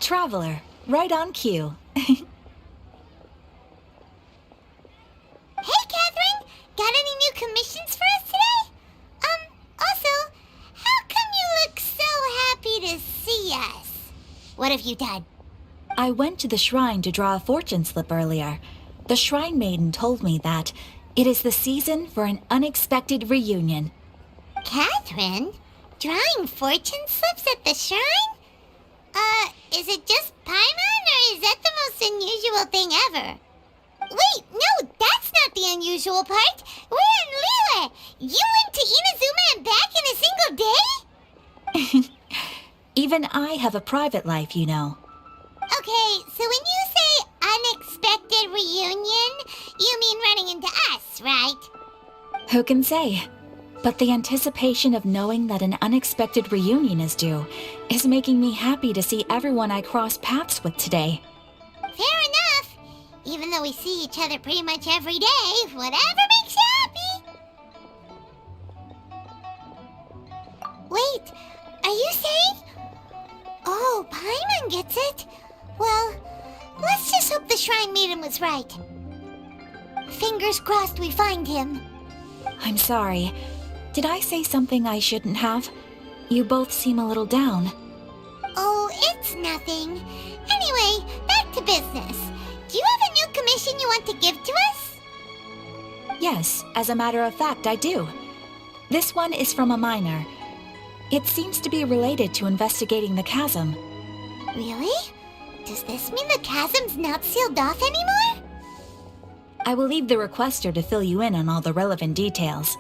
Traveler, right on cue. Hey, Catherine! Got any new commissions for us today? Also, how come you look so happy to see us? What have you done? I went to the shrine to draw a fortune slip earlier. The shrine maiden told me that it is the season for an unexpected reunion. Catherine? Drawing fortune slips at the shrine? Is it just Paimon, or is that the most unusual thing ever? Wait, no, that's not the unusual part. We're in Liyue. You went to Inazuma and back in a single day? Even I have a private life, you know. Okay, so when you say unexpected reunion, you mean running into us, right? Who can say? But the anticipation of knowing that an unexpected reunion is due is making me happy to see everyone I cross paths with today. Fair enough. Even though we see each other pretty much every day, whatever makes you happy. Wait, are you saying? Oh, Paimon gets it. Well, let's just hope the Shrine Maiden was right. Fingers crossed we find him. I'm sorry. Did I say something I shouldn't have? You both seem a little down. Oh, it's nothing. Anyway, back to business. Do you have a new commission you want to give to us? Yes, as a matter of fact, I do. This one is from a miner. It seems to be related to investigating the chasm. Really? Does this mean the chasm's not sealed off anymore? I will leave the requester to fill you in on all the relevant details.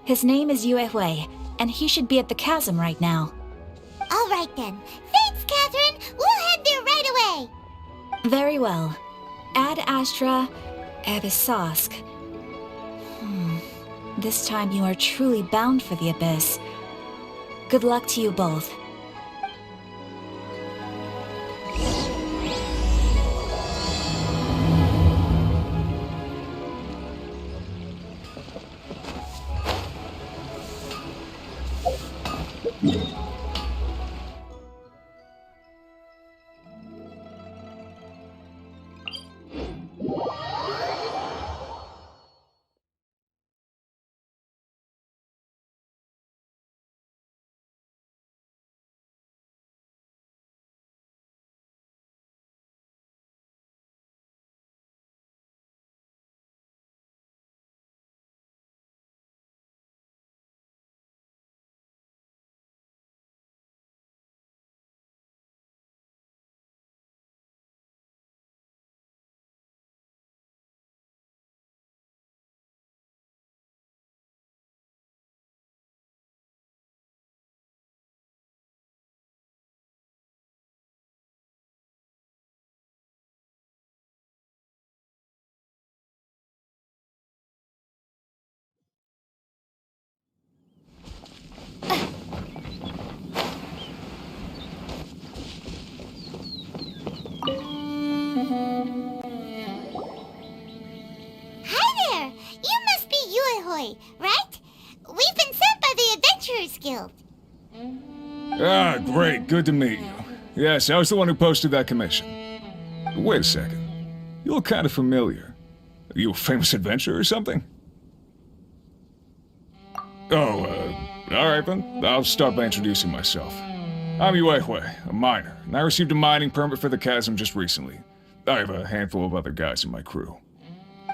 His name is Yue Hui, and he should be at the chasm right now. All right then. Thanks, Catherine. We'll head there right away. Very well. Ad Astra Abyssosk. This time you are truly bound for the abyss. Good luck to you both. Hi there. You must be Yue Hui, right? We've been sent by the Adventurers Guild. Ah, great. Good to meet you. Yes, I was the one who posted that commission. Wait a second. You look kind of familiar. Are you a famous adventurer or something? Oh, alright then. I'll start by introducing myself. I'm Yue Hui, a miner, and I received a mining permit for the chasm just recently. I have a handful of other guys in my crew.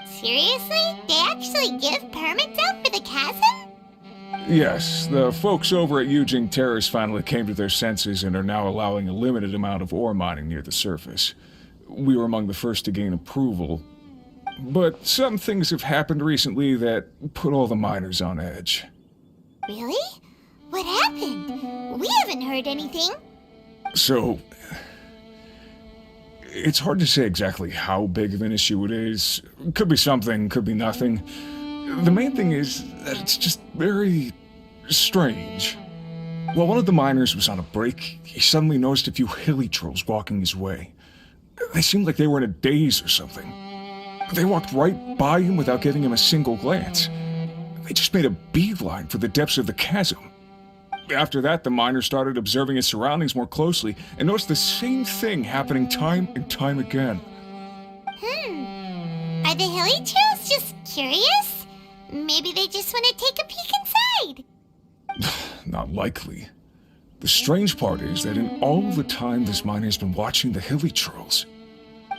Seriously? They actually give permits out for the chasm? Yes, the folks over at Yujing Terrace finally came to their senses and are now allowing a limited amount of ore mining near the surface. We were among the first to gain approval, but some things have happened recently that put all the miners on edge. Really? What happened? We haven't heard anything. So, it's hard to say exactly how big of an issue it is. Could be something, could be nothing. The main thing is that it's just very strange. While one of the miners was on a break, he suddenly noticed a few hilly trolls walking his way. They seemed like they were in a daze or something. They walked right by him without giving him a single glance. They just made a beeline for the depths of the chasm. After that, the miner started observing his surroundings more closely and noticed the same thing happening time and time again. Are the hilly trails just curious? Maybe they just want to take a peek inside. Not likely. The strange part is that in all the time this miner's been watching the hilly trolls,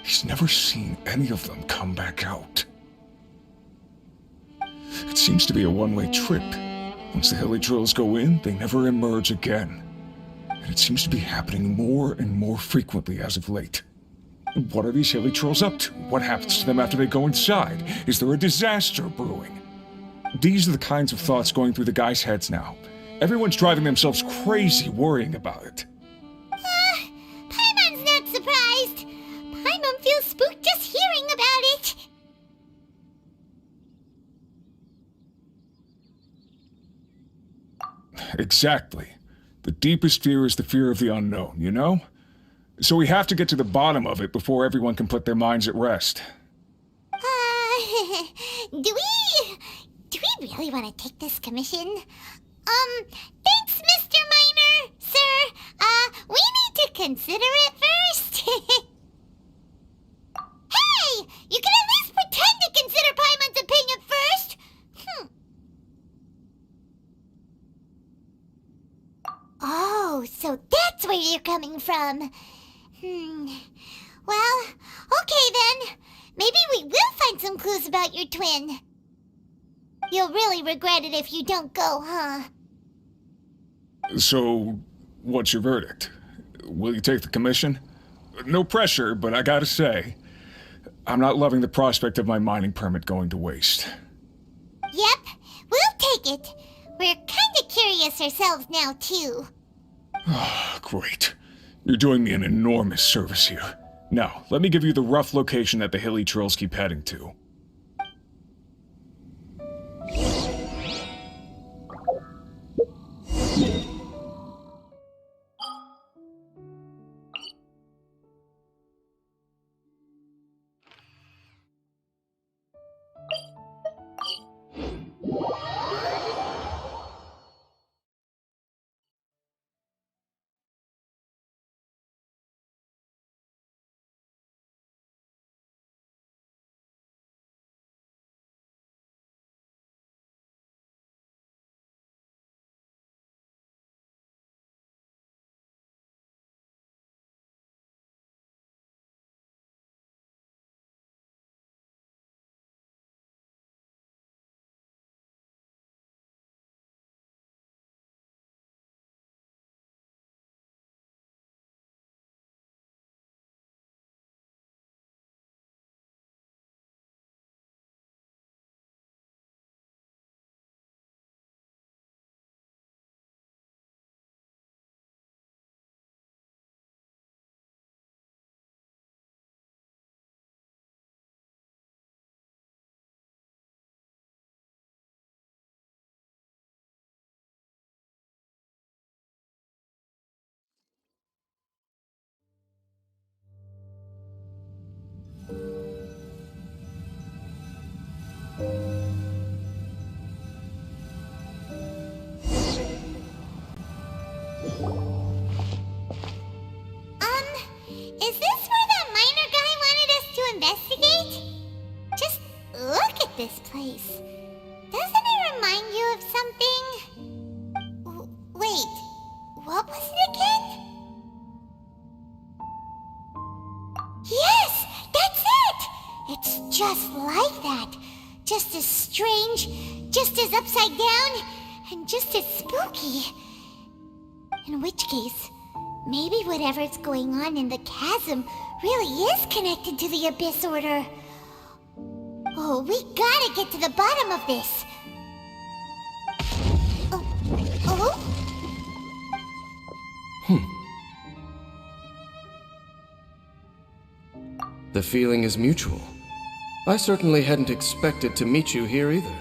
he's never seen any of them come back out. It seems to be a one-way trip. Once the hilly trolls go in, they never emerge again. And it seems to be happening more and more frequently as of late. What are these hilly trolls up to? What happens to them after they go inside? Is there a disaster brewing? These are the kinds of thoughts going through the guys' heads now. Everyone's driving themselves crazy worrying about it. Paimon's not surprised. Paimon feels spooked just hearing about it. Exactly. The deepest fear is the fear of the unknown, you know? So we have to get to the bottom of it before everyone can put their minds at rest. Do we really want to take this commission? Thanks, Mr. Miner, sir. We need to consider it first. Hey! You can at least pretend to consider Paimon's opinion first! Oh, so that's where you're coming from. Well, okay then. Maybe we will find some clues about your twin. You'll really regret it if you don't go, huh? So, what's your verdict? Will you take the commission? No pressure, but I gotta say, I'm not loving the prospect of my mining permit going to waste. Yep, we'll take it. We're kinda curious ourselves now, too. Great. You're doing me an enormous service here. Now, let me give you the rough location that the hilly trolls keep heading to. Is this where that miner guy wanted us to investigate? Just look at this place. Doesn't it remind you of something? Wait, what was it again? Yes, that's it! It's just like that. Just as strange, just as upside down, and just as spooky. In which case, maybe whatever's going on in the chasm really is connected to the Abyss Order. Oh, we gotta get to the bottom of this. Oh? The feeling is mutual. I certainly hadn't expected to meet you here either.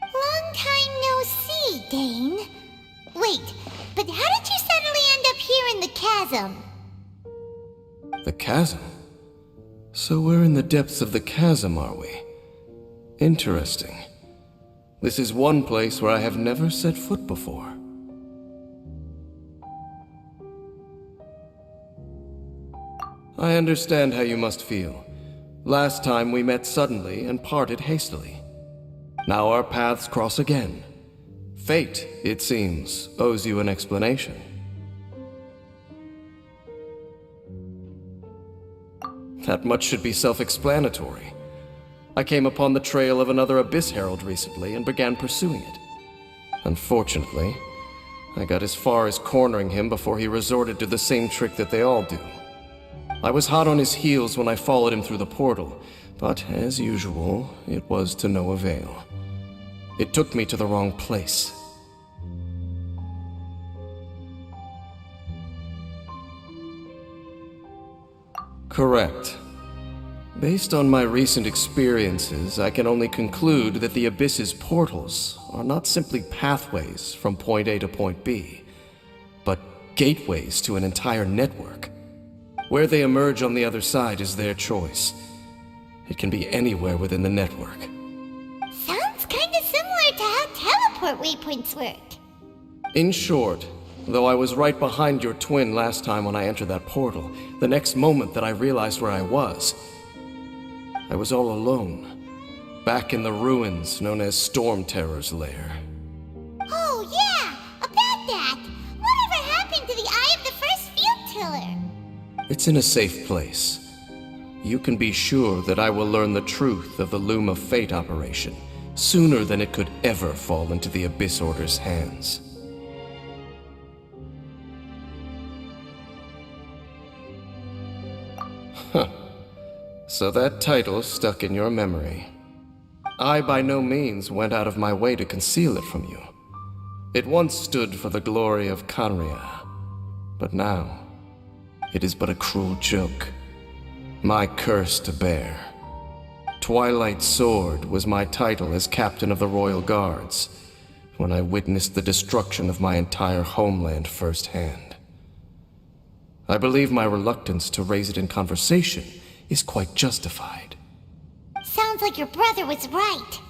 Long time no see, Dane. Wait, but how did you suddenly end up here in the chasm? The chasm? So we're in the depths of the chasm, are we? Interesting. This is one place where I have never set foot before. I understand how you must feel. Last time we met suddenly and parted hastily. Now our paths cross again. Fate, it seems, owes you an explanation. That much should be self-explanatory. I came upon the trail of another Abyss Herald recently and began pursuing it. Unfortunately, I got as far as cornering him before he resorted to the same trick that they all do. I was hot on his heels when I followed him through the portal, but as usual, it was to no avail. It took me to the wrong place. Correct. Based on my recent experiences, I can only conclude that the Abyss's portals are not simply pathways from point A to point B, but gateways to an entire network. Where they emerge on the other side is their choice. It can be anywhere within the network. Sounds kinda similar to how teleport waypoints work. In short, though I was right behind your twin last time when I entered that portal, the next moment that I realized where I was all alone, back in the ruins known as Storm Terror's lair. Oh yeah, about that! Whatever happened to the Eye of the First Field Tiller? It's in a safe place. You can be sure that I will learn the truth of the Loom of Fate operation sooner than it could ever fall into the Abyss Order's hands. Huh. So that title stuck in your memory. I by no means went out of my way to conceal it from you. It once stood for the glory of Kanria, but now it is but a cruel joke. My curse to bear. Twilight Sword was my title as captain of the Royal Guards when I witnessed the destruction of my entire homeland firsthand. I believe my reluctance to raise it in conversation is quite justified. Sounds like your brother was right.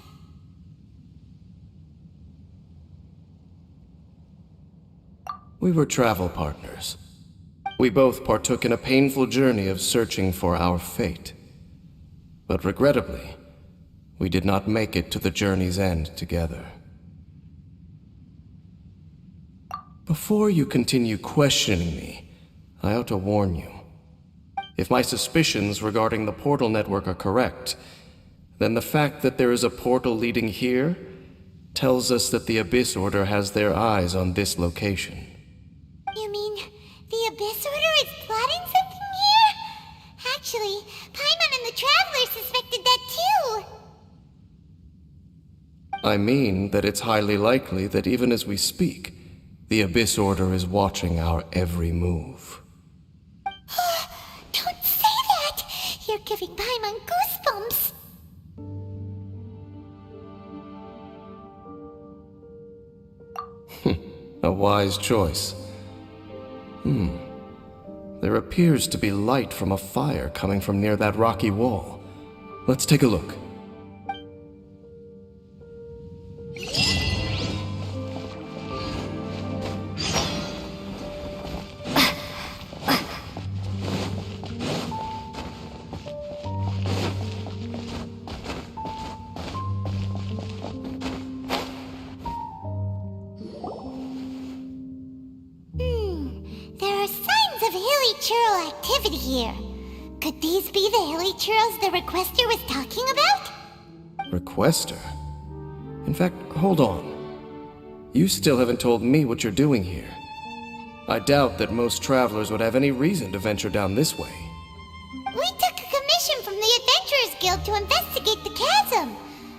We were travel partners. We both partook in a painful journey of searching for our fate. But regrettably, we did not make it to the journey's end together. Before you continue questioning me, I ought to warn you. If my suspicions regarding the portal network are correct, then the fact that there is a portal leading here tells us that the Abyss Order has their eyes on this location. You mean the Abyss Order is plotting something here? Actually, Paimon and the Traveler suspected that too. I mean that it's highly likely that even as we speak, the Abyss Order is watching our every move. Don't say that! You're giving Paimon goosebumps. A wise choice. There appears to be light from a fire coming from near that rocky wall. Let's take a look. There are signs of hilly churl activity here. Could these be the hilly churls the requester was talking about? Requester? In fact, hold on. You still haven't told me what you're doing here. I doubt that most travelers would have any reason to venture down this way. We took a commission from the Adventurers Guild to investigate the chasm.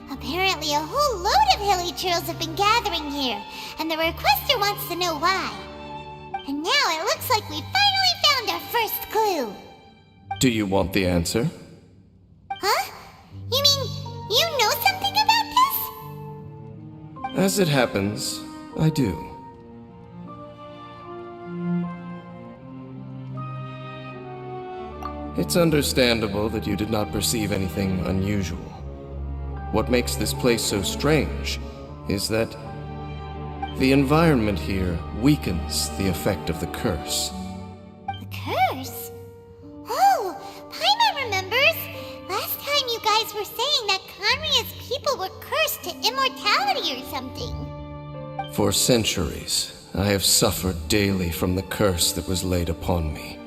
Apparently a whole load of hilly churls have been gathering here, and the requester wants to know why. And now it looks like we finally found our first clue. Do you want the answer? Huh? You mean you know something about this? As it happens, I do. It's understandable that you did not perceive anything unusual. What makes this place so strange is that the environment here weakens the effect of the curse. The curse? Oh, For centuries, I have suffered daily from the curse that was laid upon me.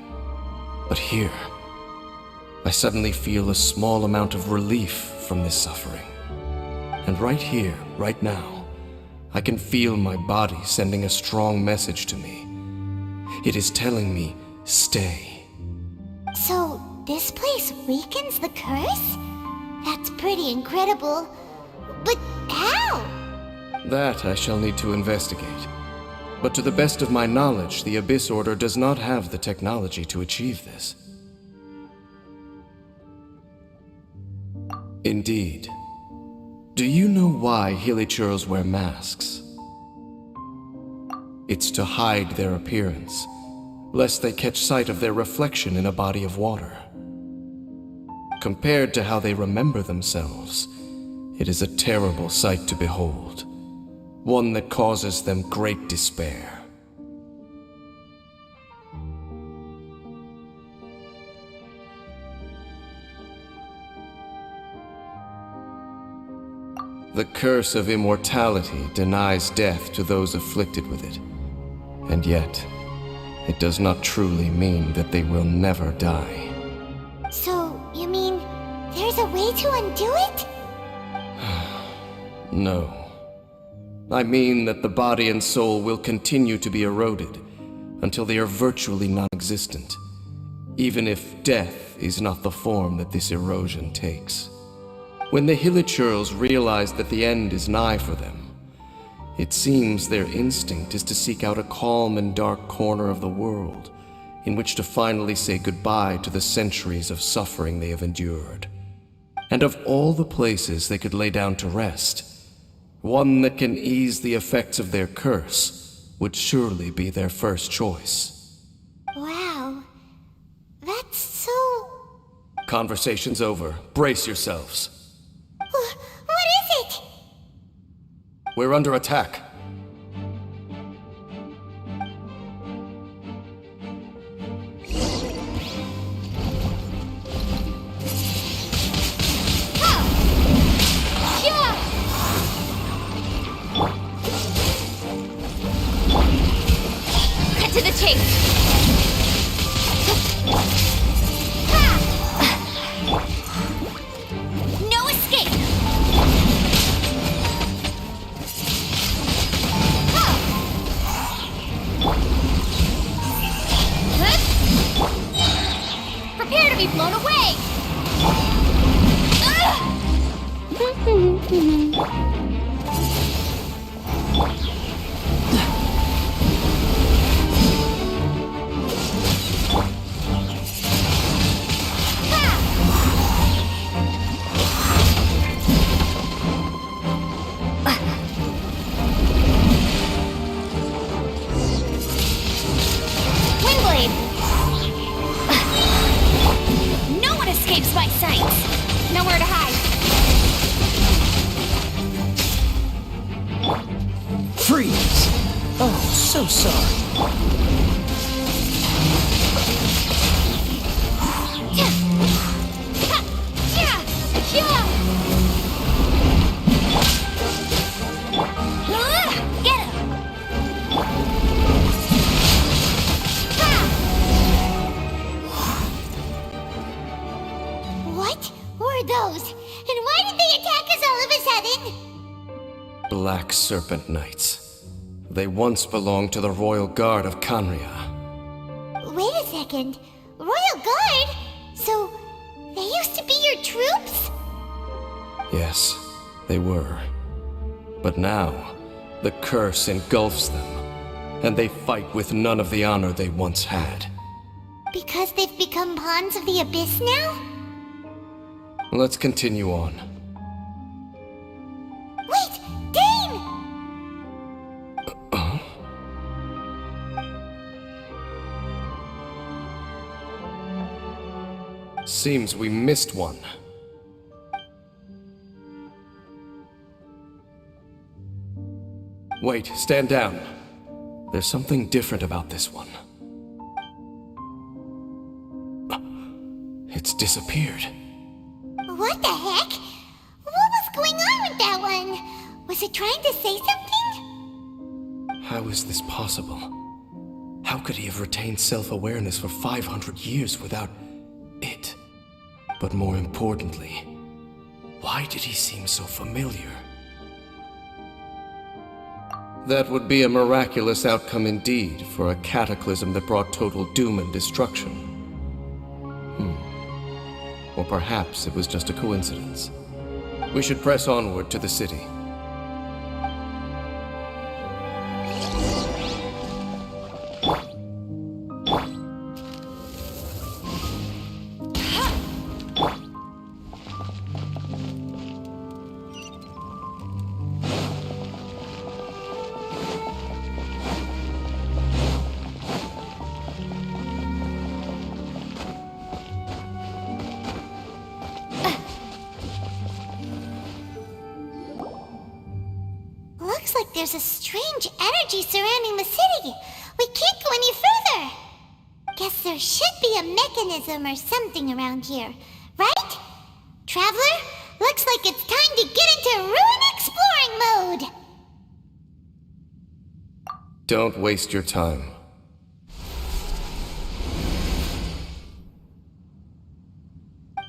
But here, I suddenly feel a small amount of relief from this suffering. And right here, right now, I can feel my body sending a strong message to me. It is telling me, stay. So, this place weakens the curse? That's pretty incredible. But how? That I shall need to investigate. But to the best of my knowledge, the Abyss Order does not have the technology to achieve this. Indeed. Do you know why Hilichurls wear masks? It's to hide their appearance, lest they catch sight of their reflection in a body of water. Compared to how they remember themselves, it is a terrible sight to behold, one that causes them great despair. The curse of immortality denies death to those afflicted with it, and yet, it does not truly mean that they will never die. So, you mean there's a way to undo it? No. I mean that the body and soul will continue to be eroded until they are virtually non-existent, even if death is not the form that this erosion takes. When the Hilichurls realize that the end is nigh for them, it seems their instinct is to seek out a calm and dark corner of the world in which to finally say goodbye to the centuries of suffering they have endured. And of all the places they could lay down to rest, one that can ease the effects of their curse would surely be their first choice. Wow. That's so... Conversation's over. Brace yourselves. What is it? We're under attack. Cut to the chase. No escape. Prepare to be blown away. Windblade. No one escapes my sight. Nowhere to hide. Freeze! Oh, so sorry. Get him! What were those? And why did they attack us all of a sudden? Black Serpent Knights. They once belonged to the Royal Guard of Canria. Wait a second. Royal Guard? So, they used to be your troops? Yes, they were. But now, the curse engulfs them, and they fight with none of the honor they once had. Because they've become pawns of the Abyss now? Let's continue on. Wait! Dane! Seems we missed one. Wait, stand down. There's something different about this one. It's disappeared. What the heck? What was going on with that one? Was it trying to say something? How is this possible? How could he have retained self-awareness for 500 years without it? But more importantly, why did he seem so familiar? That would be a miraculous outcome indeed for a cataclysm that brought total doom and destruction. Or perhaps it was just a coincidence. We should press onward to the city. Looks like there's a strange energy surrounding the city. We can't go any further. Guess there should be a mechanism or something around here, right? Traveler, looks like it's time to get into ruin exploring mode. Don't waste your time.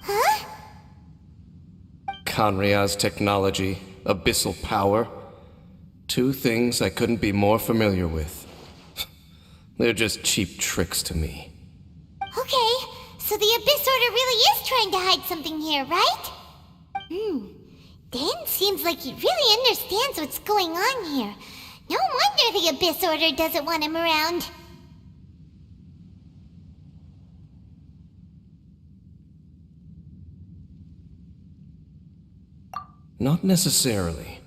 Huh? Kanria's technology, abyssal power. Two things I couldn't be more familiar with. They're just cheap tricks to me. Okay, so the Abyss Order really is trying to hide something here, right? Dan seems like he really understands what's going on here. No wonder the Abyss Order doesn't want him around. Not necessarily.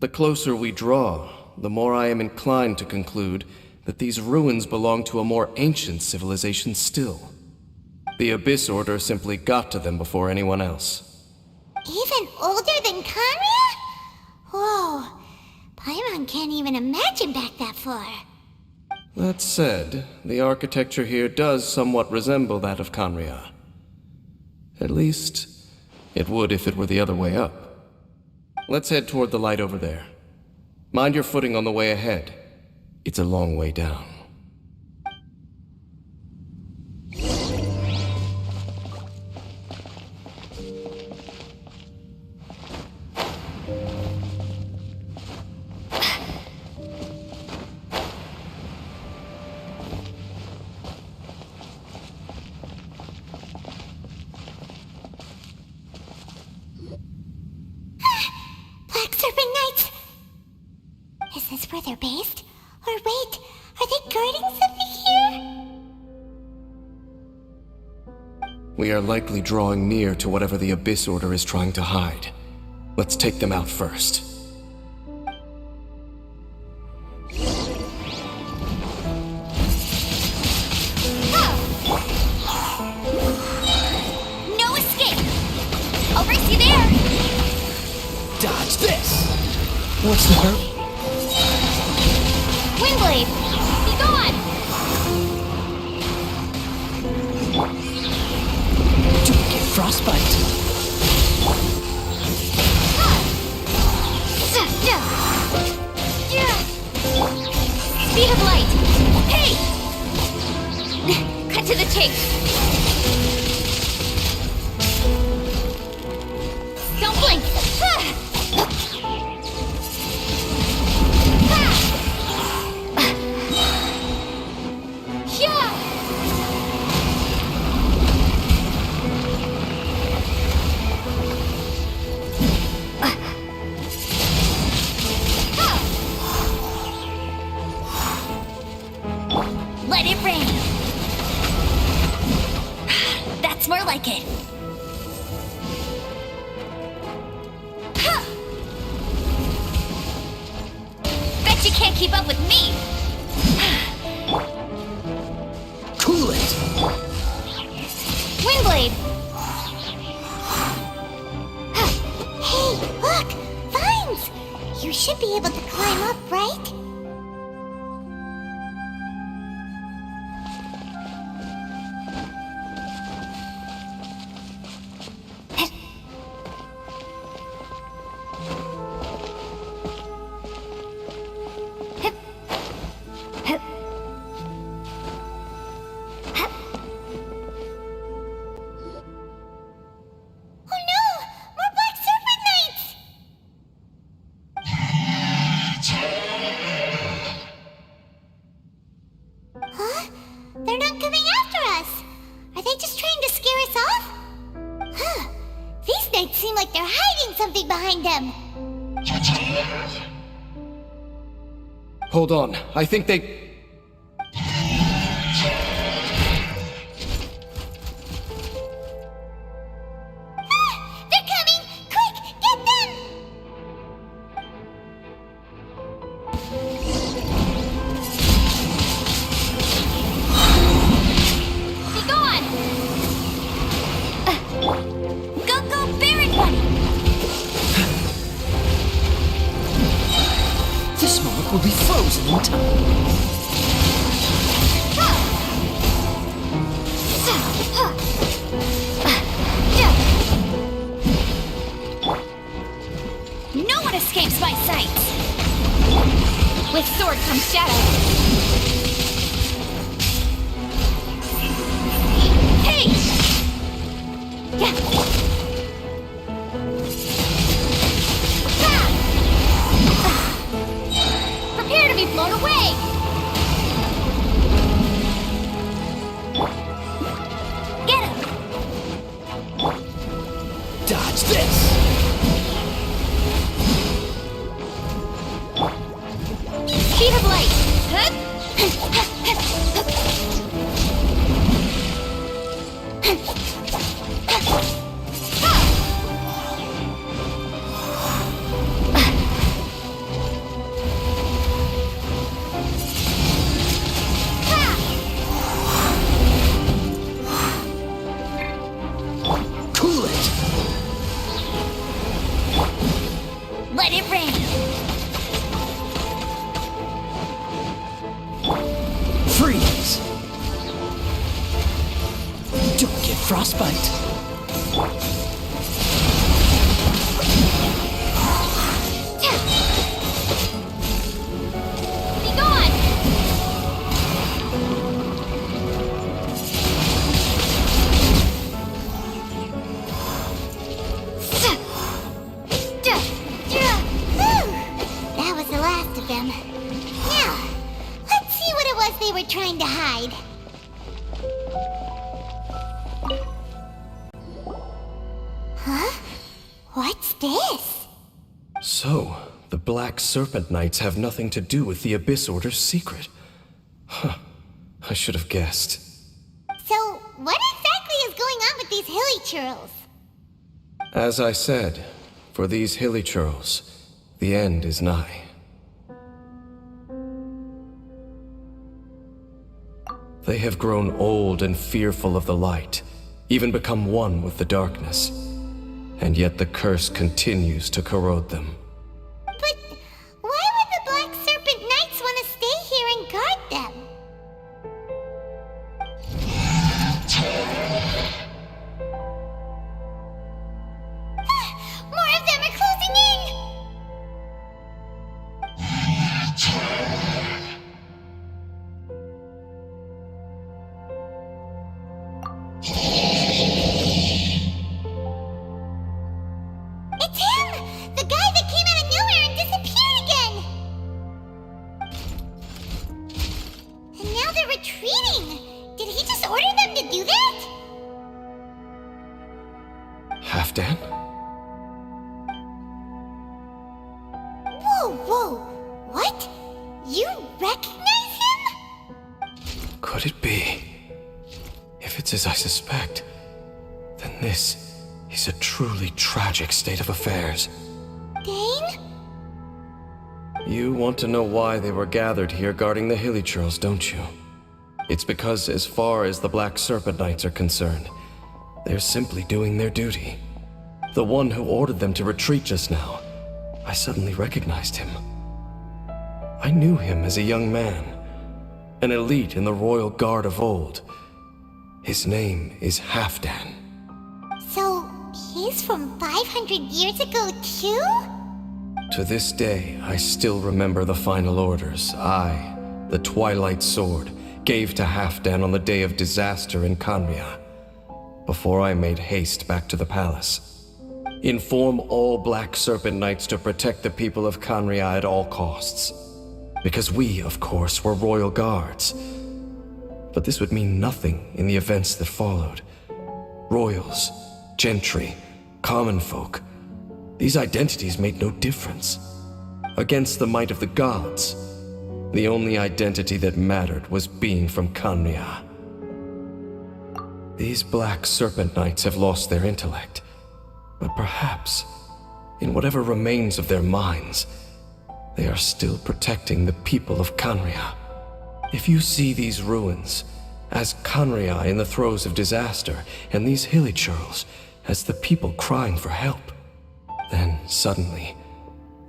The closer we draw, the more I am inclined to conclude that these ruins belong to a more ancient civilization still. The Abyss Order simply got to them before anyone else. Even older than Kanria? Whoa, Paimon can't even imagine back that far. That said, the architecture here does somewhat resemble that of Kanria. At least, it would if it were the other way up. Let's head toward the light over there. Mind your footing on the way ahead. It's a long way down. Black Serpent Knights! Is this where they're based? Or wait, are they guarding something here? We are likely drawing near to whatever the Abyss Order is trying to hide. Let's take them out first. No escape! I'll race you there! Dodge this! What's the hurry? Windblade! Be gone! Don't get frostbite. Speed of light! Hey! Cut to the chase! Don't blink! Let it rain! That's more like it! Bet you can't keep up with me! Cool it! Windblade! Hey, look! Vines! You should be able to climb up, right? Knights seem like they're hiding something behind them. Hold on, I think they... They're coming! Quick, get them! Be gone! Go, Baron Bunny! This moment will be frozen in time. No one escapes my sight! With sword comes shadow. Hey! Yeah. Prepare to be blown away! Get him! Dodge this! Speed of light! Cool it! Let it rain! Freeze! Don't get frostbite. Be gone! That was the last of them. Now, let's see what it was they were trying to hide. Huh? What's this? So, the Black Serpent Knights have nothing to do with the Abyss Order's secret. Huh. I should have guessed. So, what exactly is going on with these hilly churls? As I said, for these hilly churls, the end is nigh. They have grown old and fearful of the light, even become one with the darkness. And yet the curse continues to corrode them. But why would the Black Serpent Knights want to stay here and guard them? More of them are closing in! It's him! The guy that came out of nowhere and disappeared again! And now they're retreating! Did he just order them to do that? Halfdan? Whoa! What? You recognize him? Could it be? If it's as I suspect, then this is a truly tragic state of affairs. Dane? You want to know why they were gathered here guarding the hilly churls, don't you? It's because as far as the Black Serpent Knights are concerned, they're simply doing their duty. The one who ordered them to retreat just now, I suddenly recognized him. I knew him as a young man, an elite in the royal guard of old. His name is Halfdan. So, he's from 500 years ago too? To this day, I still remember the final orders I, the Twilight Sword, gave to Halfdan on the day of disaster in Kanria, before I made haste back to the palace. Inform all Black Serpent Knights to protect the people of Kanria at all costs. Because we, of course, were royal guards. But this would mean nothing in the events that followed. Royals, gentry, common folk, these identities made no difference. Against the might of the gods, the only identity that mattered was being from Kanria. These Black Serpent Knights have lost their intellect, but perhaps, in whatever remains of their minds, they are still protecting the people of Kanria. If you see these ruins as Kanria in the throes of disaster, and these Hilichurls as the people crying for help, then suddenly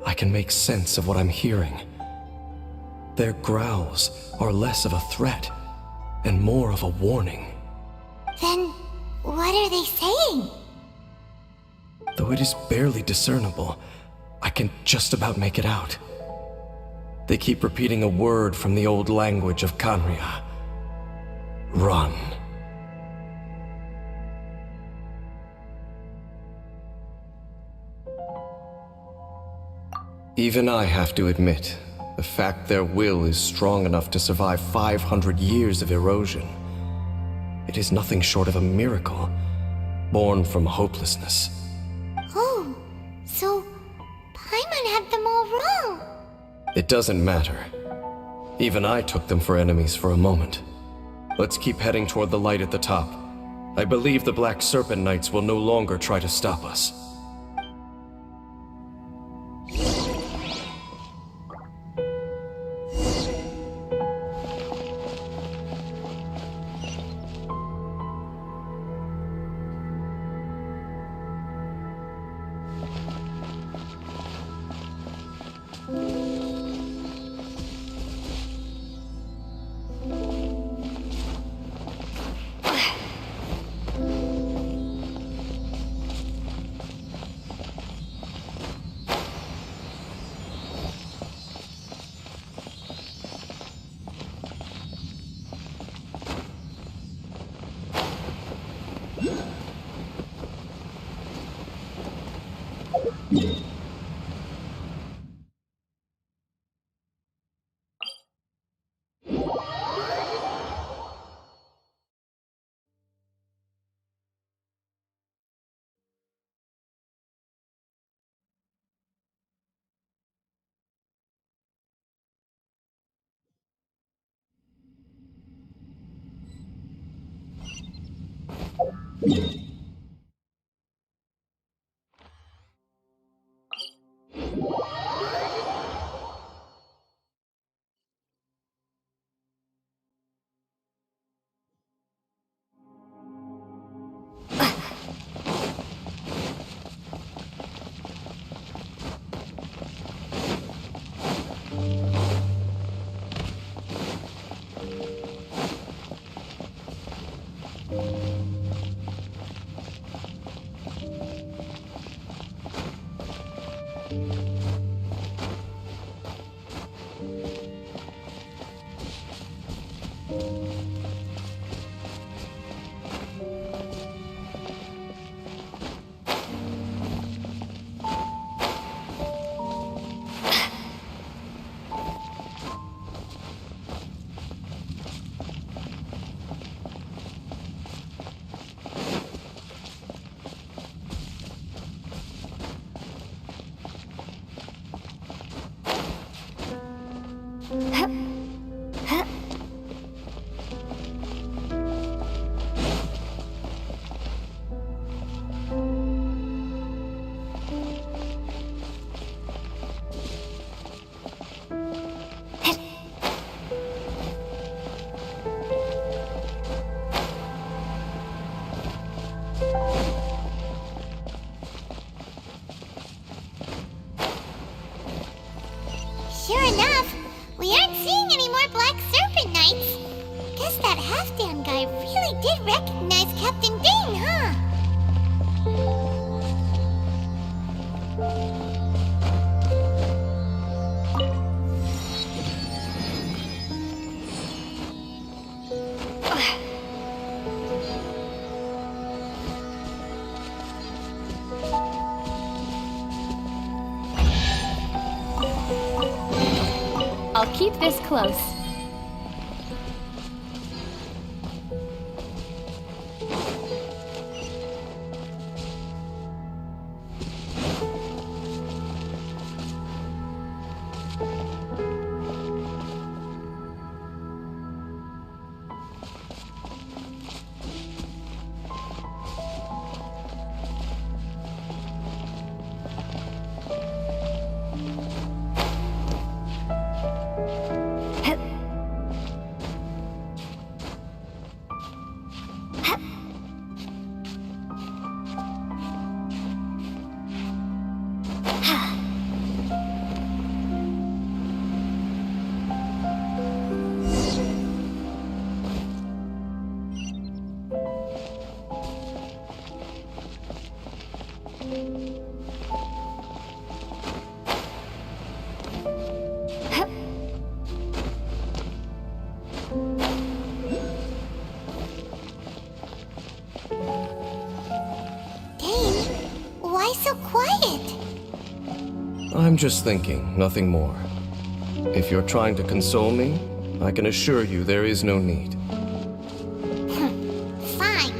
I can make sense of what I'm hearing. Their growls are less of a threat and more of a warning. Then, what are they saying? Though it is barely discernible, I can just about make it out. They keep repeating a word from the old language of Kanria. Run. Even I have to admit, the fact their will is strong enough to survive 500 years of erosion. It is nothing short of a miracle, born from hopelessness. Oh, so Paimon had them all wrong. It doesn't matter. Even I took them for enemies for a moment. Let's keep heading toward the light at the top. I believe the Black Serpent Knights will no longer try to stop us. Sure enough, we aren't seeing any more Black Serpent Knights. Guess that half-damn guy really did recognize Captain Bane, huh? I'll keep this close. I'm just thinking, nothing more. If you're trying to console me, I can assure you there is no need. Fine.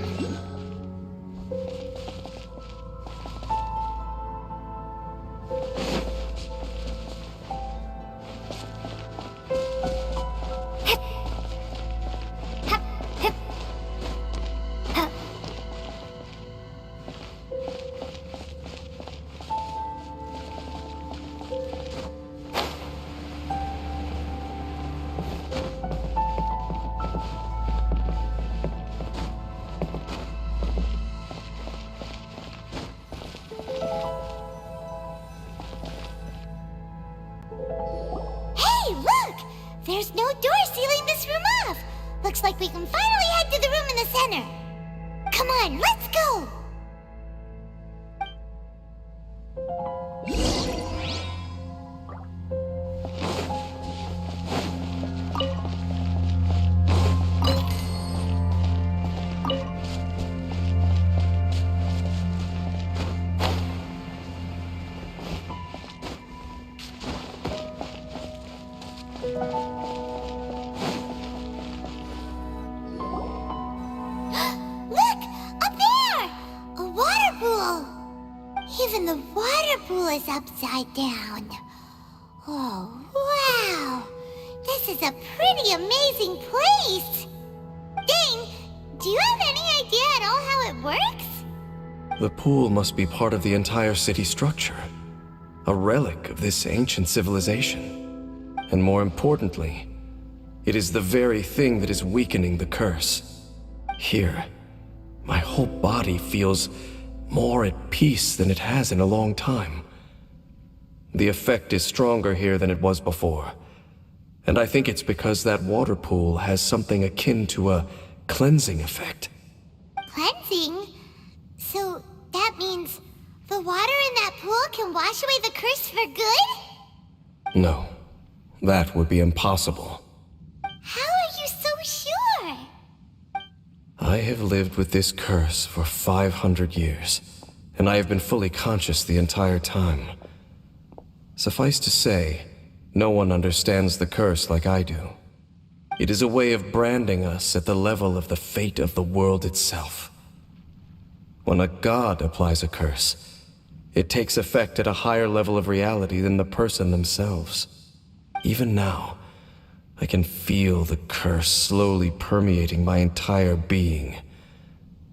Hey, look! There's no door sealing this room off. Looks like we can finally head to the room in the center. Come on, let's go! Look! Up there! A water pool! Even the water pool is upside down. Oh, wow! This is a pretty amazing place! Dane, do you have any idea at all how it works? The pool must be part of the entire city structure. A relic of this ancient civilization. And more importantly, it is the very thing that is weakening the curse. Here, my whole body feels more at peace than it has in a long time. The effect is stronger here than it was before. And I think it's because that water pool has something akin to a cleansing effect. Cleansing? So that means the water in that pool can wash away the curse for good? No, that would be impossible. How are you so sure? I have lived with this curse for 500 years, and I have been fully conscious the entire time. Suffice to say, no one understands the curse like I do. It is a way of branding us at the level of the fate of the world itself. When a god applies a curse, it takes effect at a higher level of reality than the person themselves. Even now, I can feel the curse slowly permeating my entire being,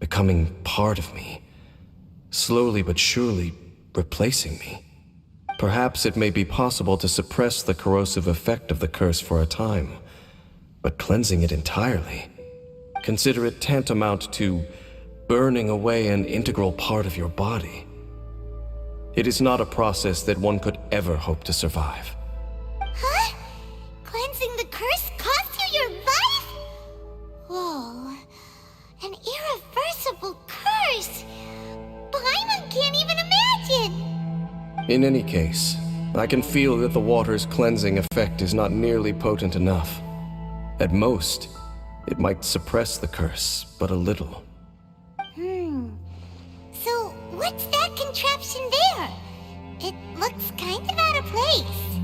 becoming part of me, slowly but surely replacing me. Perhaps it may be possible to suppress the corrosive effect of the curse for a time, but cleansing it entirely, consider it tantamount to burning away an integral part of your body. It is not a process that one could ever hope to survive. Huh? Cleansing the curse cost you your life? Whoa. An irreversible curse. Paimon can't even imagine. In any case, I can feel that the water's cleansing effect is not nearly potent enough. At most, it might suppress the curse, but a little. So, what's that contraption there? It looks kind of out of place.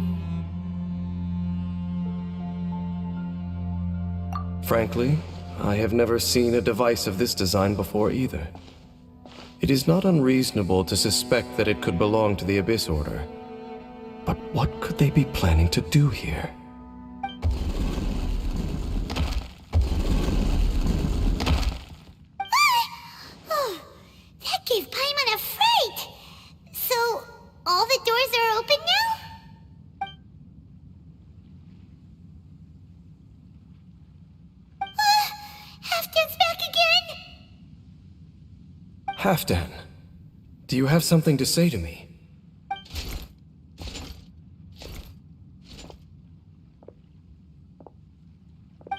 Frankly, I have never seen a device of this design before either. It is not unreasonable to suspect that it could belong to the Abyss Order. But what could they be planning to do here? Oh, that gave Paimon a fright. So, all the doors are open now? Halfdan's back again? Halfdan, do you have something to say to me?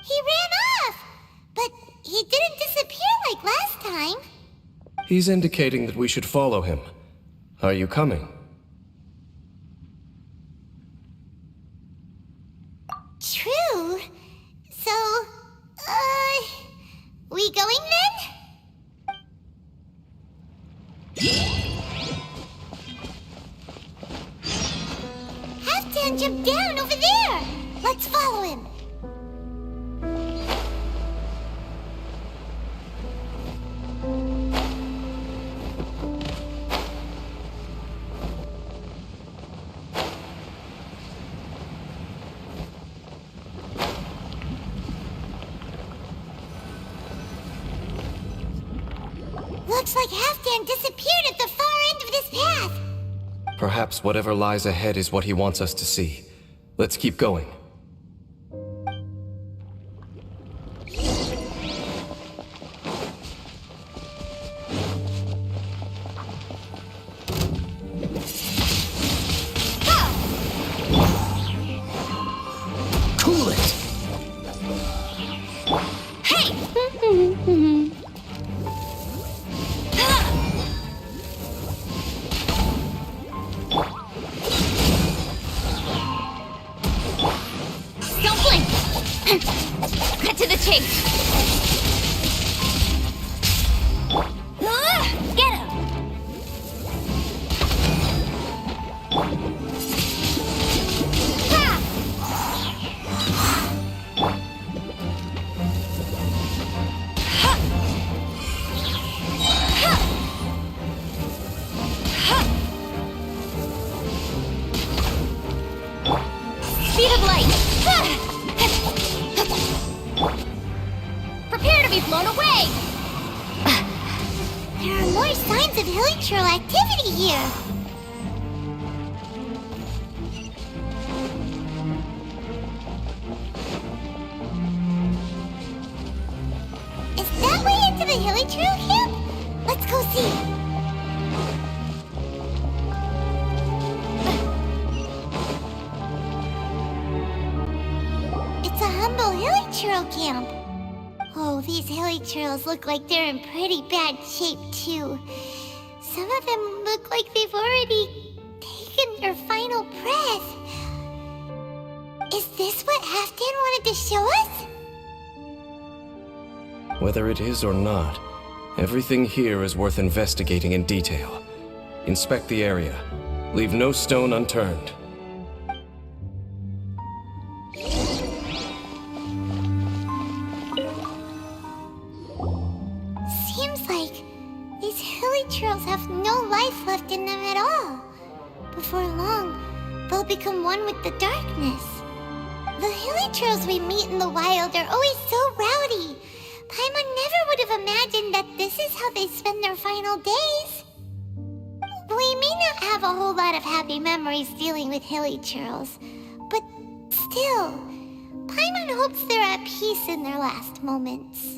He ran off, but he didn't disappear like last time. He's indicating that we should follow him. Are you coming? True. So, we going then? Looks like Halfdan disappeared at the far end of this path. Perhaps whatever lies ahead is what he wants us to see. Let's keep going. Cool it! Don't blink! Cut to the chase! Get him! Speed of light! Prepare to be blown away! There are more signs of hilichurl activity here. Is that way into the hilichurl camp? Let's go see. It's a humble hilichurl camp. Oh, these hilichurls look like they're in pretty bad shape, too. Some of them look like they've already taken their final breath. Is this what Halfdan wanted to show us? Whether it is or not, everything here is worth investigating in detail. Inspect the area. Leave no stone unturned. Seems like these hilichurls have no life left in them at all. Before long, they'll become one with the darkness. The hilichurls we meet in the wild are always so rowdy. Paimon never would have imagined that this is how they spend their final days. We may not have a whole lot of happy memories dealing with hilichurls, but still, Paimon hopes they're at peace in their last moments.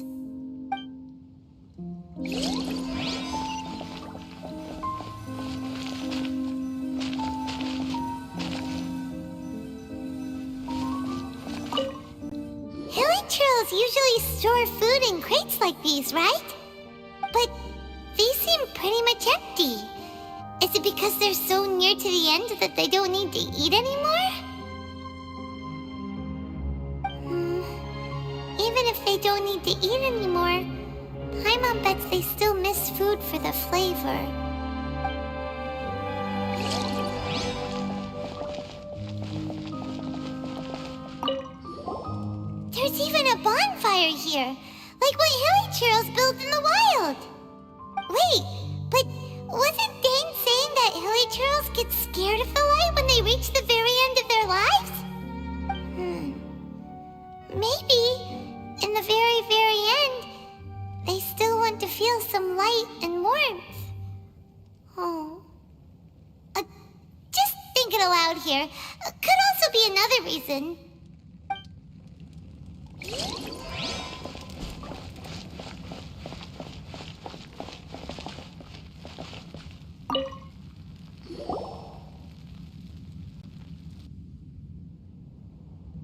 Hilichurls usually store food in crates like these, right? But these seem pretty much empty. Is it because they're so near to the end that they don't need to eat anymore? Even if they don't need to eat anymore, Paimon bets they still miss food for the flavor. There's even a bonfire here, like what hilichurls build in the wild. Wait, but wasn't Dane saying that hilichurls get scared of the light when they reach the very end of their lives? Maybe, in the very, very end, they still want to feel some light and warmth. Oh. Just thinking aloud here. Could also be another reason.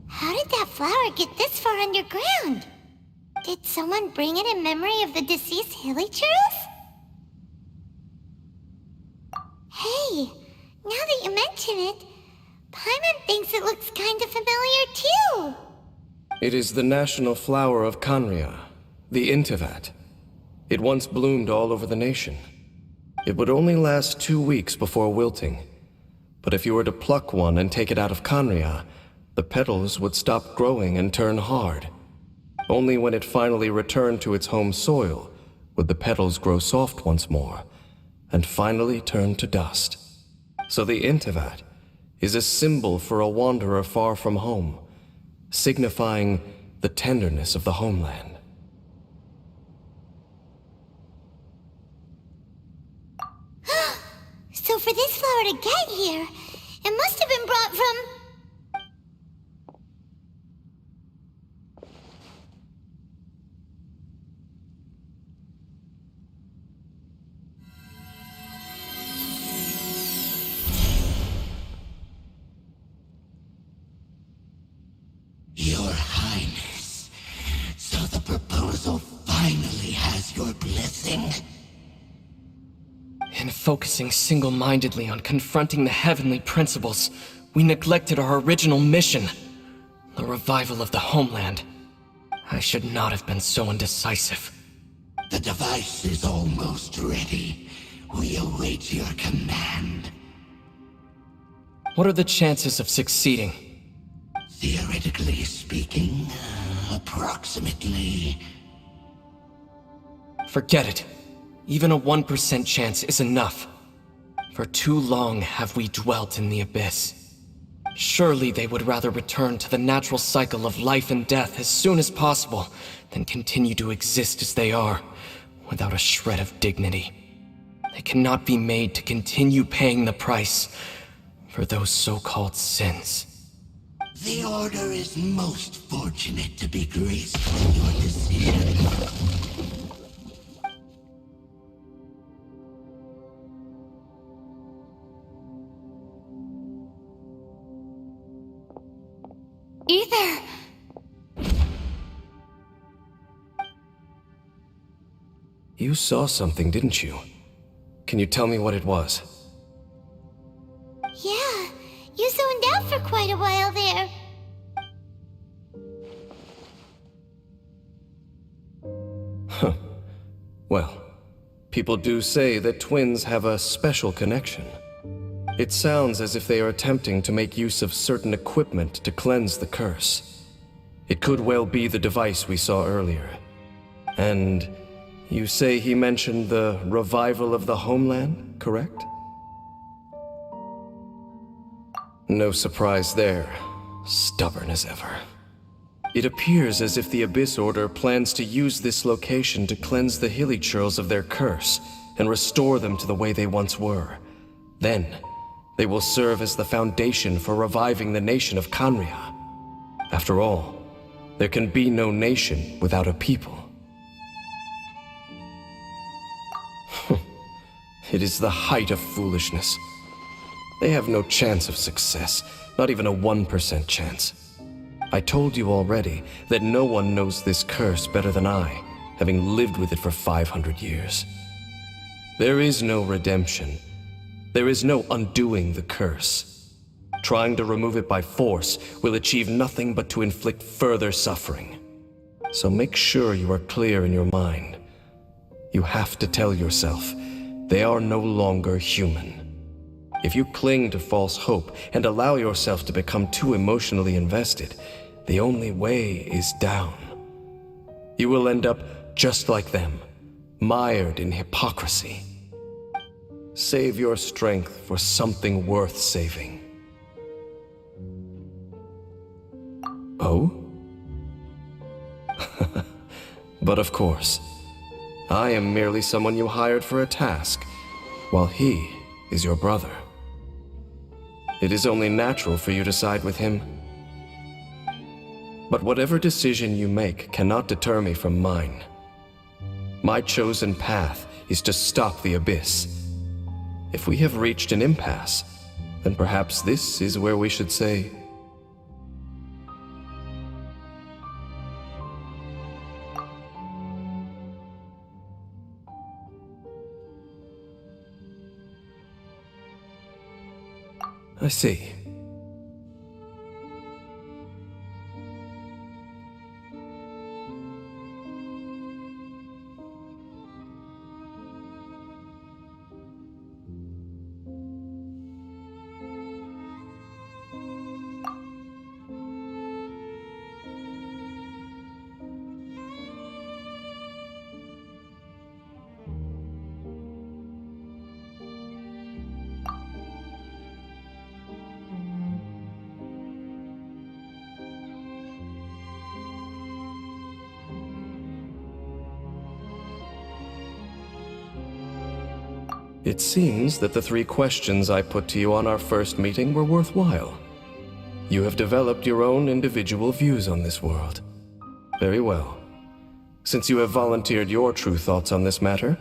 How did that flower get this far underground? Did someone bring it in memory of the deceased hilichurls? Hey, now that you mention it, Paimon thinks it looks kind of familiar too. It is the national flower of Kanria, the Intivat. It once bloomed all over the nation. It would only last 2 weeks before wilting. But if you were to pluck one and take it out of Kanria, the petals would stop growing and turn hard. Only when it finally returned to its home soil would the petals grow soft once more, and finally turn to dust. So the Intivat is a symbol for a wanderer far from home, signifying the tenderness of the homeland. to get here. It must have been brought from... Your Highness, so the proposal finally has your blessing? In focusing single-mindedly on confronting the heavenly principles, we neglected our original mission, the revival of the homeland. I should not have been so indecisive. The device is almost ready. We await your command. What are the chances of succeeding? Theoretically speaking, approximately. Forget it. Even a 1% chance is enough. For too long have we dwelt in the abyss. Surely they would rather return to the natural cycle of life and death as soon as possible than continue to exist as they are, without a shred of dignity. They cannot be made to continue paying the price for those so-called sins. The Order is most fortunate to be graced with your decision. Ether! You saw something, didn't you? Can you tell me what it was? Yeah, you zoned out for quite a while there. Well, people do say that twins have a special connection. It sounds as if they are attempting to make use of certain equipment to cleanse the curse. It could well be the device we saw earlier. And you say he mentioned the revival of the homeland, correct? No surprise there. Stubborn as ever. It appears as if the Abyss Order plans to use this location to cleanse the Hilly-Churls of their curse and restore them to the way they once were. Then, they will serve as the foundation for reviving the nation of Kanria. After all, there can be no nation without a people. It is the height of foolishness. They have no chance of success, not even a 1% chance. I told you already that no one knows this curse better than I, having lived with it for 500 years. There is no redemption. There is no undoing the curse. Trying to remove it by force will achieve nothing but to inflict further suffering. So make sure you are clear in your mind. You have to tell yourself, they are no longer human. If you cling to false hope and allow yourself to become too emotionally invested, the only way is down. You will end up just like them, mired in hypocrisy. Save your strength for something worth saving. Oh? But of course, I am merely someone you hired for a task, while he is your brother. It is only natural for you to side with him. But whatever decision you make cannot deter me from mine. My chosen path is to stop the Abyss. If we have reached an impasse, then perhaps this is where we should say, I see. It seems that the 3 questions I put to you on our first meeting were worthwhile. You have developed your own individual views on this world. Very well. Since you have volunteered your true thoughts on this matter,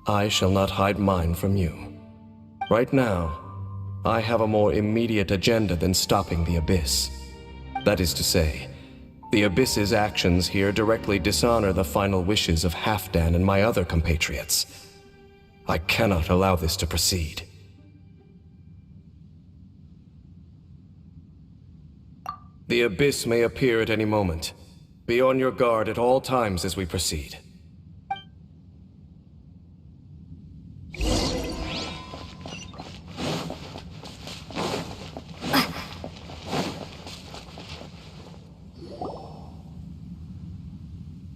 I shall not hide mine from you. Right now, I have a more immediate agenda than stopping the Abyss. That is to say, the Abyss's actions here directly dishonor the final wishes of Halfdan and my other compatriots. I cannot allow this to proceed. The Abyss may appear at any moment. Be on your guard at all times as we proceed.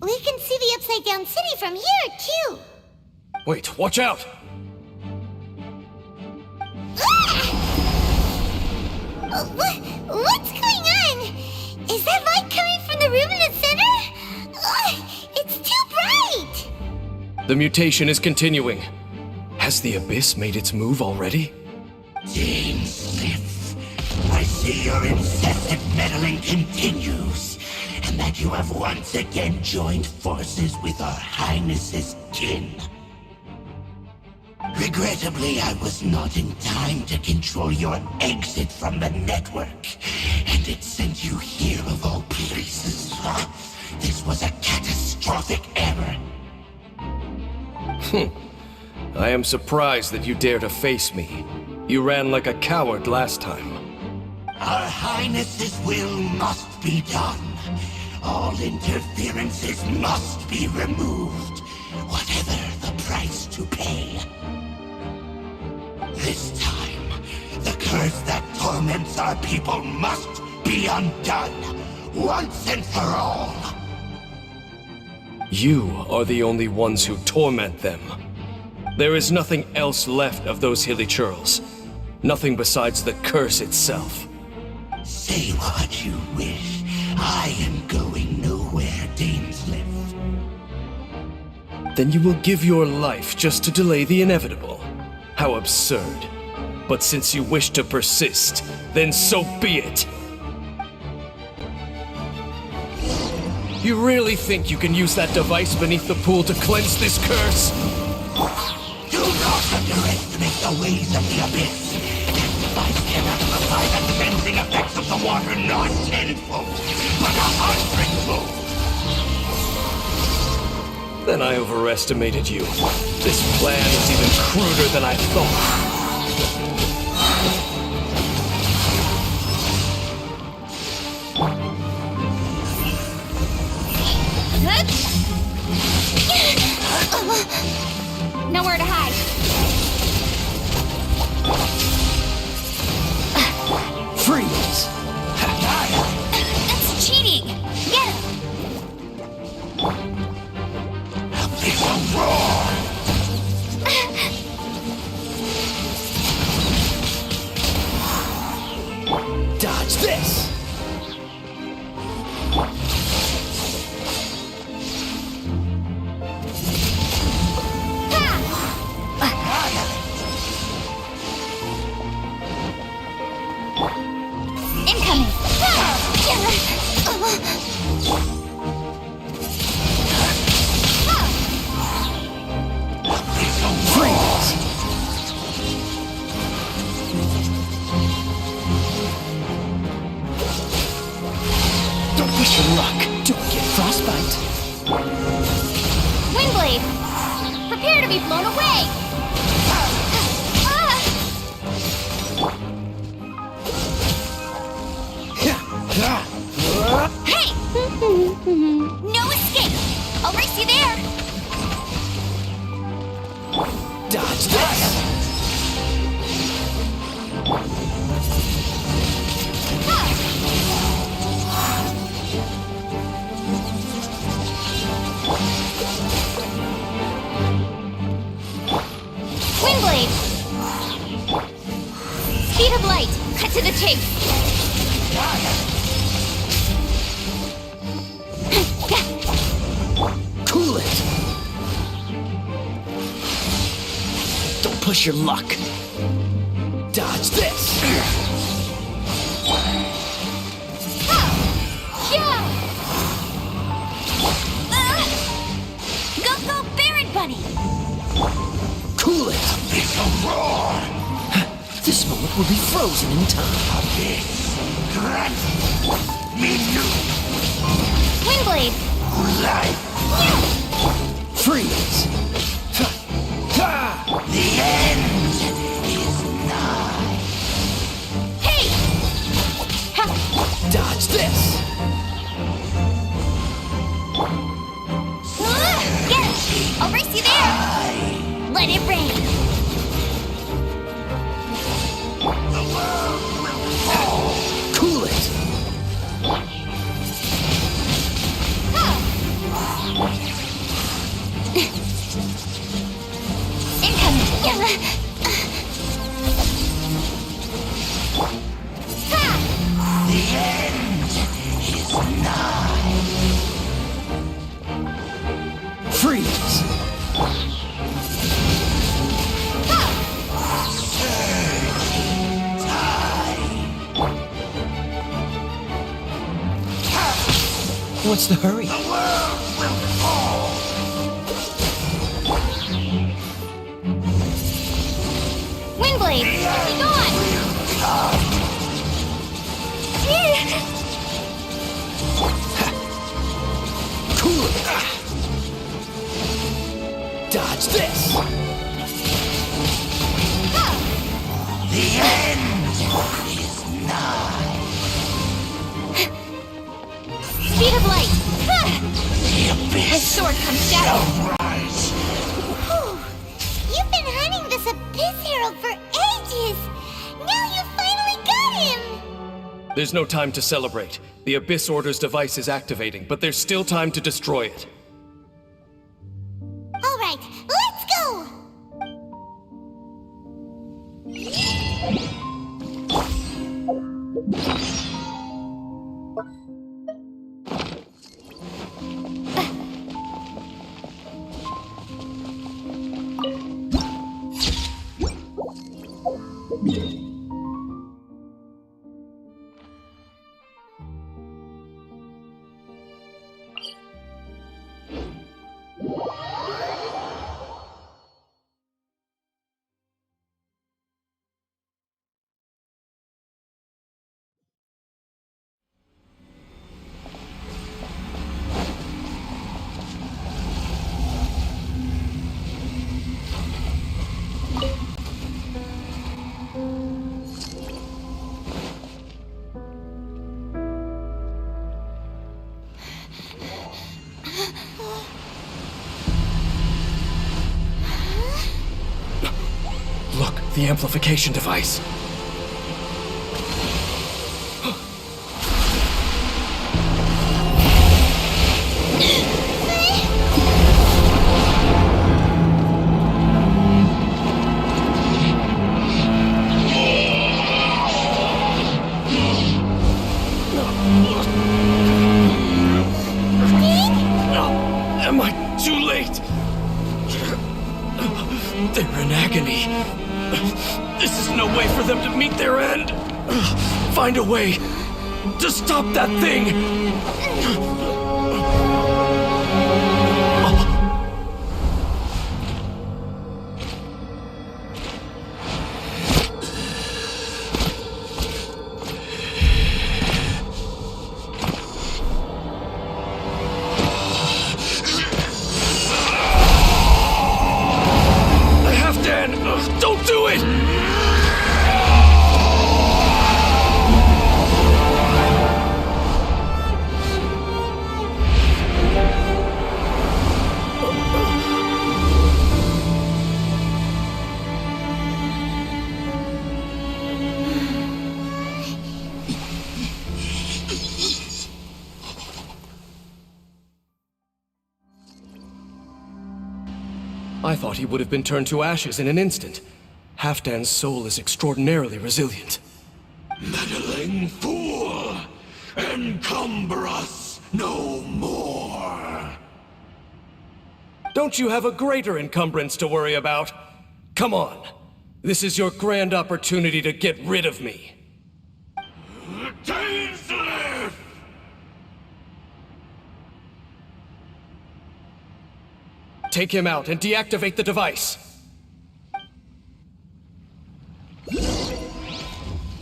We can see the Upside Down City from here, too. Wait, watch out! What's going on? Is that light coming from the room in the center? It's too bright! The mutation is continuing. Has the Abyss made its move already? Dane Smith, I see your incessant meddling continues, and that you have once again joined forces with our Highness's kin. Regrettably, I was not in time to control your exit from the network, and it sent you here of all places. This was a catastrophic error. I am surprised that you dare to face me. You ran like a coward last time. Our Highness's will must be done. All interferences must be removed, whatever the price to pay. This time, the curse that torments our people must be undone, once and for all. You are the only ones who torment them. There is nothing else left of those hilly churls. Nothing besides the curse itself. Say what you wish. I am going nowhere, Dainsliff. Then you will give your life just to delay the inevitable. How absurd. But since you wish to persist, then so be it. You really think you can use that device beneath the pool to cleanse this curse? Do not underestimate the ways of the Abyss. This device cannot apply the cleansing effects of the water not tenfold, but 100-fold. Then I overestimated you. This plan is even cruder than I thought. Nowhere to hide. Freeze! That's cheating. Get him. It's a roar! Dodge this! Incoming. Freeze! Don't push your luck. Don't get frostbite. Windblade. Prepare to be blown away. Hey! No escape. I'll race you there. Dodge this! Windblade. Speed of light. Cut to the chase. Cool it! Don't push your luck. Dodge this! Go, Baron Bunny! Cool it! This'll roar! This moment will be frozen in time. Grant me new Windblade! life! Freeze! The end is nigh. Hey! Dodge this! Get it! I'll race you there! Let it rain! The world will fall. Cool it! Incoming! The end is nigh. Freeze! What's the hurry? The world will fall. Windblade! Be gone! Cool it! Dodge this! The end is nigh. Speed of light! The abyss His sword comes down! shall rise. Whew. You've been hunting this Abyss Herald for ages! Now you finally got him! There's no time to celebrate. The Abyss Order's device is activating, but there's still time to destroy it. Alright, let's go! Look, the amplification device. Am I too late? They're in agony. This is no way for them to meet their end. Find a way to stop that thing. Halfdan, don't do it! I thought he would have been turned to ashes in an instant. Halfdan's soul is extraordinarily resilient. Meddling fool! Encumber us no more! Don't you have a greater encumbrance to worry about? Come on, This is your grand opportunity to get rid of me. Take him out and deactivate the device.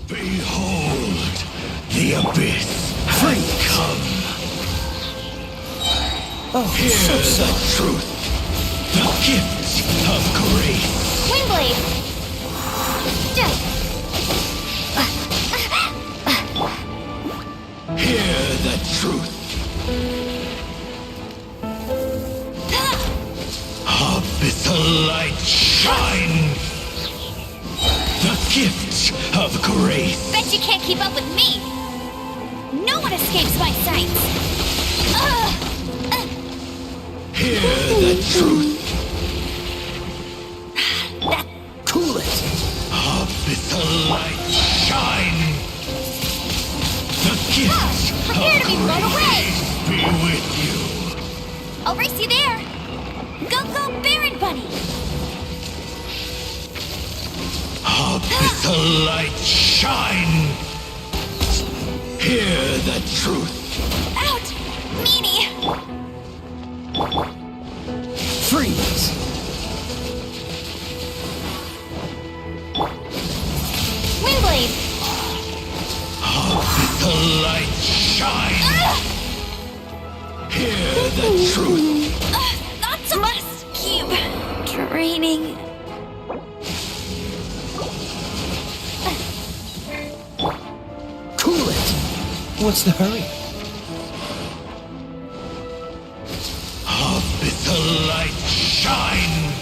Behold the abyss. Come. Here's the truth. The gift of grace. Windblade! Hear the truth. Abyssal light shine. The gift of grace. Bet you can't keep up with me! No one escapes my sight! Hear the truth. Cool it! Abyssal light shine. The gift prepare to be blown away! be with you. I'll race you there! Go, go, Baron Bunny! Abyssal light shine. Hear the truth. Out! Meanie! Freeze! Windblade! Abyssal light shine. Hear the truth. Not so much! Keep draining. Cool it! What's the hurry? Abyssal light shine.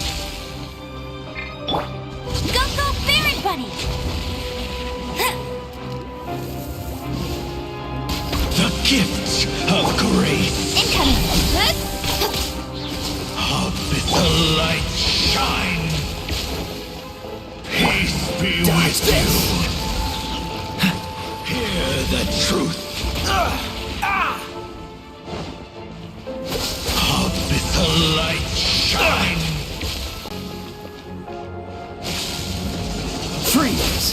Go, go, Baron Bunny! The gift of grace. Incoming! Abyssal light shine. Peace be with you. Hear the truth. Abyssal light shine. Freeze!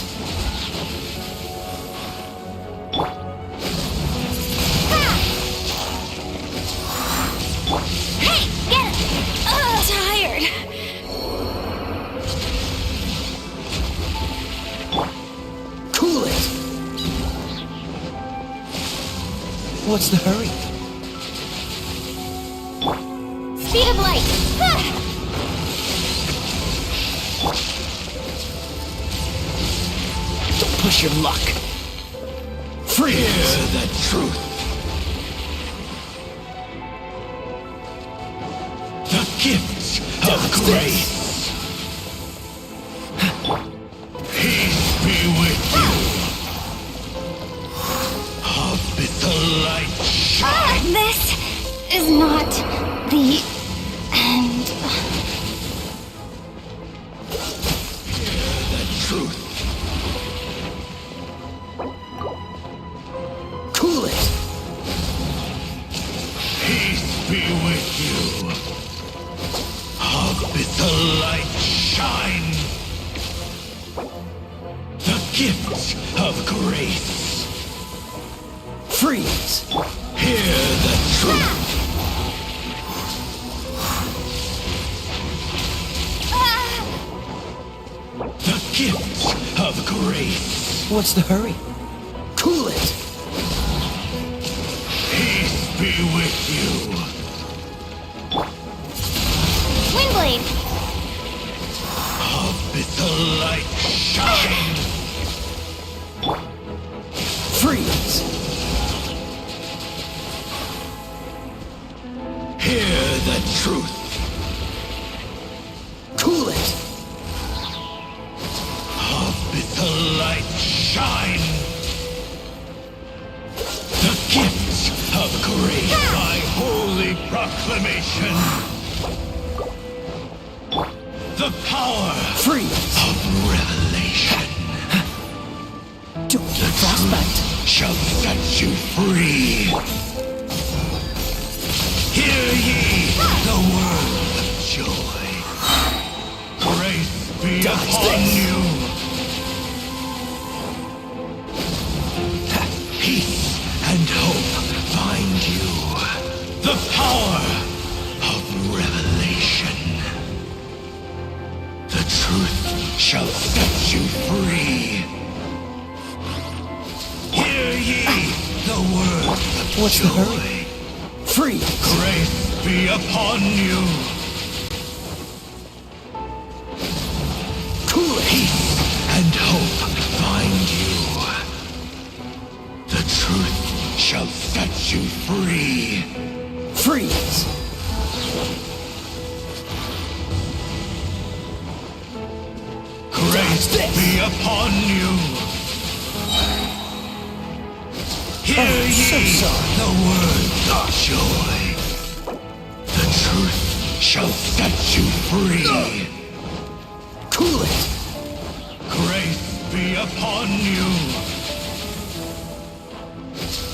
Hey, get it! Tired. Cool it! What's the hurry? Speed of light. Don't push your luck. Hear Freeze! the truth. The gift of grace. Peace be with you. Abyssal light shine. This is not the end. Hear the truth. Cool it! Peace be with you. Abyssal light shine. The gift of grace. Freeze! Hear the truth. The gift of grace. What's the hurry? Cool it! Peace be with you. Windblade! Abyssal light shine. Freeze! Hear the truth. Cool it! Abyssal light shine. The gift of grace. By holy proclamation. The power Freeze! of revelation. Don't get frostbite! Shall set you free. Hear ye the word of joy. Grace be upon you. power of revelation. The truth shall set you free. Hear ye the word of What's the joy. hurry? Freeze! Grace be upon you. Cool it! Peace and hope find you. The truth shall set you free. Freeze! Grace be upon you. Hear so ye sorry. the word of joy. The truth shall set you free. Cool it! Grace be upon you.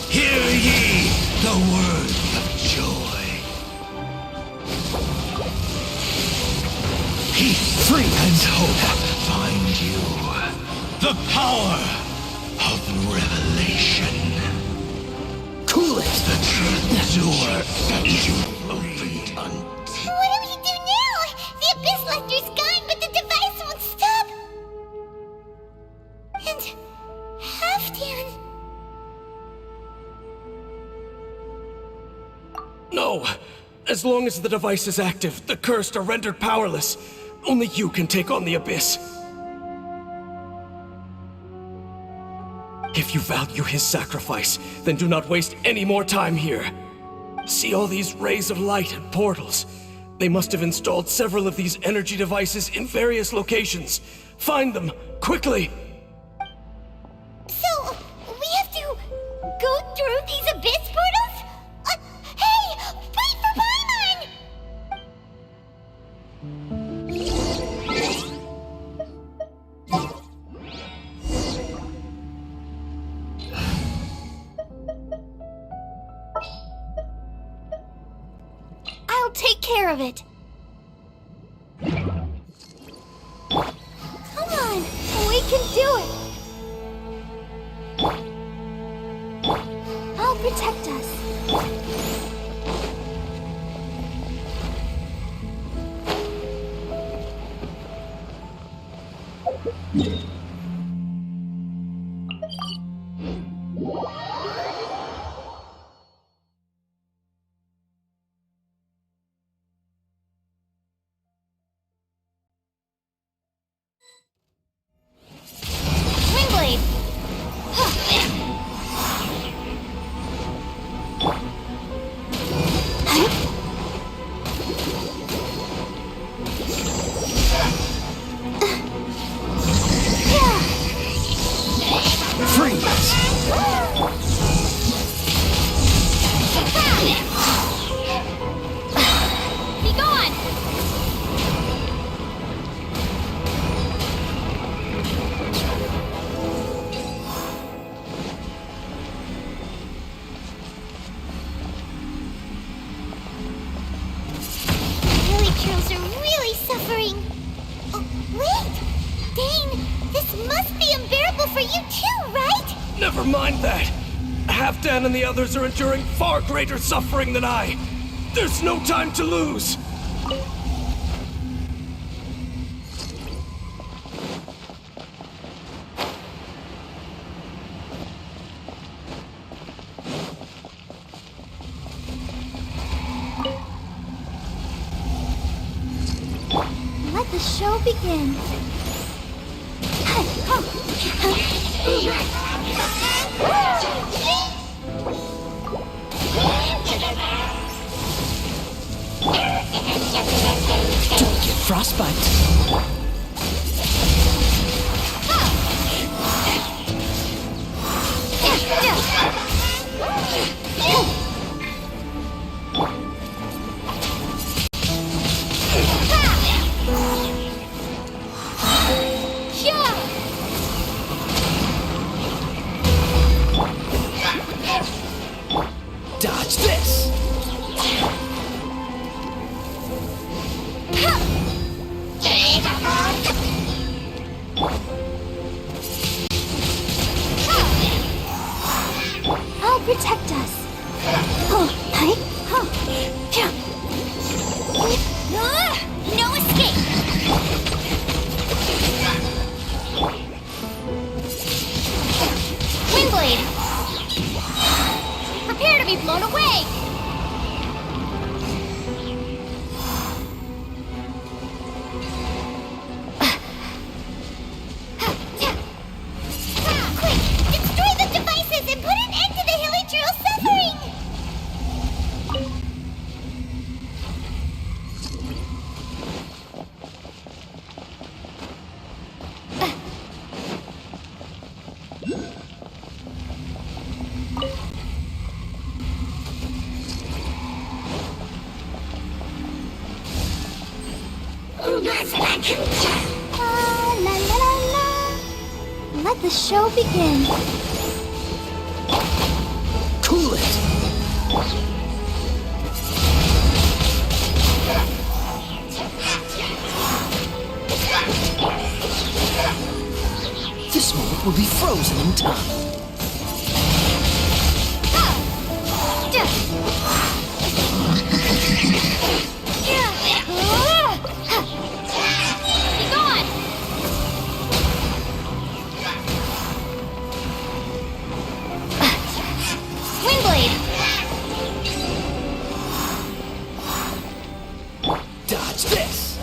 Hear ye the word of joy. Peace and hope find you. The power of revelation. Cool it! The truth door set you free. What do we do now? The Abyss Lecter's gone, but the device won't stop. And Halfdan. No! As long as the device is active, the cursed are rendered powerless. Only you can take on the Abyss. If you value his sacrifice, then do not waste any more time here. See all these rays of light and portals? They must have installed several of these energy devices in various locations. Find them, quickly! So, we have to go through these Abyss portals? Hey! Wait for Paimon! I'll take care of it. Come on, we can do it! I'll protect us. Windblade! Freeze! Be gone! Villagers are really suffering. Oh, wait! Dane, this must be unbearable for you too, right? Never mind that! Halfdan and the others are enduring far greater suffering than I! There's no time to lose! Let the show begin. Don't get frostbite! Dodge this! Yeah! La la la la. Let the show begin. Cool it! This moment will be frozen in time. Be gone! Windblade! Dodge this!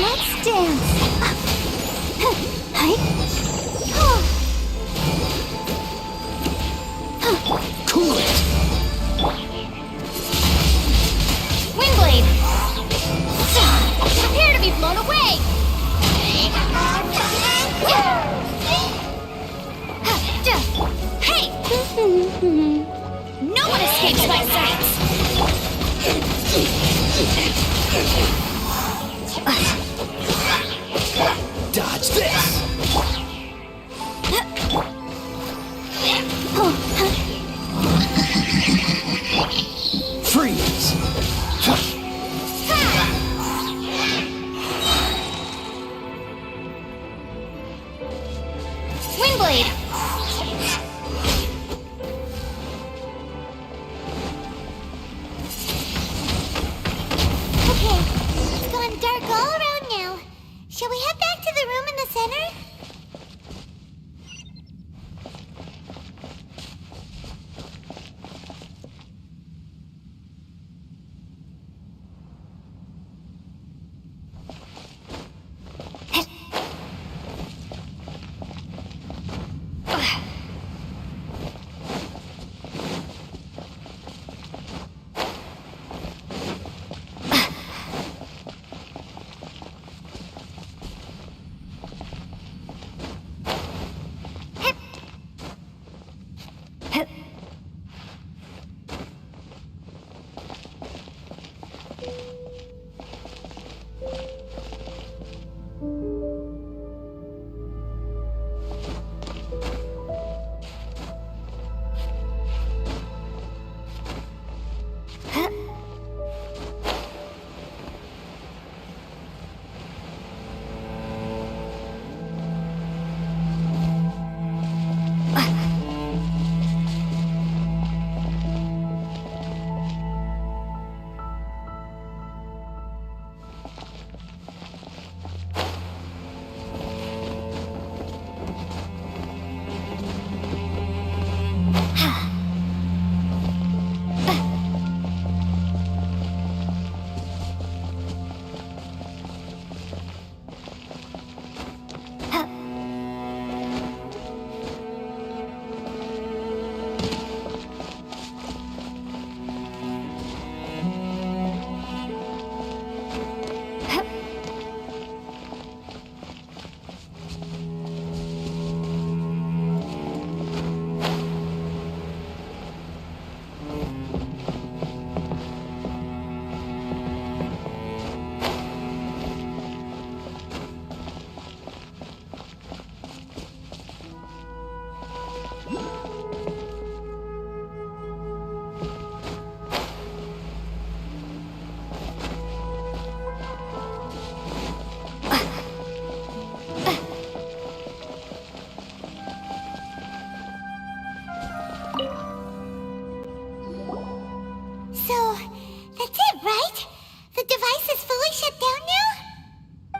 Let's dance! Cool it! Windblade! Prepare to be blown away! Hey! No one escapes my sights! Dodge this! Freeze! Windblade! Okay, it's gone dark all around now. Shall we head back to the room in the center?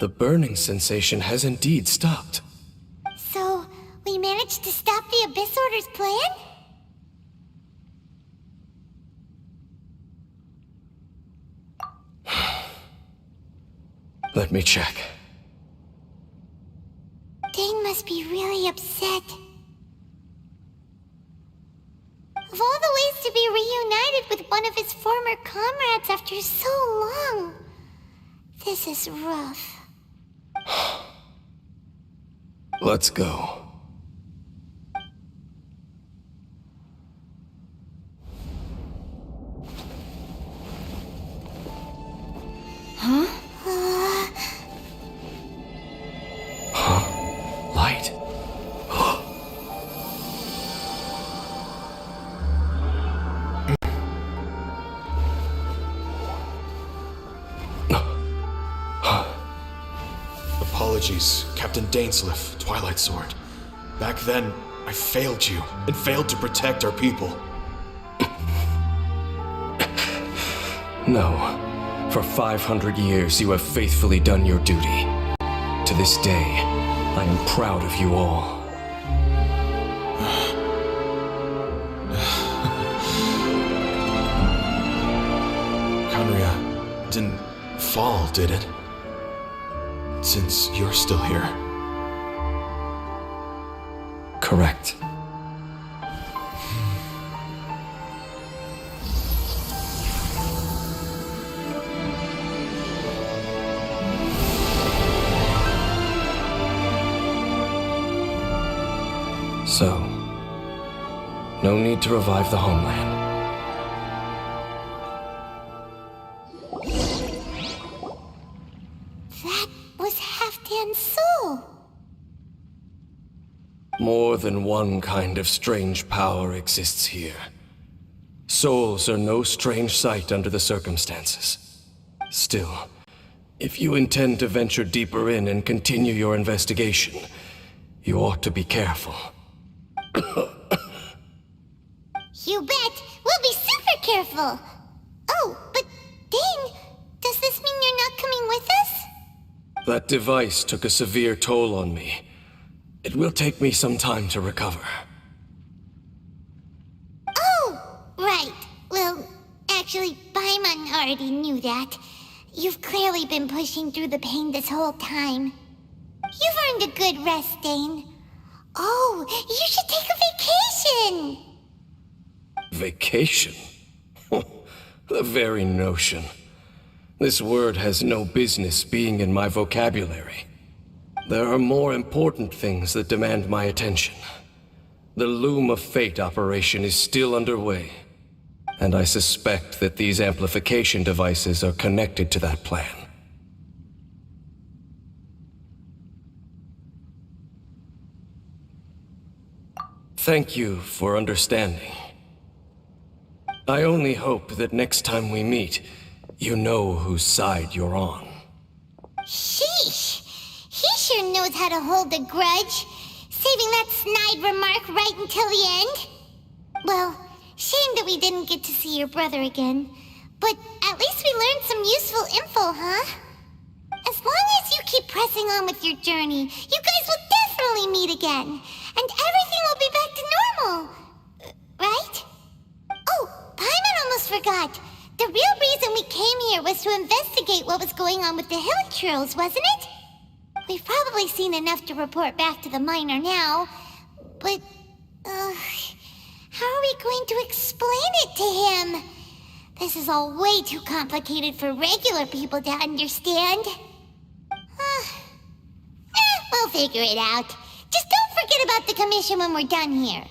The burning sensation has indeed stopped. So, we managed to stop the Abyss Order's plan? Let me check. Dane must be really upset. Of all the ways to be reunited with one of his former comrades after so long, this is rough. Let's go. Light. Apologies, Captain Dainsleif, Twilight Sword. Back then, I failed you, and failed to protect our people. No. For 500 years, you have faithfully done your duty. To this day, I am proud of you all. Conria didn't fall, did it? Since you're still here. Correct. So, no need to revive the homeland. That was Halfdan's soul. More than one kind of strange power exists here. Souls are no strange sight under the circumstances. Still, if you intend to venture deeper in and continue your investigation, you ought to be careful. You bet. We'll be super careful. Oh, but Dane, does this mean you're not coming with us? That device took a severe toll on me. It will take me some time to recover. Oh, right. Well, actually, Paimon already knew that. You've clearly been pushing through the pain this whole time. You've earned a good rest, Dane. Oh, you should take a vacation! Vacation? The very notion. This word has no business being in my vocabulary. There are more important things that demand my attention. The Loom of Fate operation is still underway, and I suspect that these amplification devices are connected to that plan. Thank you for understanding. I only hope that next time we meet, you know whose side you're on. Sheesh! He sure knows how to hold a grudge, saving that snide remark right until the end. Well, shame that we didn't get to see your brother again, but at least we learned some useful info, huh? As long as you keep pressing on with your journey, you guys will definitely meet again, and everything will be back to normal. Right? Oh, Paimon almost forgot. The real reason we came here was to investigate what was going on with the Hilichurls, wasn't it? We've probably seen enough to report back to the miner now, but, how are we going to explain it to him? This is all way too complicated for regular people to understand. We'll figure it out. Just don't forget about the commission when we're done here.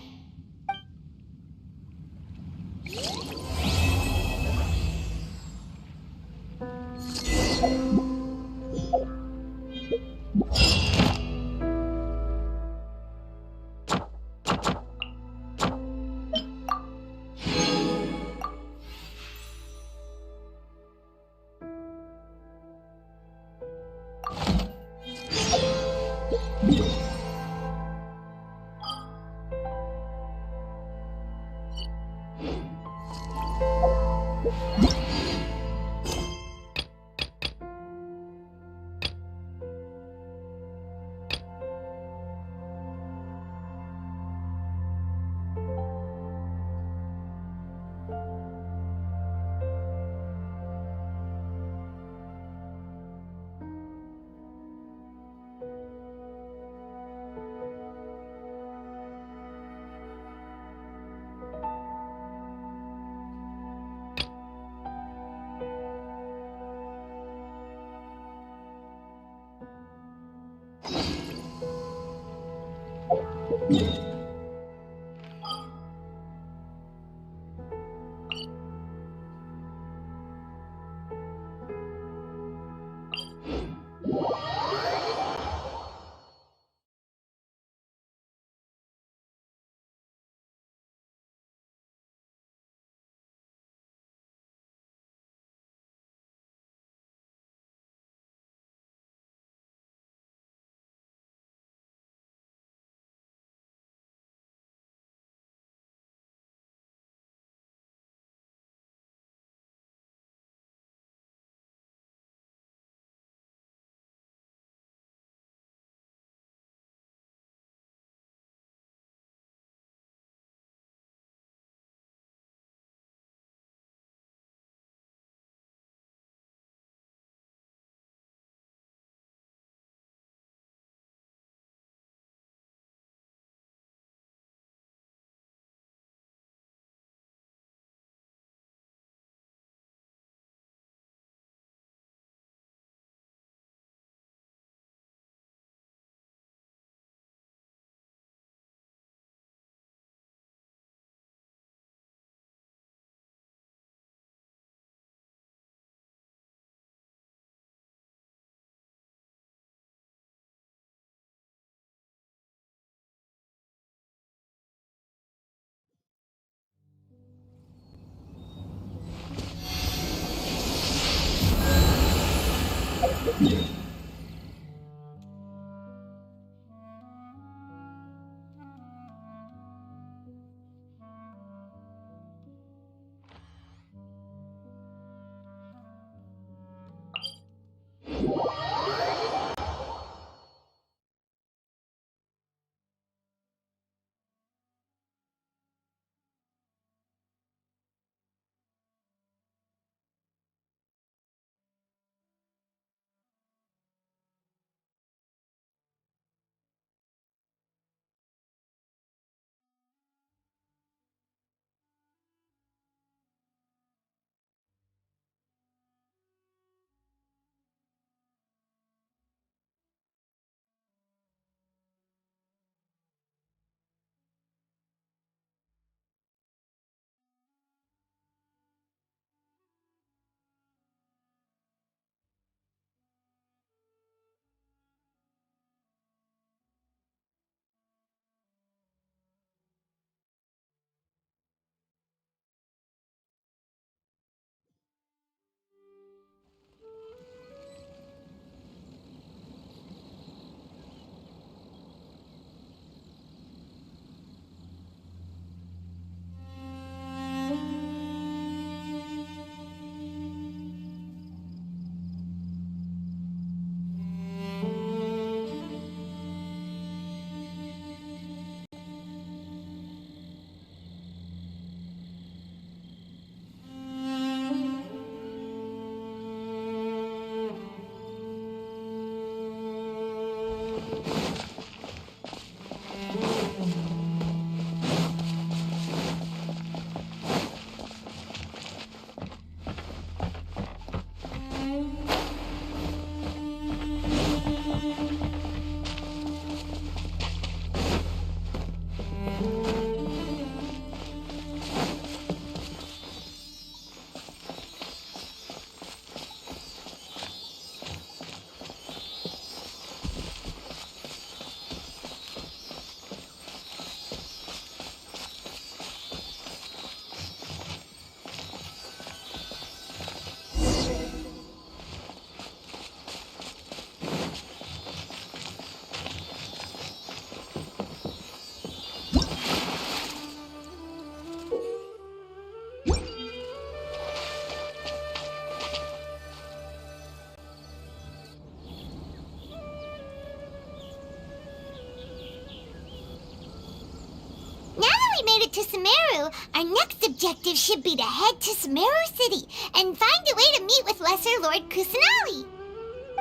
To Sumeru, our next objective should be to head to Sumeru City and find a way to meet with Lesser Lord Kusanali.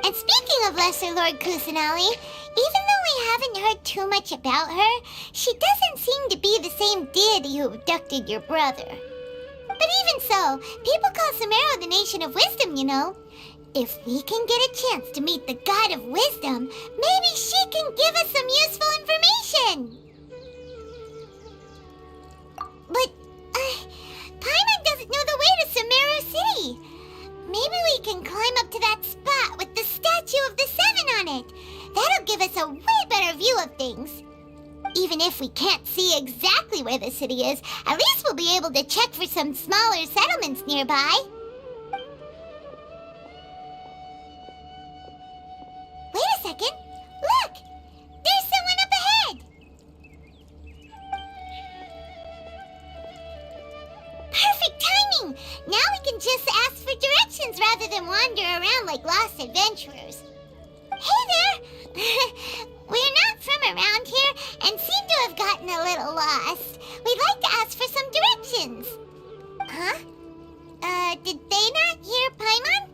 And speaking of Lesser Lord Kusanali, even though we haven't heard too much about her, she doesn't seem to be the same deity who abducted your brother. But even so, people call Sumeru the Nation of Wisdom, you know. If we can get a chance to meet the God of Wisdom, maybe she can give us some useful information. give us a way better view of things. Even if we can't see exactly where the city is, at least we'll be able to check for some smaller settlements nearby. Wait a second. Look! There's someone up ahead! Perfect timing! Now we can just ask for directions rather than wander around like lost adventurers. Hey there! We're not from around here and seem to have gotten a little lost. We'd like to ask for some directions. Huh? Did they not hear Paimon?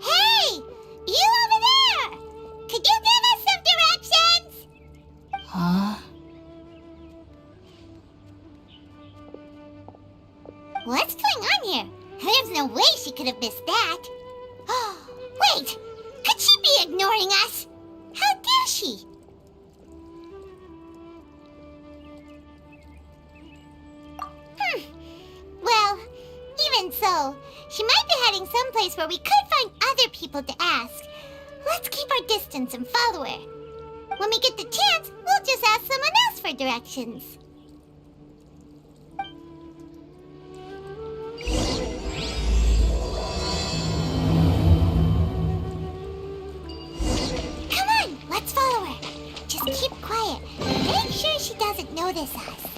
Hey! You over there! Could you give us some directions? Huh? What's going on here? There's no way she could have missed that. Wait! Could she be ignoring us? How dare she? Well, even so, she might be heading someplace where we could find other people to ask. Let's keep our distance and follow her. When we get the chance, we'll just ask someone else for directions. Come on, let's follow her. Just keep quiet. Make sure she doesn't notice us.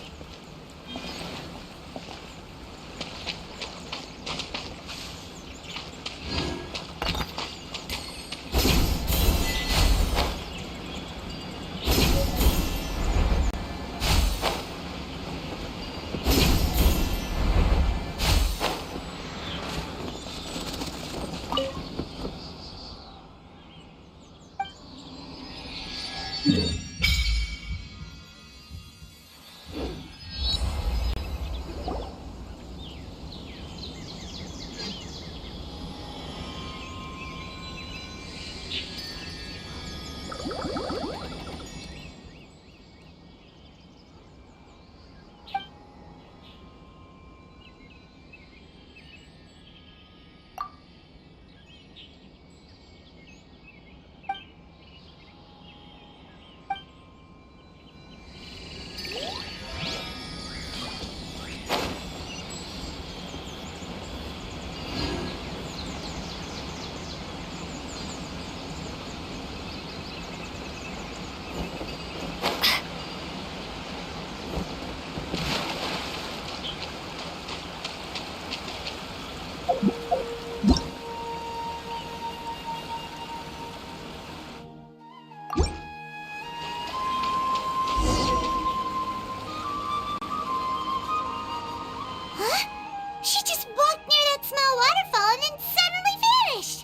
She just walked near that small waterfall and then suddenly vanished.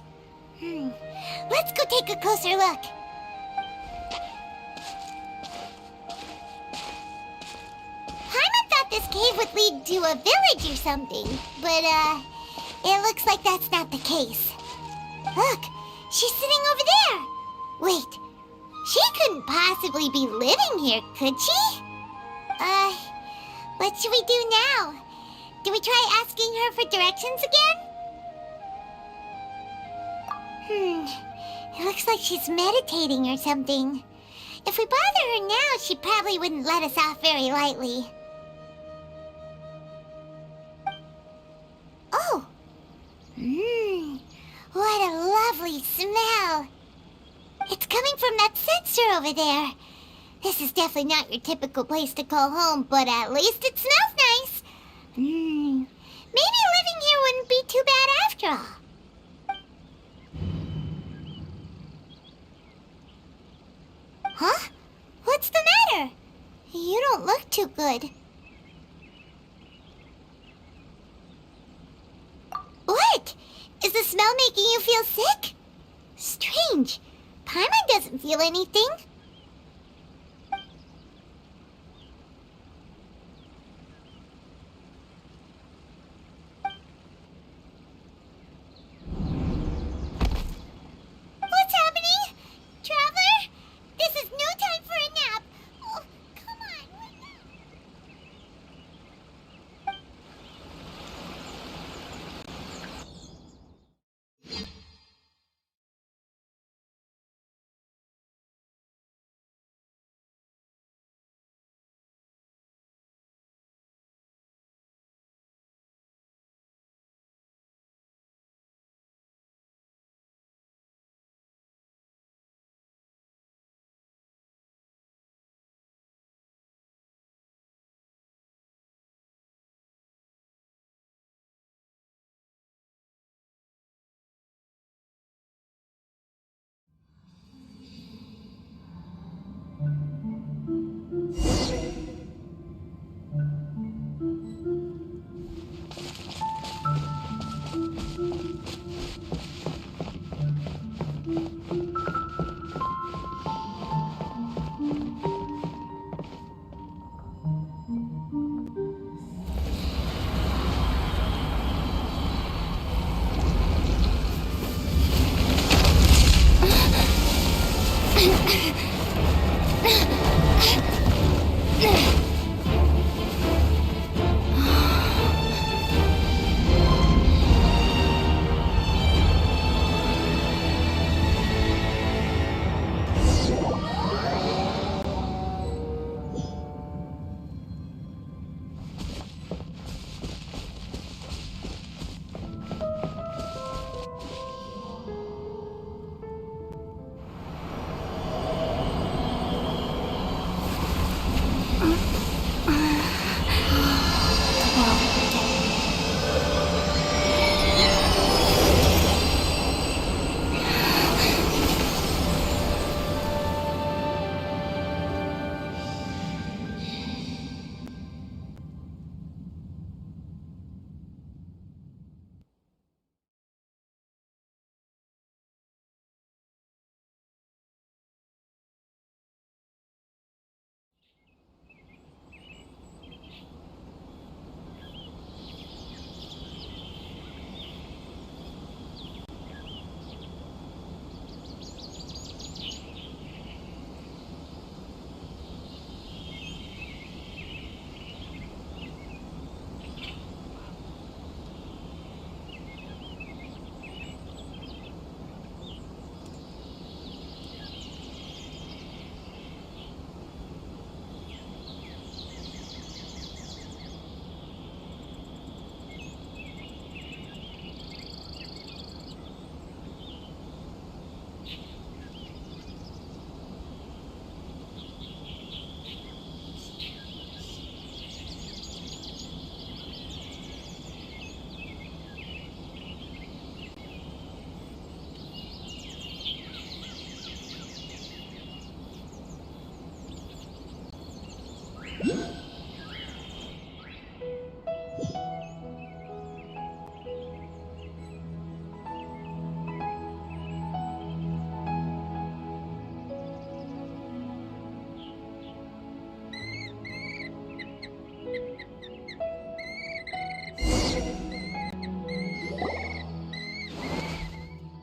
Let's go take a closer look. Paimon thought this cave would lead to a village or something, but it looks like that's not the case. Look, she's sitting over there. Wait, she couldn't possibly be living here, could she? What should we do now? Do we try asking her for directions again? It looks like she's meditating or something. If we bother her now, she probably wouldn't let us off very lightly. Oh! What a lovely smell! It's coming from that sensor over there. This is definitely not your typical place to call home, but at least it smells nice. Maybe living here wouldn't be too bad after all. Huh? What's the matter? You don't look too good. What? Is the smell making you feel sick? Strange. Paimon doesn't feel anything.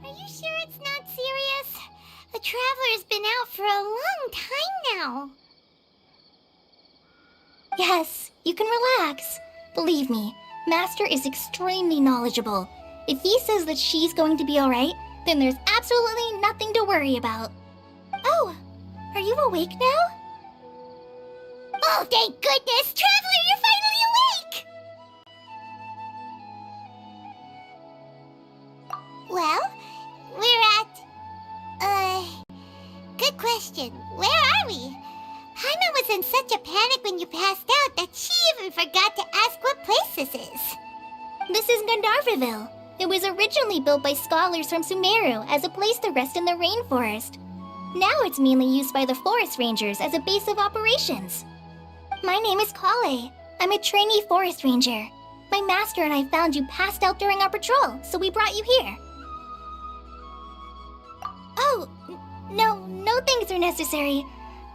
Are you sure it's not serious? The Traveler's been out for a long time now. Yes, you can relax. Believe me, Master is extremely knowledgeable. If he says that she's going to be alright, then there's absolutely nothing to worry about. Oh, are you awake now? Oh, thank goodness! Traveler, you're finally awake! Well, we're at... Good question. Where are we? Paimon was in such a panic when you passed out that she even forgot to ask what place this is. This is Gandharvaville. It was originally built by scholars from Sumeru as a place to rest in the rainforest. Now it's mainly used by the forest rangers as a base of operations. My name is Kale. I'm a trainee forest ranger. My master and I found you passed out during our patrol, so we brought you here. Oh, no things are necessary.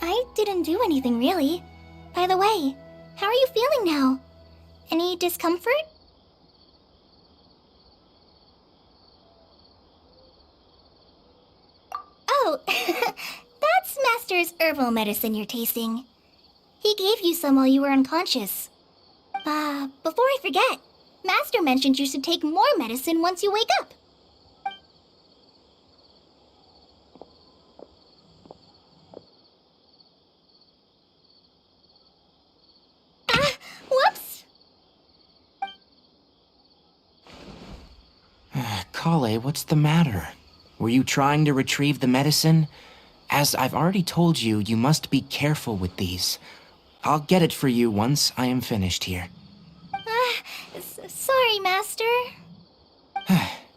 I didn't do anything really. By the way, how are you feeling now? Any discomfort? Oh, that's Master's herbal medicine you're tasting. He gave you some while you were unconscious. Before I forget, Master mentioned you should take more medicine once you wake up. Whoops! Kale, what's the matter? Were you trying to retrieve the medicine? As I've already told you, you must be careful with these. I'll get it for you once I am finished here. Sorry, Master.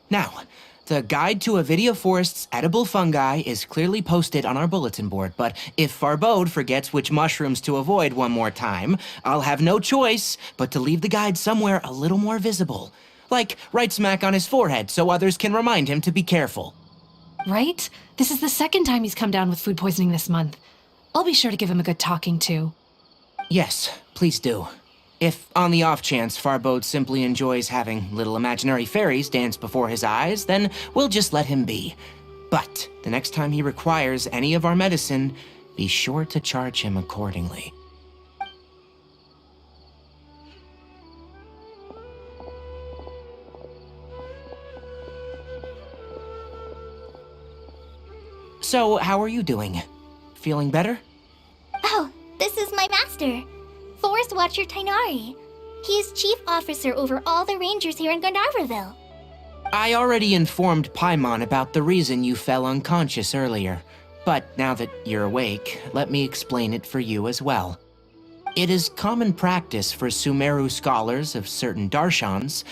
Now, the guide to Avidia Forest's edible fungi is clearly posted on our bulletin board, but if Farbode forgets which mushrooms to avoid one more time, I'll have no choice but to leave the guide somewhere a little more visible. Like right smack on his forehead so others can remind him to be careful. Right? This is the second time he's come down with food poisoning this month. I'll be sure to give him a good talking to. Yes, please do. If, on the off chance, Farbode simply enjoys having little imaginary fairies dance before his eyes, then we'll just let him be. But the next time he requires any of our medicine, be sure to charge him accordingly. So, how are you doing? Feeling better? Oh, this is my master, Forest Watcher Tainari. He is chief officer over all the rangers here in Gandharvaville. I already informed Paimon about the reason you fell unconscious earlier. But now that you're awake, let me explain it for you as well. It is common practice for Sumeru scholars of certain darshans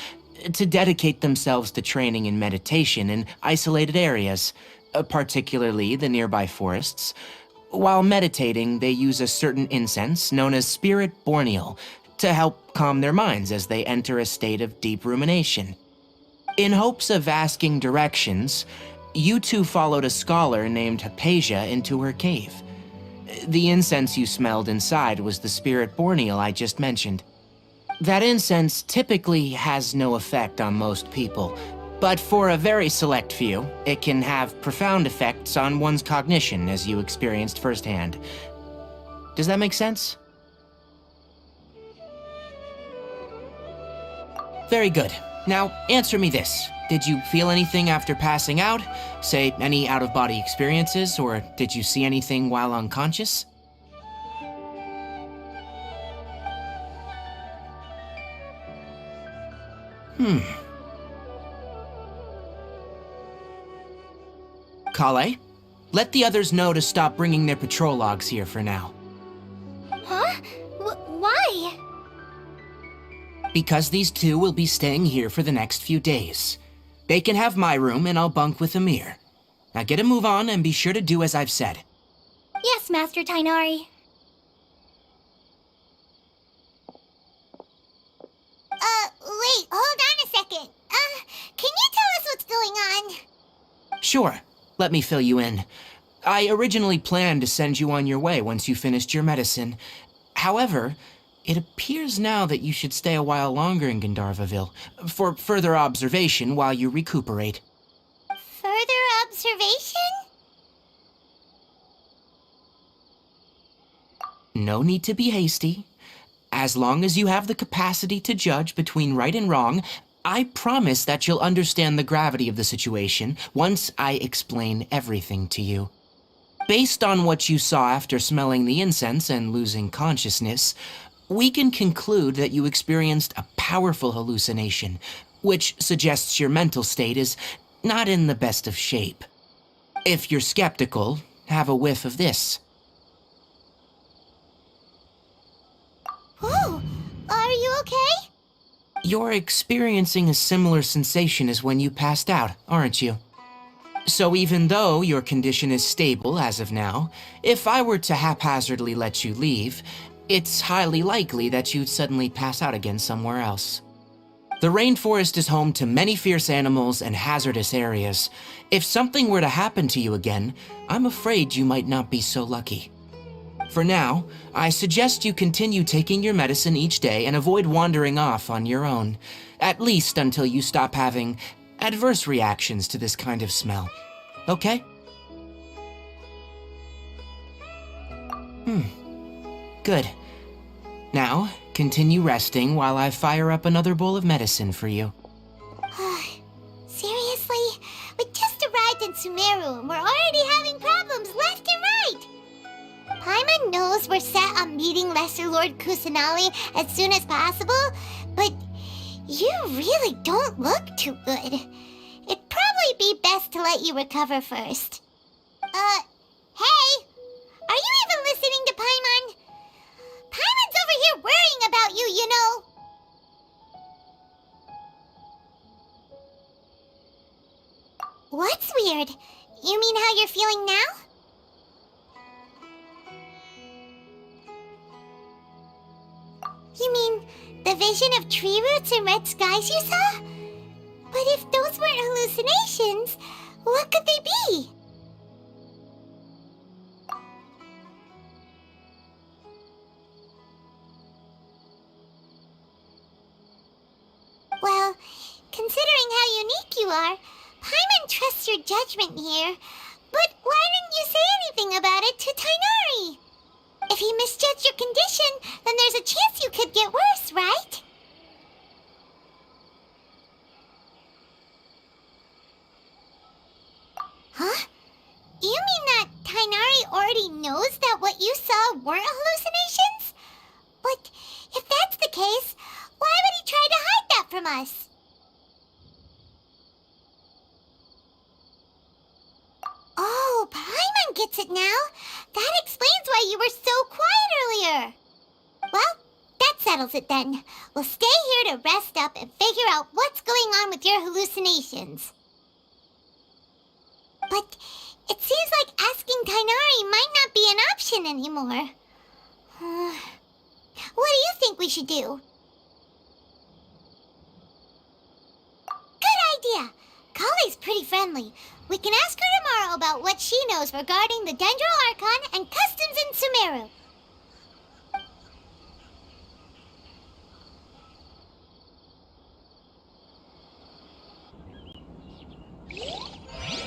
to dedicate themselves to training in meditation in isolated areas, particularly the nearby forests. While meditating, they use a certain incense known as Spirit Borneal to help calm their minds as they enter a state of deep rumination. In hopes of asking directions, you two followed a scholar named Hypatia into her cave. The incense you smelled inside was the Spirit Borneal I just mentioned. That incense typically has no effect on most people, but for a very select few, it can have profound effects on one's cognition, as you experienced firsthand. Does that make sense? Very good. Now, answer me this. Did you feel anything after passing out? Say, any out-of-body experiences, or did you see anything while unconscious? Kale, let the others know to stop bringing their patrol logs here for now. Huh? Why? Because these two will be staying here for the next few days. They can have my room and I'll bunk with Amir. Now get a move on and be sure to do as I've said. Yes, Master Tainari. Wait, hold on a second. Can you tell us what's going on? Sure, let me fill you in. I originally planned to send you on your way once you finished your medicine. However, it appears now that you should stay a while longer in Gandharvaville for further observation while you recuperate. Further observation? No need to be hasty. As long as you have the capacity to judge between right and wrong, I promise that you'll understand the gravity of the situation once I explain everything to you. Based on what you saw after smelling the incense and losing consciousness, we can conclude that you experienced a powerful hallucination, which suggests your mental state is not in the best of shape. If you're skeptical, have a whiff of this. Whoa, are you okay? You're experiencing a similar sensation as when you passed out, aren't you? So even though your condition is stable as of now, if I were to haphazardly let you leave, it's highly likely that you'd suddenly pass out again somewhere else. The rainforest is home to many fierce animals and hazardous areas. If something were to happen to you again, I'm afraid you might not be so lucky. For now, I suggest you continue taking your medicine each day and avoid wandering off on your own, at least until you stop having adverse reactions to this kind of smell. Okay? Good. Now, continue resting while I fire up another bowl of medicine for you. Seriously? We just arrived in Sumeru and we're already having problems left and right! Paimon knows we're set on meeting Lesser Lord Kusanali as soon as possible, but you really don't look too good. It'd probably be best to let you recover first. Hey! Are you even listening to Paimon? Paimon's over here worrying about you, you know! What's weird? You mean how you're feeling now? You mean the vision of tree roots and red skies you saw? But if those weren't hallucinations, what could they be? Well, considering how unique you are, Paimon trusts your judgment here, but why didn't you say anything about it to Tainari? If he misjudged your condition, then there's a chance you could get worse, right? Huh? You mean that Tainari already knows that what you saw weren't hallucinations? But if that's the case, why would he try to hide that from us? Oh, Paimon gets it now. That explains why you were so quiet earlier. Well, that settles it then. We'll stay here to rest up and figure out what's going on with your hallucinations. But it seems like asking Tainari might not be an option anymore. What do you think we should do? Good idea. Kale's pretty friendly. We can ask her tomorrow about what she knows regarding the Dendro Archon and customs in Sumeru.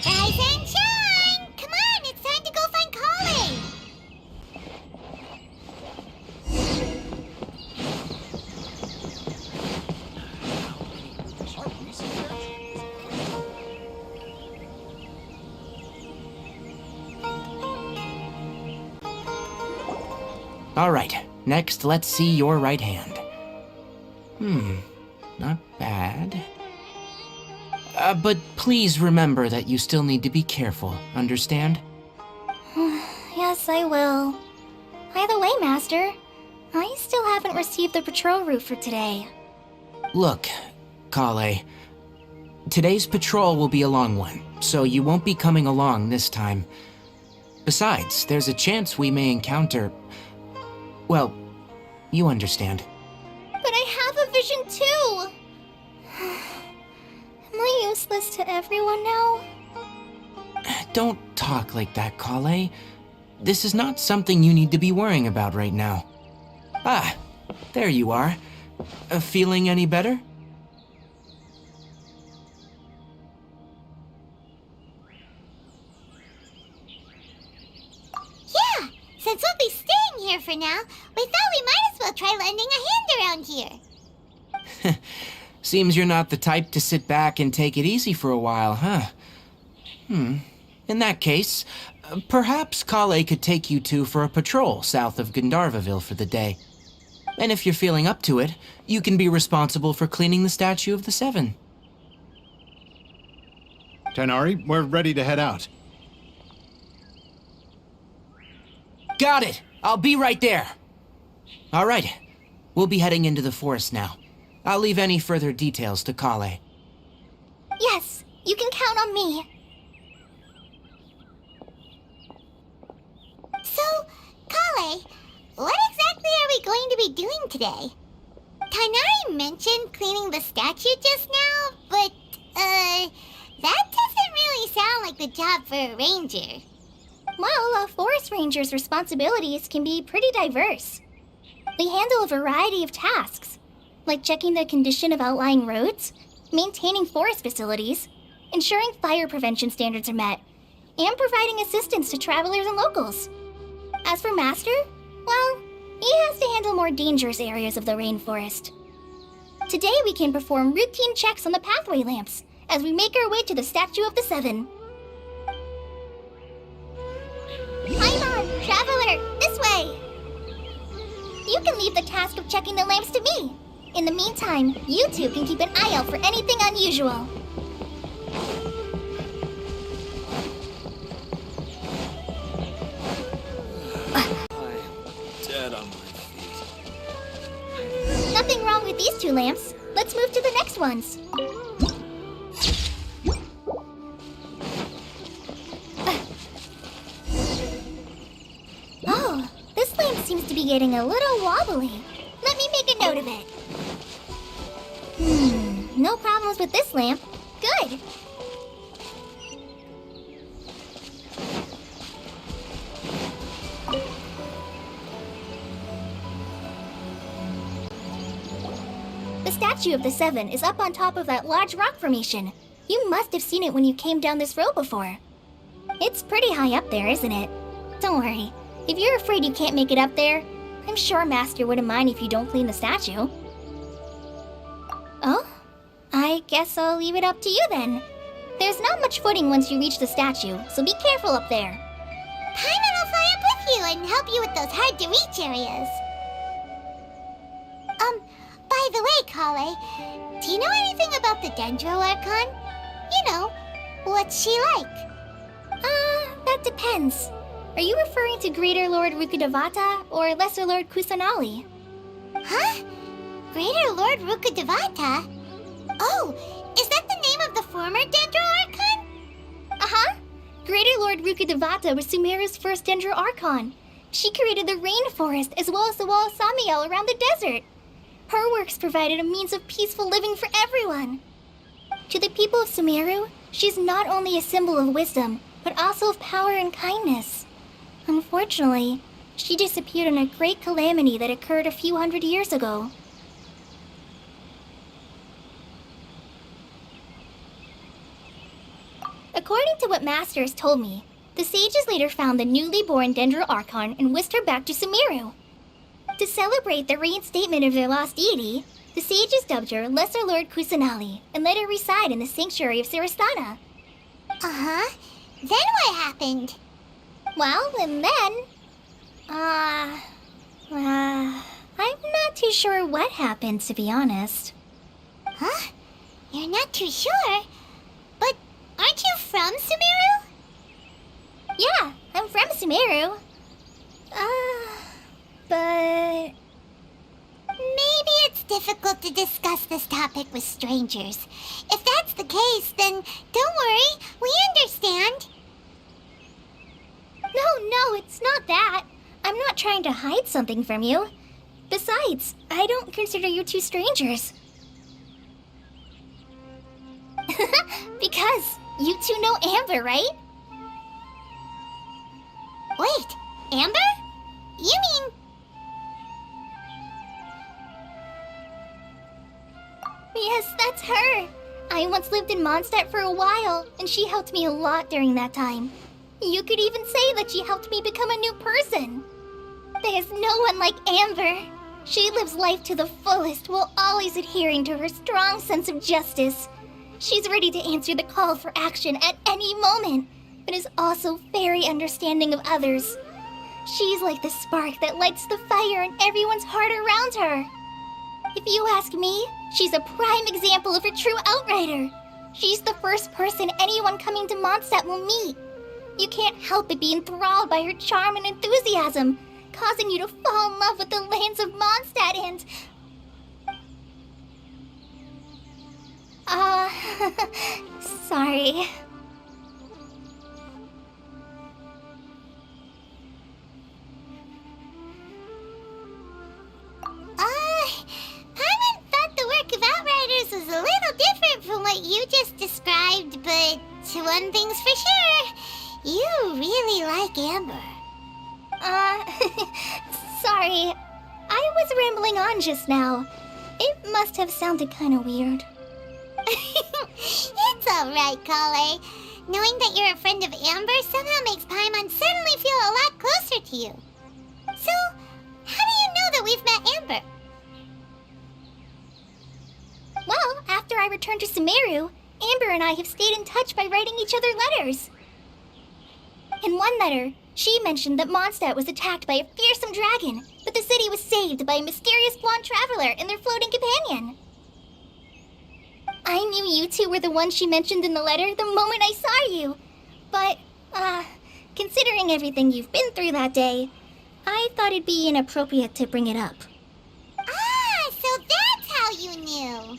Rise and shine! Come on, it's time to go find Kale! All right, next let's see your right hand. Not bad. But please remember that you still need to be careful, understand? Yes, I will. By the way, Master, I still haven't received the patrol route for today. Look, Kale, today's patrol will be a long one, so you won't be coming along this time. Besides, there's a chance we may encounter... Well, you understand. But I have a vision too! Am I useless to everyone now? Don't talk like that, Kale. This is not something you need to be worrying about right now. Ah, there you are. Feeling any better? Yeah, since we'll be staying here for now, we thought we might as well try lending a hand around here. Seems you're not the type to sit back and take it easy for a while, huh? In that case, perhaps Kale could take you two for a patrol south of Gandharvaville for the day. And if you're feeling up to it, you can be responsible for cleaning the Statue of the Seven. Tainari, we're ready to head out. Got it! I'll be right there! All right, we'll be heading into the forest now. I'll leave any further details to Kale. Yes, you can count on me. So, Kale, what exactly are we going to be doing today? Tainari mentioned cleaning the statue just now, but, that doesn't really sound like the job for a ranger. Well, a forest ranger's responsibilities can be pretty diverse. They handle a variety of tasks, like checking the condition of outlying roads, maintaining forest facilities, ensuring fire prevention standards are met, and providing assistance to travelers and locals. As for Master, well, he has to handle more dangerous areas of the rainforest. Today we can perform routine checks on the pathway lamps as we make our way to the Statue of the Seven. Paimon, traveler, this way! You can leave the task of checking the lamps to me. In the meantime, you two can keep an eye out for anything unusual. I'm dead on my feet. Nothing wrong with these two lamps. Let's move to the next ones. Oh, this lamp seems to be getting a little wobbly. Let me make a note of it. No problems with this lamp. Good. The Statue of the Seven is up on top of that large rock formation. You must have seen it when you came down this road before. It's pretty high up there, isn't it? Don't worry. If you're afraid you can't make it up there, I'm sure Master wouldn't mind if you don't clean the statue. Oh? I guess I'll leave it up to you then. There's not much footing once you reach the statue, so be careful up there. Paimon will fly up with you and help you with those hard-to-reach areas. By the way, Kale, do you know anything about the Dendro Archon? You know, what's she like? That depends. Are you referring to Greater Lord Rukkhadevata or Lesser Lord Kusanali? Huh? Greater Lord Rukkhadevata? Oh, is that the name of the former Dendro Archon? Uh-huh. Greater Lord Rukkhadevata was Sumeru's first Dendro Archon. She created the rainforest as well as the wall of Samiel around the desert. Her works provided a means of peaceful living for everyone. To the people of Sumeru, she's not only a symbol of wisdom, but also of power and kindness. Unfortunately, she disappeared in a great calamity that occurred a few hundred years ago. According to what Master has told me, the sages later found the newly born Dendro Archon and whisked her back to Sumeru. To celebrate the reinstatement of their lost deity, the sages dubbed her Lesser Lord Kusanali and let her reside in the sanctuary of Sarastana. Uh-huh. Then what happened? Well, and then... I'm not too sure what happened, to be honest. Huh? You're not too sure? But aren't you from Sumeru? Yeah, I'm from Sumeru. But... Maybe it's difficult to discuss this topic with strangers. If that's the case, then don't worry, we understand. No, it's not that. I'm not trying to hide something from you. Besides, I don't consider you two strangers. Because you two know Amber, right? Wait, Amber? You mean... Yes, that's her. I once lived in Mondstadt for a while, and she helped me a lot during that time. You could even say that she helped me become a new person. There's no one like Amber. She lives life to the fullest while always adhering to her strong sense of justice. She's ready to answer the call for action at any moment, but is also very understanding of others. She's like the spark that lights the fire in everyone's heart around her. If you ask me, she's a prime example of a true outrider. She's the first person anyone coming to Mondstadt will meet. You can't help but be enthralled by her charm and enthusiasm, causing you to fall in love with the lands of Mondstadt and... sorry. Paimon thought the work of Outriders was a little different from what you just described, but one thing's for sure, you really like Amber. Sorry. I was rambling on just now. It must have sounded kind of weird. It's alright, Kale. Knowing that you're a friend of Amber somehow makes Paimon suddenly feel a lot closer to you. So, how do you know that we've met Amber? Well, after I returned to Sumeru, Amber and I have stayed in touch by writing each other letters. In one letter, she mentioned that Mondstadt was attacked by a fearsome dragon, but the city was saved by a mysterious blonde traveler and their floating companion. I knew you two were the ones she mentioned in the letter the moment I saw you. But, considering everything you've been through that day, I thought it'd be inappropriate to bring it up. Ah, so that's how you knew.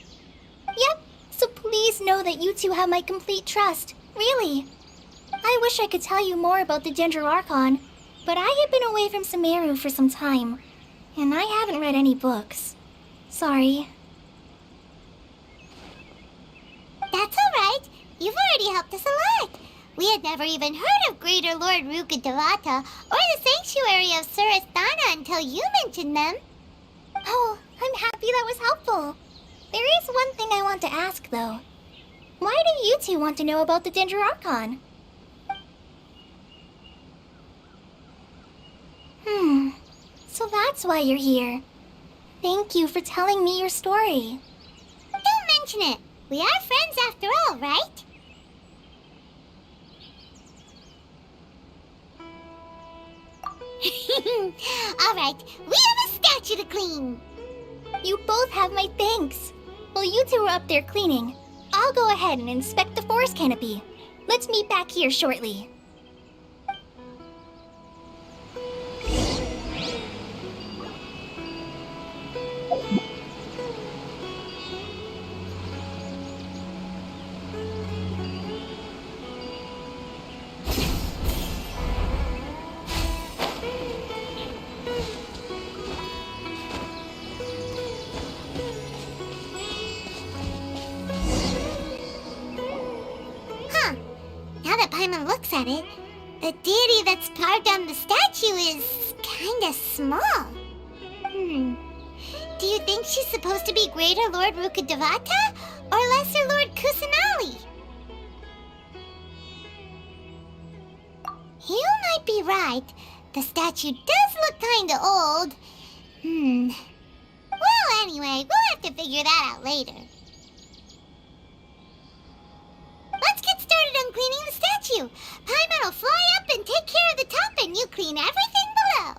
Yep, so please know that you two have my complete trust, really. I wish I could tell you more about the Dendro Archon, but I have been away from Sumeru for some time, and I haven't read any books. Sorry. That's alright. You've already helped us a lot. We had never even heard of Greater Lord Rukkhadevata or the Sanctuary of Surasthana until you mentioned them. Oh, I'm happy that was helpful. There is one thing I want to ask, though. Why do you two want to know about the Danger Archon? So that's why you're here. Thank you for telling me your story. Don't mention it. We are friends after all, right? Alright, we have a statue to clean. You both have my thanks. While you two are up there cleaning, I'll go ahead and inspect the forest canopy. Let's meet back here shortly. Now that Paimon looks at it, the deity that's carved on the statue is kinda small. Do you think she's supposed to be Greater Lord Rukkhadevata or Lesser Lord Kusanali? You might be right. The statue does look kinda old. Well, anyway, we'll have to figure that out later. Let's get started on cleaning the statue. Paimon will fly up and take care of the top, and you clean everything below.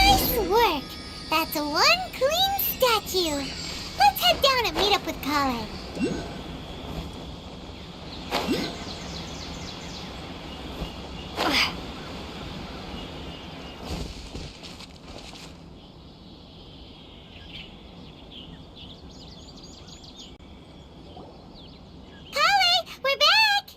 Nice work! That's one clean statue. Let's head down and meet up with Kale. We're back!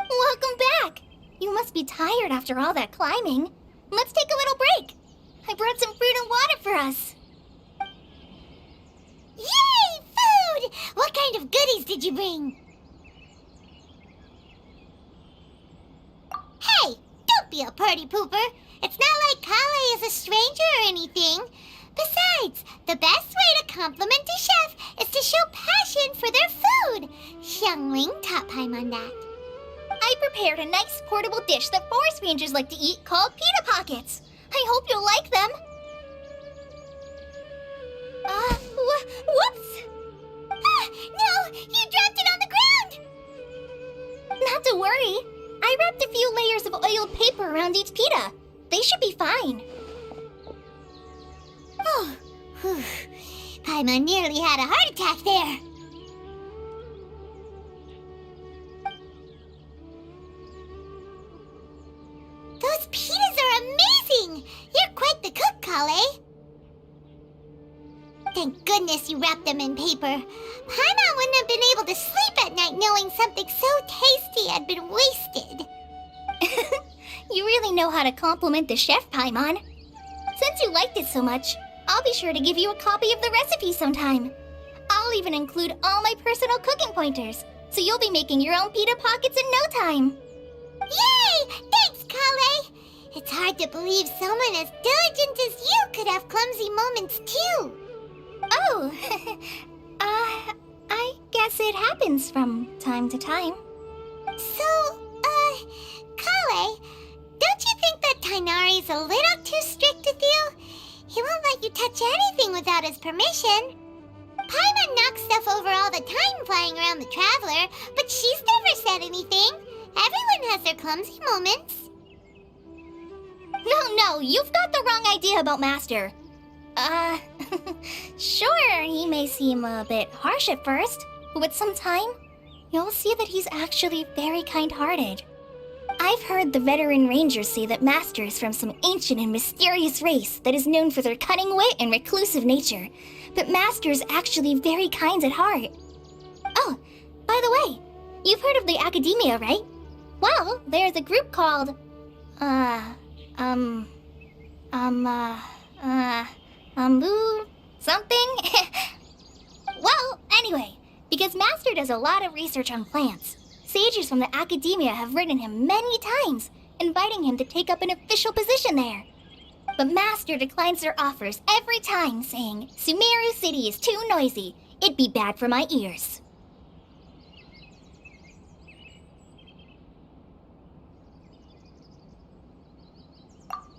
Welcome back! You must be tired after all that climbing. Let's take a little break. I brought some fruit and water for us. Yay! Food! What kind of goodies did you bring? Hey! Don't be a party pooper! It's not like Kale is a stranger or anything. Besides, the best way to compliment a chef is to show passion for their food. Xiangling taught Paimon that. I prepared a nice portable dish that forest rangers like to eat called pita pockets. I hope you'll like them. Whoops! Ah, no! You dropped it on the ground! Not to worry. I wrapped a few layers of oiled paper around each pita. They should be fine. Oh, whew. Paimon nearly had a heart attack there. Those pitas are amazing! You're quite the cook, Kale. Thank goodness you wrapped them in paper. Paimon wouldn't have been able to sleep at night knowing something so tasty had been wasted. You really know how to compliment the chef, Paimon. Since you liked it so much, I'll be sure to give you a copy of the recipe sometime. I'll even include all my personal cooking pointers, so you'll be making your own pita pockets in no time. Yay! Thanks, Kale! It's hard to believe someone as diligent as you could have clumsy moments too. Oh, I guess it happens from time to time. So, Kale, don't you think that Tainari's a little too strict with you? He won't let you touch anything without his permission. Paimon knocks stuff over all the time flying around the Traveler, but she's never said anything. Everyone has their clumsy moments. No, you've got the wrong idea about Master. Sure, he may seem a bit harsh at first, but with some time, you'll see that he's actually very kind-hearted. I've heard the veteran rangers say that Master is from some ancient and mysterious race that is known for their cunning wit and reclusive nature, but Master is actually very kind at heart. Oh, by the way, you've heard of the Academia, right? Well, there's a group called, something? Well, anyway, because Master does a lot of research on plants, sages from the Academia have written him many times and inviting him to take up an official position there. But Master declines their offers every time, saying, Sumeru City is too noisy. It'd be bad for my ears.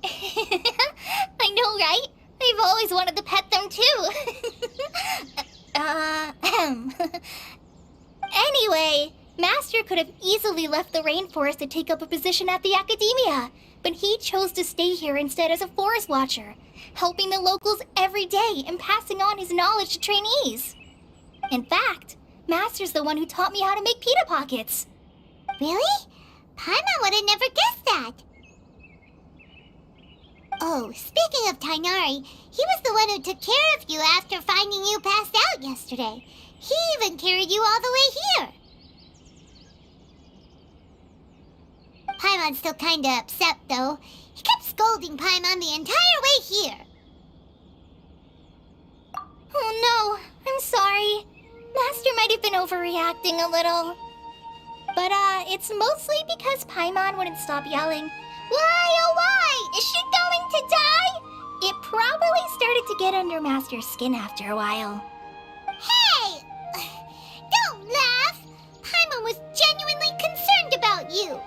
I know, right? I've always wanted to pet them too. Anyway, Master could have easily left the rainforest to take up a position at the academia, but he chose to stay here instead as a forest watcher, helping the locals every day and passing on his knowledge to trainees. In fact, Master's the one who taught me how to make pita pockets. Really? Paimon would have never guessed that. Oh, speaking of Tainari, he was the one who took care of you after finding you passed out yesterday. He even carried you all the way here. Paimon's still kinda upset, though. He kept scolding Paimon the entire way here. Oh no, I'm sorry. Master might have been overreacting a little. But, it's mostly because Paimon wouldn't stop yelling, Why, oh why? Is she going to die? It probably started to get under Master's skin after a while. Hey! Don't laugh! Paimon was genuinely concerned about you.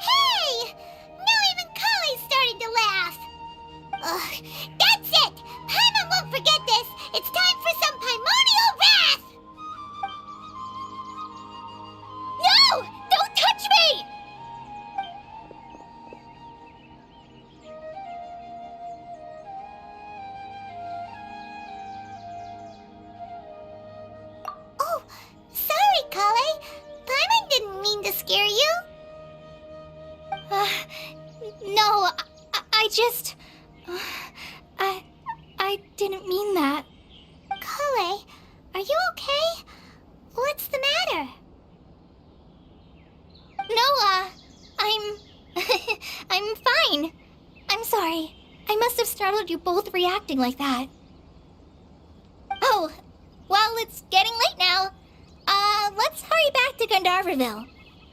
Hey! Now even Kali's starting to laugh. Ugh, that's it! Paimon won't forget this! It's time for some primordial wrath! No! Don't touch me! Oh, sorry, Kale. Paimon didn't mean to scare you. No, I just... I didn't mean that. Kale, are you okay? What's the matter? No, I'm fine. I'm sorry. I must have startled you both reacting like that. Oh, well, it's getting late now. Let's hurry back to Gandharville.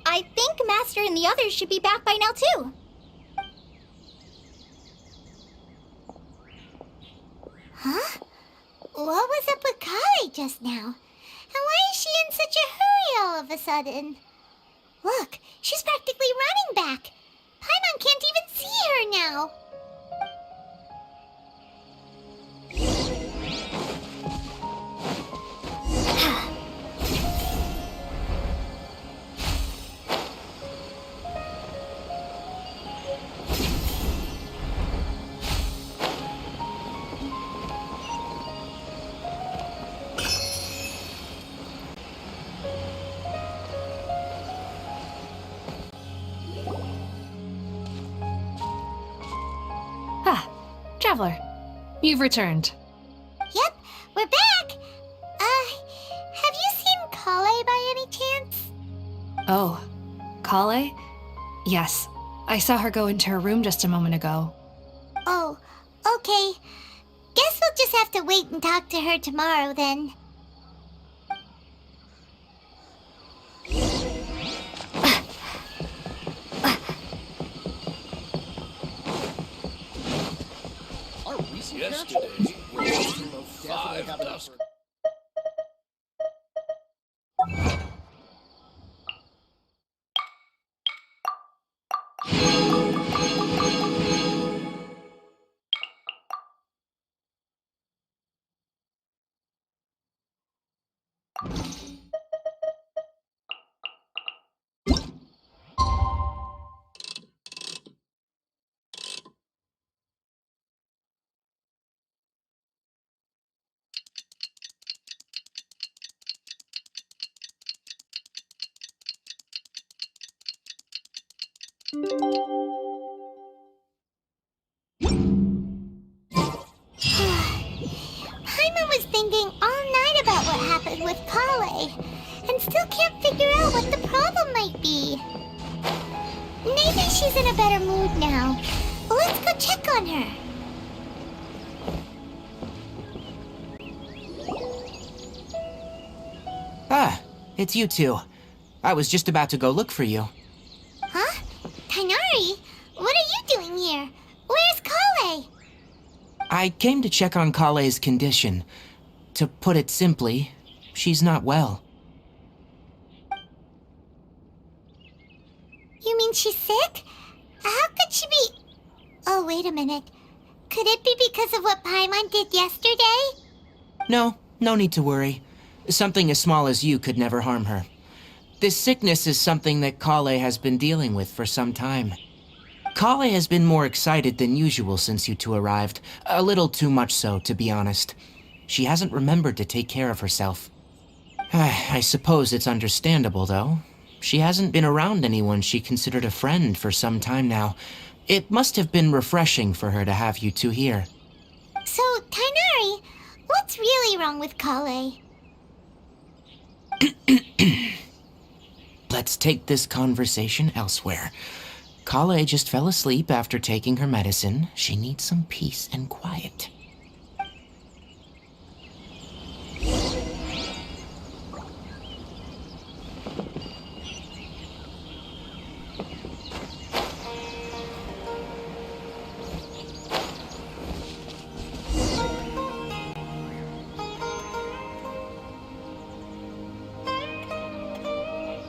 I think Master and the others should be back by now, too. Huh? What was up with Kale just now? And why is she in such a hurry all of a sudden? Look, she's practically running back. Paimon can't even see her now. Traveler, you've returned. Yep, we're back. Have you seen Kale by any chance? Oh, Kale? Yes, I saw her go into her room just a moment ago. Oh, okay. Guess we'll just have to wait and talk to her tomorrow then. Yesterday, we of 5 dust. Paimon was thinking all night about what happened with Kale, and still can't figure out what the problem might be. Maybe she's in a better mood now. Let's go check on her. Ah, it's you two. I was just about to go look for you. Huh? Tainari, what are you doing here? Where's Kale? I came to check on Kale's condition. To put it simply, she's not well. You mean she's sick? How could she be... Oh, wait a minute. Could it be because of what Paimon did yesterday? No need to worry. Something as small as you could never harm her. This sickness is something that Kale has been dealing with for some time. Kale has been more excited than usual since you two arrived. A little too much so, to be honest. She hasn't remembered to take care of herself. I suppose it's understandable, though. She hasn't been around anyone she considered a friend for some time now. It must have been refreshing for her to have you two here. So, Tainari, what's really wrong with Kale? Let's take this conversation elsewhere. Kale just fell asleep after taking her medicine. She needs some peace and quiet.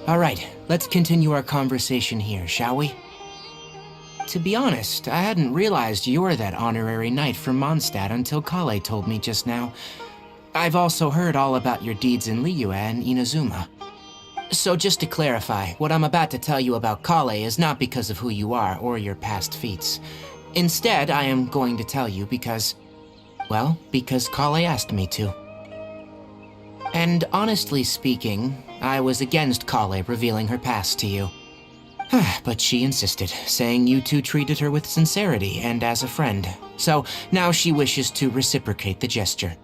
All right, let's continue our conversation here, shall we? To be honest, I hadn't realized you're that honorary knight from Mondstadt until Kale told me just now. I've also heard all about your deeds in Liyue and Inazuma. So just to clarify, what I'm about to tell you about Kale is not because of who you are or your past feats. Instead, I am going to tell you because Kale asked me to. And honestly speaking, I was against Kale revealing her past to you. But she insisted, saying you two treated her with sincerity and as a friend. So now she wishes to reciprocate the gesture.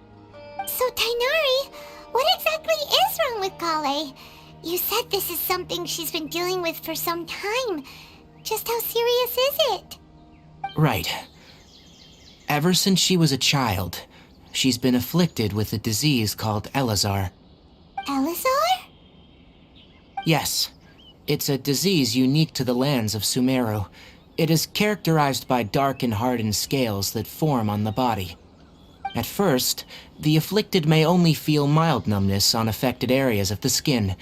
So, Tainari, what exactly is wrong with Kale? You said this is something she's been dealing with for some time. Just how serious is it? Right. Ever since she was a child, she's been afflicted with a disease called Elazar. Elazar? Yes. It's a disease unique to the lands of Sumeru. It is characterized by dark and hardened scales that form on the body. At first, the afflicted may only feel mild numbness on affected areas of the skin.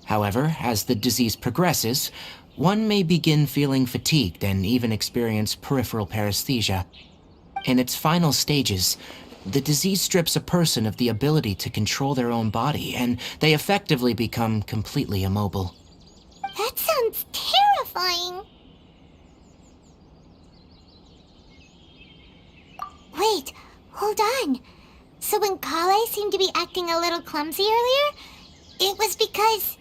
However, as the disease progresses, one may begin feeling fatigued and even experience peripheral paresthesia. In its final stages, the disease strips a person of the ability to control their own body, and they effectively become completely immobile. That sounds terrifying. Wait, hold on. So when Kale seemed to be acting a little clumsy earlier, it was because...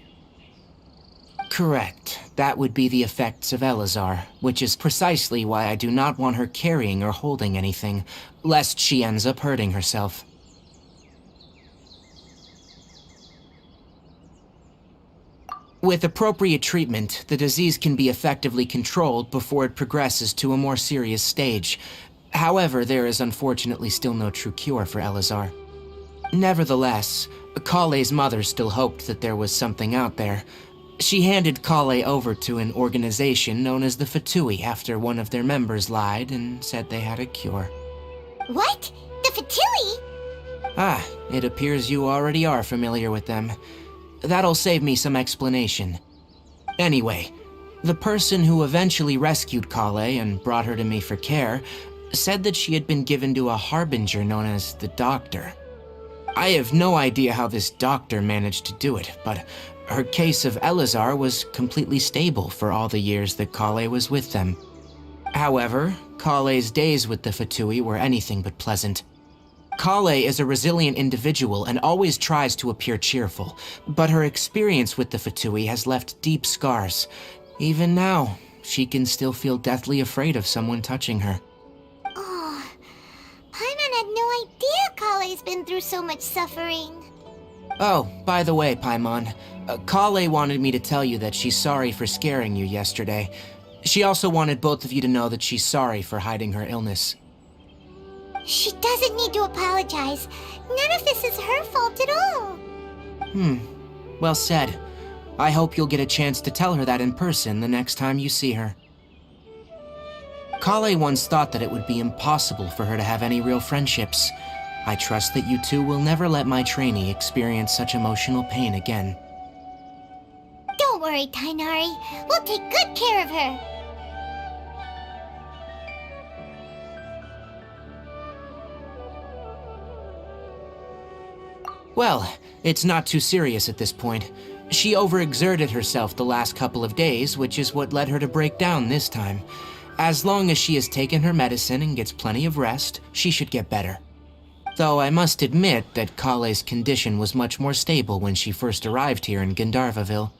Correct. That would be the effects of Elazar, which is precisely why I do not want her carrying or holding anything, lest she ends up hurting herself. With appropriate treatment, the disease can be effectively controlled before it progresses to a more serious stage. However, there is unfortunately still no true cure for Elazar. Nevertheless, Kale's mother still hoped that there was something out there. She handed Kale over to an organization known as the Fatui after one of their members lied and said they had a cure. What? The Fatui? It appears you already are familiar with them. That'll save me some explanation. Anyway, the person who eventually rescued Kale and brought her to me for care said that she had been given to a harbinger known as the Doctor. I have no idea how this doctor managed to do it, but her case of Elazar was completely stable for all the years that Kale was with them. However, Kale's days with the Fatui were anything but pleasant. Kale is a resilient individual and always tries to appear cheerful, but her experience with the Fatui has left deep scars. Even now, she can still feel deathly afraid of someone touching her. Oh, Paimon had no idea Kale's been through so much suffering. Oh, by the way, Paimon, Kale wanted me to tell you that she's sorry for scaring you yesterday. She also wanted both of you to know that she's sorry for hiding her illness. She doesn't need to apologize. None of this is her fault at all. Well said. I hope you'll get a chance to tell her that in person the next time you see her. Kale once thought that it would be impossible for her to have any real friendships. I trust that you two will never let my trainee experience such emotional pain again. Don't worry, Tainari. We'll take good care of her. Well, it's not too serious at this point. She overexerted herself the last couple of days, which is what led her to break down this time. As long as she has taken her medicine and gets plenty of rest, she should get better. Though I must admit that Kale's condition was much more stable when she first arrived here in Gandharvaville.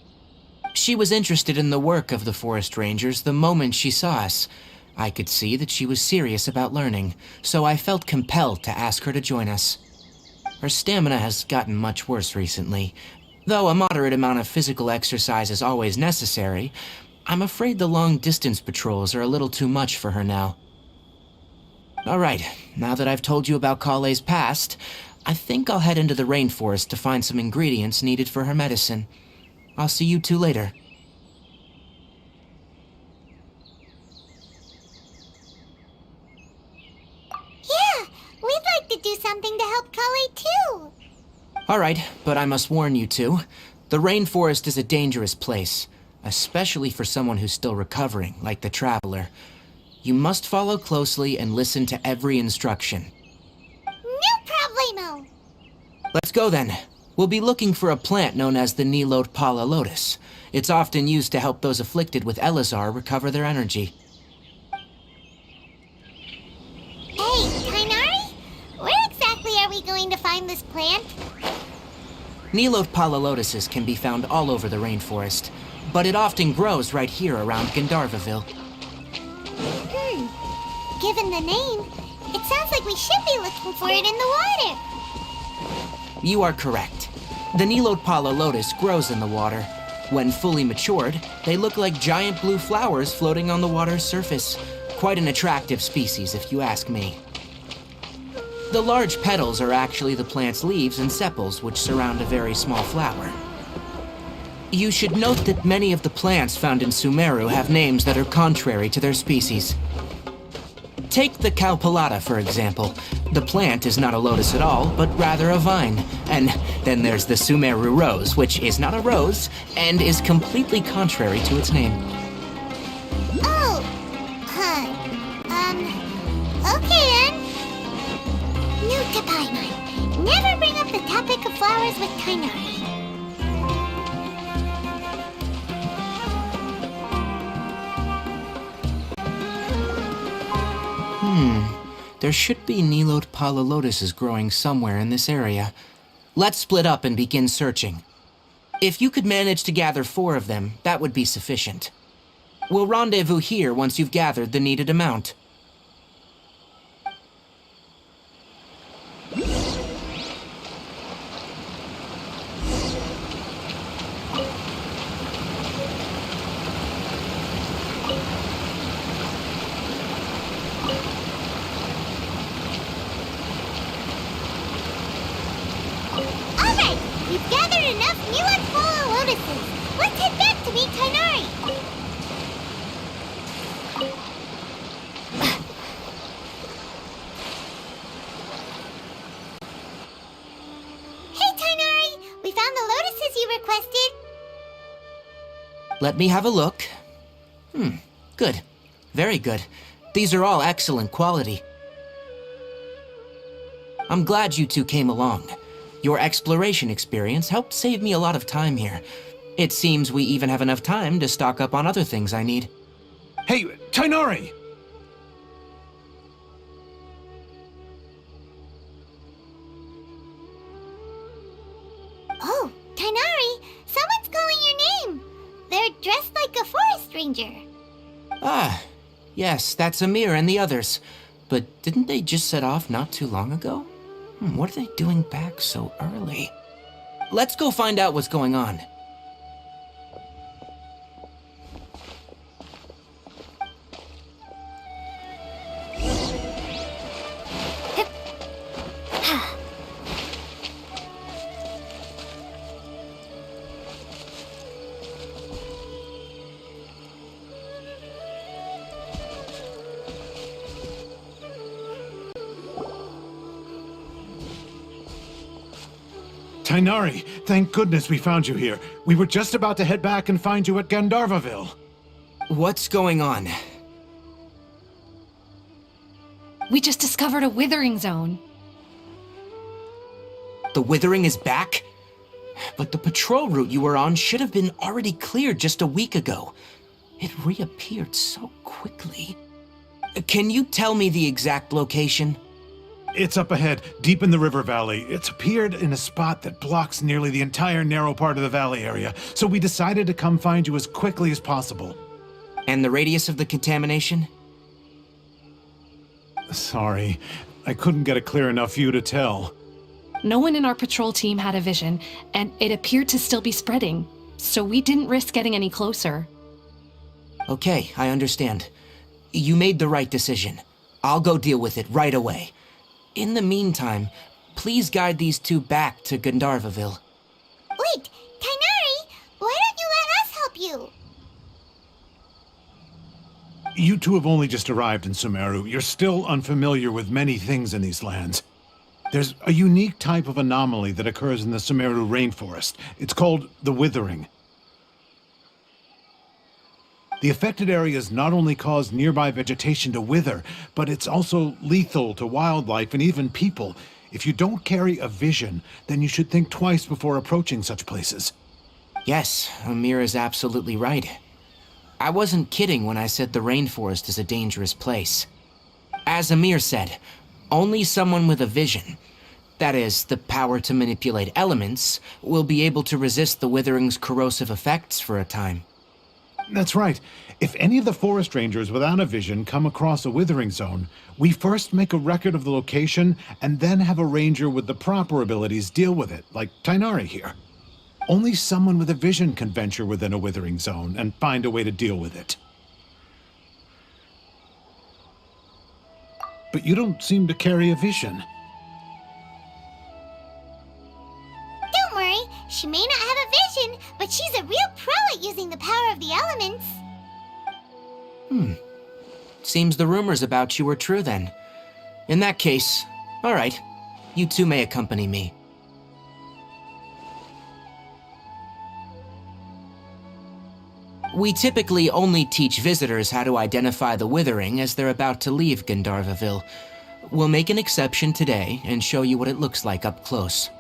She was interested in the work of the forest rangers the moment she saw us. I could see that she was serious about learning, so I felt compelled to ask her to join us. Her stamina has gotten much worse recently. Though a moderate amount of physical exercise is always necessary, I'm afraid the long-distance patrols are a little too much for her now. Alright, now that I've told you about Kale's past, I think I'll head into the rainforest to find some ingredients needed for her medicine. I'll see you two later. Yeah, we'd like to do something to help Kale too. Alright, but I must warn you two. The rainforest is a dangerous place, especially for someone who's still recovering, like the Traveler. You must follow closely and listen to every instruction. No problemo! Let's go then. We'll be looking for a plant known as the Nilode Pala Lotus. It's often used to help those afflicted with Elazar recover their energy. Hey, Tainari? Where exactly are we going to find this plant? Nilode Pala Lotuses can be found all over the rainforest, but it often grows right here around Gandharvaville. Given the name, it sounds like we should be looking for it in the water. You are correct. The Nilode Pala Lotus grows in the water. When fully matured, they look like giant blue flowers floating on the water's surface. Quite an attractive species, if you ask me. The large petals are actually the plant's leaves and sepals, which surround a very small flower. You should note that many of the plants found in Sumeru have names that are contrary to their species. Take the Calpulata, for example. The plant is not a lotus at all, but rather a vine. And then there's the Sumeru rose, which is not a rose, and is completely contrary to its name. Oh, okay then. Note to Paimon, never bring up the topic of flowers with Tainari. There should be Nilode Pala Lotuses growing somewhere in this area. Let's split up and begin searching. If you could manage to gather 4 of them, that would be sufficient. We'll rendezvous here once you've gathered the needed amount. Alright, we've gathered enough Nilode Pala Lotuses. Let's head back to meet Tainari. Hey, Tainari! We found the lotuses you requested. Let me have a look. Good. Very good. These are all excellent quality. I'm glad you two came along. Your exploration experience helped save me a lot of time here. It seems we even have enough time to stock up on other things I need. Hey, Tainari! Oh, Tainari! Someone's calling your name! They're dressed like a forest ranger. Ah, yes, that's Amir and the others. But didn't they just set off not too long ago? What are they doing back so early? Let's go find out what's going on. Tainari, thank goodness we found you here. We were just about to head back and find you at Gandharvaville. What's going on? We just discovered a withering zone. The Withering is back? But the patrol route you were on should have been already cleared just a week ago. It reappeared so quickly. Can you tell me the exact location? It's up ahead, deep in the river valley. It's appeared in a spot that blocks nearly the entire narrow part of the valley area, so we decided to come find you as quickly as possible. And the radius of the contamination? Sorry, I couldn't get a clear enough view to tell. No one in our patrol team had a vision, and it appeared to still be spreading, so we didn't risk getting any closer. Okay, I understand. You made the right decision. I'll go deal with it right away. In the meantime, please guide these two back to Gandharvaville. Wait, Tainari, why don't you let us help you? You two have only just arrived in Sumeru. You're still unfamiliar with many things in these lands. There's a unique type of anomaly that occurs in the Sumeru rainforest. It's called the Withering. The affected areas not only cause nearby vegetation to wither, but it's also lethal to wildlife and even people. If you don't carry a vision, then you should think twice before approaching such places. Yes, Amir is absolutely right. I wasn't kidding when I said the rainforest is a dangerous place. As Amir said, only someone with a vision, that is, the power to manipulate elements, will be able to resist the Withering's corrosive effects for a time. That's right. If any of the forest rangers without a vision come across a withering zone, we first make a record of the location and then have a ranger with the proper abilities deal with it, like Tainari here. Only someone with a vision can venture within a withering zone and find a way to deal with it. But you don't seem to carry a vision. Don't worry, she may not have a vision, but she's a real pro at using the power of the elements. Seems the rumors about you were true then. In that case, all right, you two may accompany me. We typically only teach visitors how to identify the Withering as they're about to leave Gandharvaville. We'll make an exception today and show you what it looks like up close.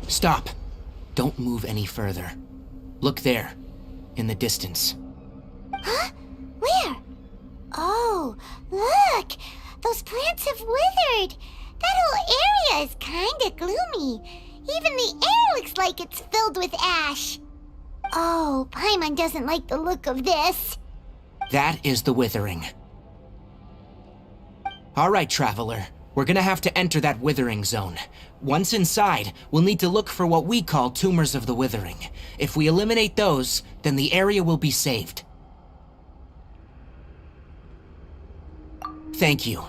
Stop. Don't move any further. Look there, in the distance. Huh? Where? Oh, look! Those plants have withered! That whole area is kinda gloomy. Even the air looks like it's filled with ash. Oh, Paimon doesn't like the look of this. That is the Withering. All right, Traveler. We're gonna have to enter that Withering zone. Once inside, we'll need to look for what we call tumors of the Withering. If we eliminate those, then the area will be saved. Thank you.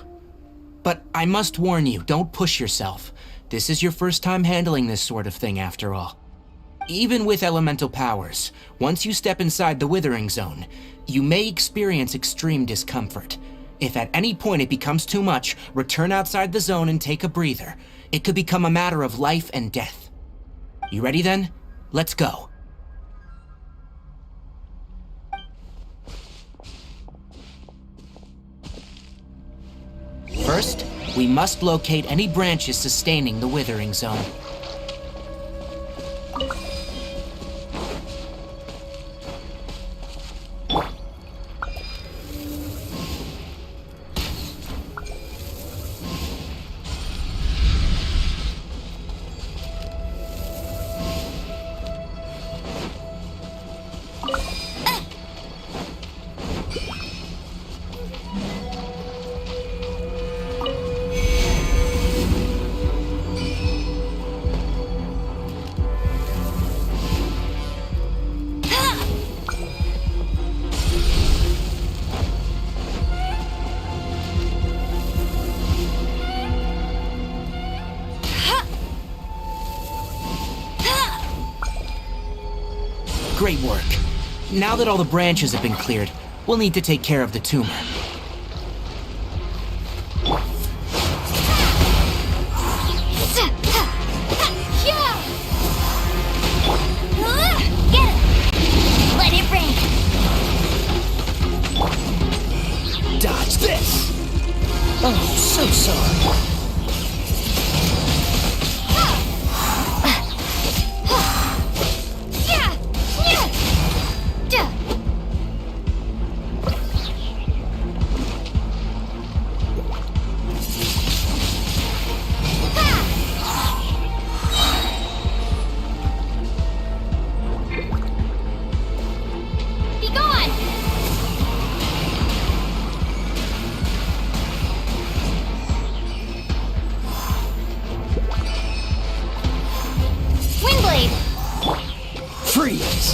But I must warn you, don't push yourself. This is your first time handling this sort of thing, after all. Even with elemental powers, once you step inside the Withering zone, you may experience extreme discomfort. If at any point it becomes too much, return outside the zone and take a breather. It could become a matter of life and death. You ready then? Let's go. First, we must locate any branches sustaining the Withering zone. Great work. Now that all the branches have been cleared, we'll need to take care of the tumor. Get it! Let it rain! Dodge this! Oh, so sorry. Freeze!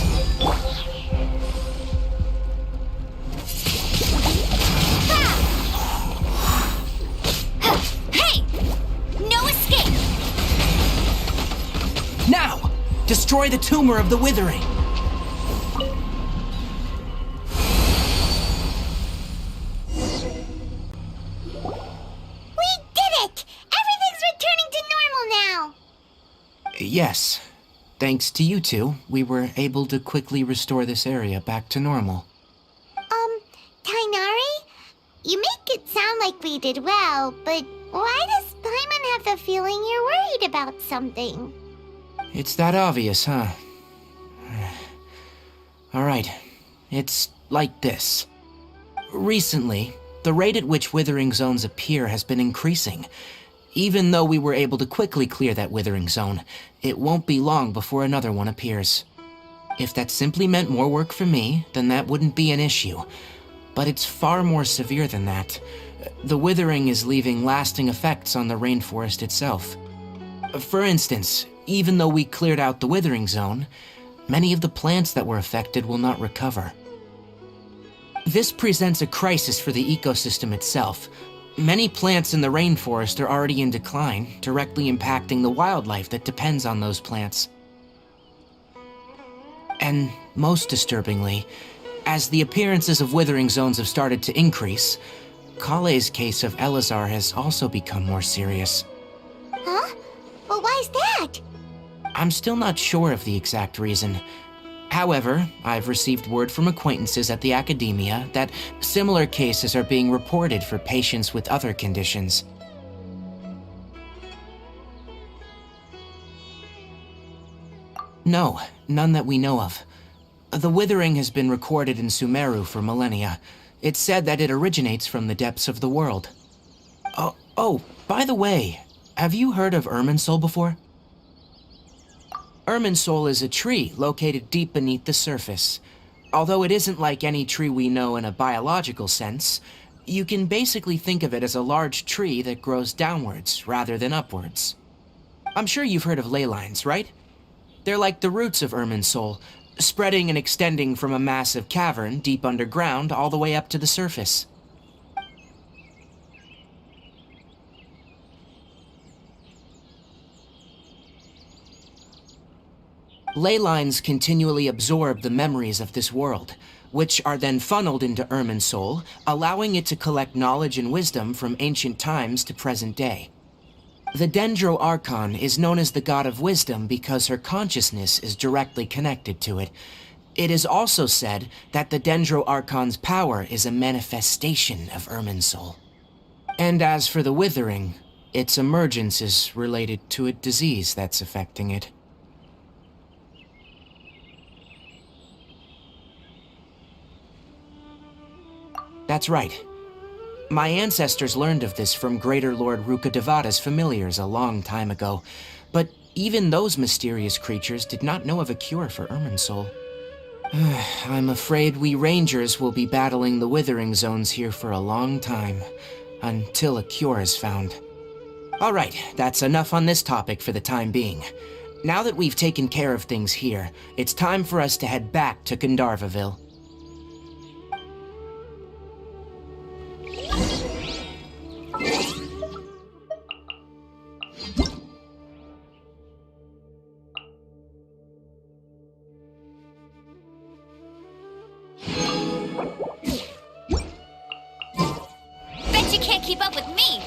Hey! No escape! Now! Destroy the tumor of the withering! We did it! Everything's returning to normal now! Yes. Thanks to you two, we were able to quickly restore this area back to normal. Kainari? You make it sound like we did well, but why does Paimon have the feeling you're worried about something? It's that obvious, huh? Alright, it's like this. Recently, the rate at which withering zones appear has been increasing. Even though we were able to quickly clear that withering zone, it won't be long before another one appears. If that simply meant more work for me, then that wouldn't be an issue. But it's far more severe than that. The withering is leaving lasting effects on the rainforest itself. For instance, even though we cleared out the withering zone, many of the plants that were affected will not recover. This presents a crisis for the ecosystem itself. Many plants in the rainforest are already in decline, directly impacting the wildlife that depends on those plants. And most disturbingly, as the appearances of withering zones have started to increase, Kale's case of Elazar has also become more serious. Huh? Well, why's that? I'm still not sure of the exact reason. However, I've received word from acquaintances at the academia that similar cases are being reported for patients with other conditions. No, none that we know of. The withering has been recorded in Sumeru for millennia. It's said that it originates from the depths of the world. Oh, by the way, have you heard of Irminsul before? Irminsul is a tree located deep beneath the surface. Although it isn't like any tree we know in a biological sense, you can basically think of it as a large tree that grows downwards rather than upwards. I'm sure you've heard of ley lines, right? They're like the roots of Irminsul, spreading and extending from a massive cavern deep underground all the way up to the surface. Ley lines continually absorb the memories of this world, which are then funneled into Irminsul, allowing it to collect knowledge and wisdom from ancient times to present day. The Dendro Archon is known as the God of Wisdom because her consciousness is directly connected to it. It is also said that the Dendro Archon's power is a manifestation of Irminsul. And as for the Withering, its emergence is related to a disease that's affecting it. That's right. My ancestors learned of this from Greater Lord Rukkhadevata's familiars a long time ago, but even those mysterious creatures did not know of a cure for Irminsul. I'm afraid we Rangers will be battling the Withering Zones here for a long time, until a cure is found. Alright, that's enough on this topic for the time being. Now that we've taken care of things here, it's time for us to head back to Gandharvaville. You can't keep up with me!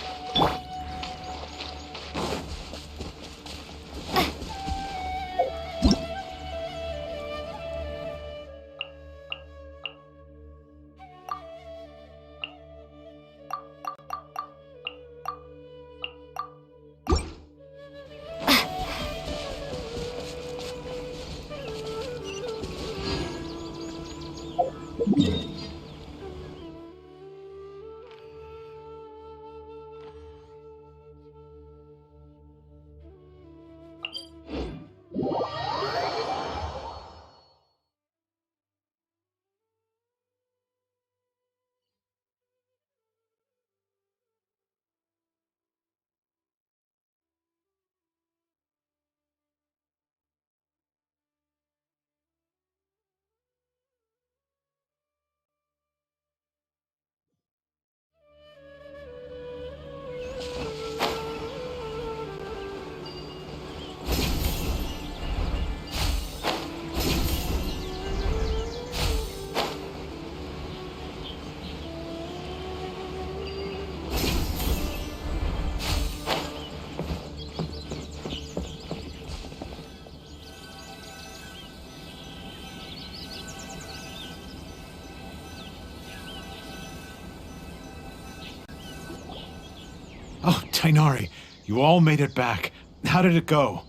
Oh, Tainari, you all made it back. How did it go?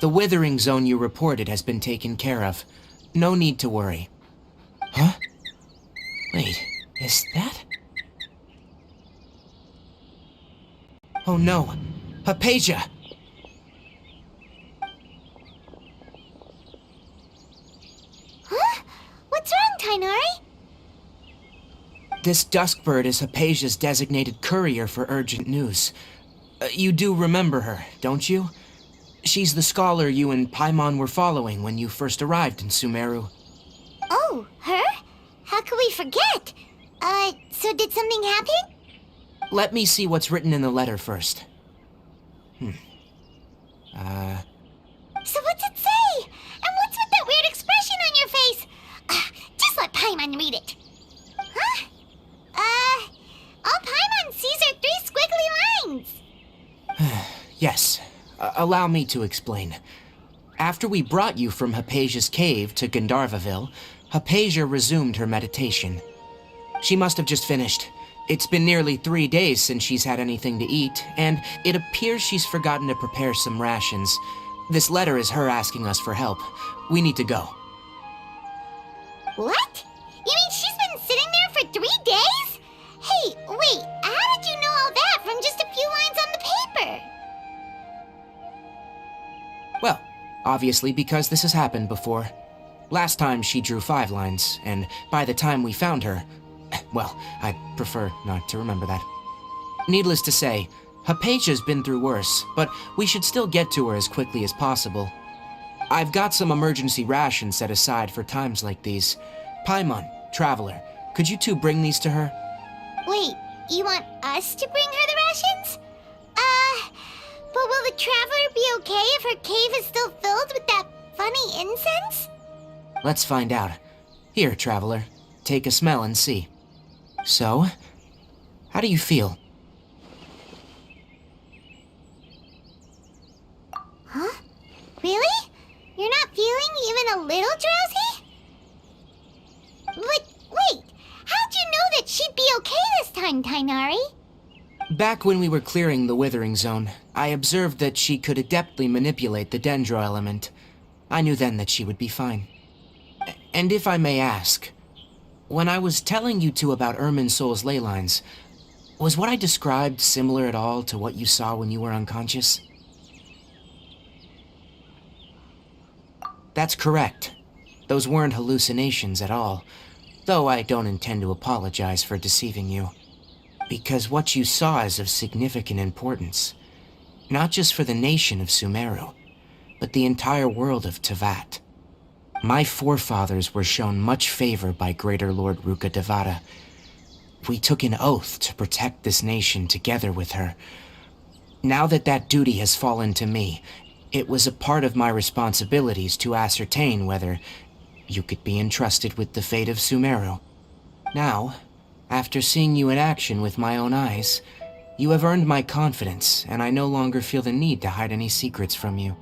The withering zone you reported has been taken care of. No need to worry. Huh? Wait, is that? Oh no! Hypatia! Huh? What's wrong, Tainari? This Duskbird is Hypatia's designated courier for urgent news. You do remember her, don't you? She's the scholar you and Paimon were following when you first arrived in Sumeru. Oh, her? How could we forget? So did something happen? Let me see what's written in the letter first. So what's it say? And what's with that weird expression on your face? Just let Paimon read it. Huh? All Paimon sees are 3 squiggly lines. Yes. Allow me to explain. After we brought you from Hypatia's cave to Gandharvaville, Hypatia resumed her meditation. She must have just finished. It's been nearly 3 days since she's had anything to eat, and it appears she's forgotten to prepare some rations. This letter is her asking us for help. We need to go. What? You mean she's been sitting there for 3 days? Hey, wait, how did you know all that from just a few lines on the paper? Well, obviously because this has happened before. Last time she drew 5 lines, and by the time we found her, well, I prefer not to remember that. Needless to say, Hypatia's been through worse, but we should still get to her as quickly as possible. I've got some emergency rations set aside for times like these. Paimon, Traveler, could you two bring these to her? Wait, you want us to bring her the rations? But will the Traveler be okay if her cave is still filled with that funny incense? Let's find out. Here, Traveler, take a smell and see. So, how do you feel? Huh? Really? You're not feeling even a little drowsy? But wait, how'd you know that she'd be okay this time, Tainari? Back when we were clearing the Withering Zone, I observed that she could adeptly manipulate the Dendro element. I knew then that she would be fine. And if I may ask, when I was telling you two about Irminsul's ley lines, was what I described similar at all to what you saw when you were unconscious? That's correct. Those weren't hallucinations at all, though I don't intend to apologize for deceiving you. Because what you saw is of significant importance, not just for the nation of Sumeru, but the entire world of Teyvat. My forefathers were shown much favor by Greater Lord Ruka Devata. We took an oath to protect this nation together with her. Now that that duty has fallen to me, it was a part of my responsibilities to ascertain whether you could be entrusted with the fate of Sumeru. Now, After seeing you in action with my own eyes, you have earned my confidence, and I no longer feel the need to hide any secrets from you.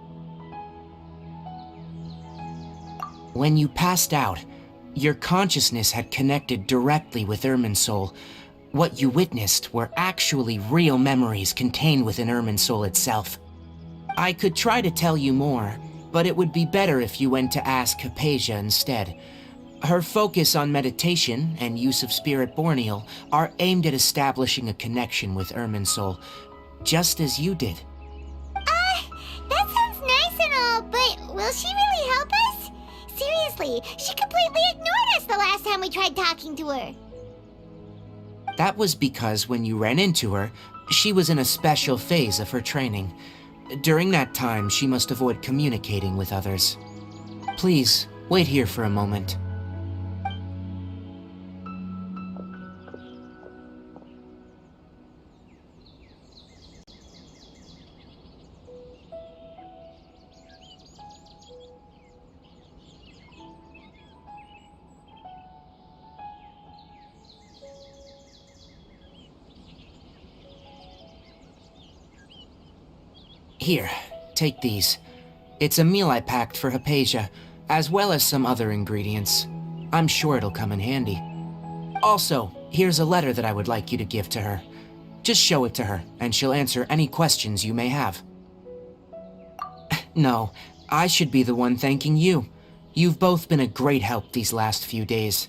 When you passed out, your consciousness had connected directly with Irminsul. What you witnessed were actually real memories contained within Irminsul itself. I could try to tell you more, but it would be better if you went to ask Hypatia instead. Her focus on meditation and use of Spirit Borneal are aimed at establishing a connection with Irminsul, just as you did. That sounds nice and all, but will she really help us? Seriously, she completely ignored us the last time we tried talking to her. That was because when you ran into her, she was in a special phase of her training. During that time, she must avoid communicating with others. Please, wait here for a moment. Here, take these. It's a meal I packed for Hypatia, as well as some other ingredients. I'm sure it'll come in handy. Also, here's a letter that I would like you to give to her. Just show it to her, and she'll answer any questions you may have. No, I should be the one thanking you. You've both been a great help these last few days.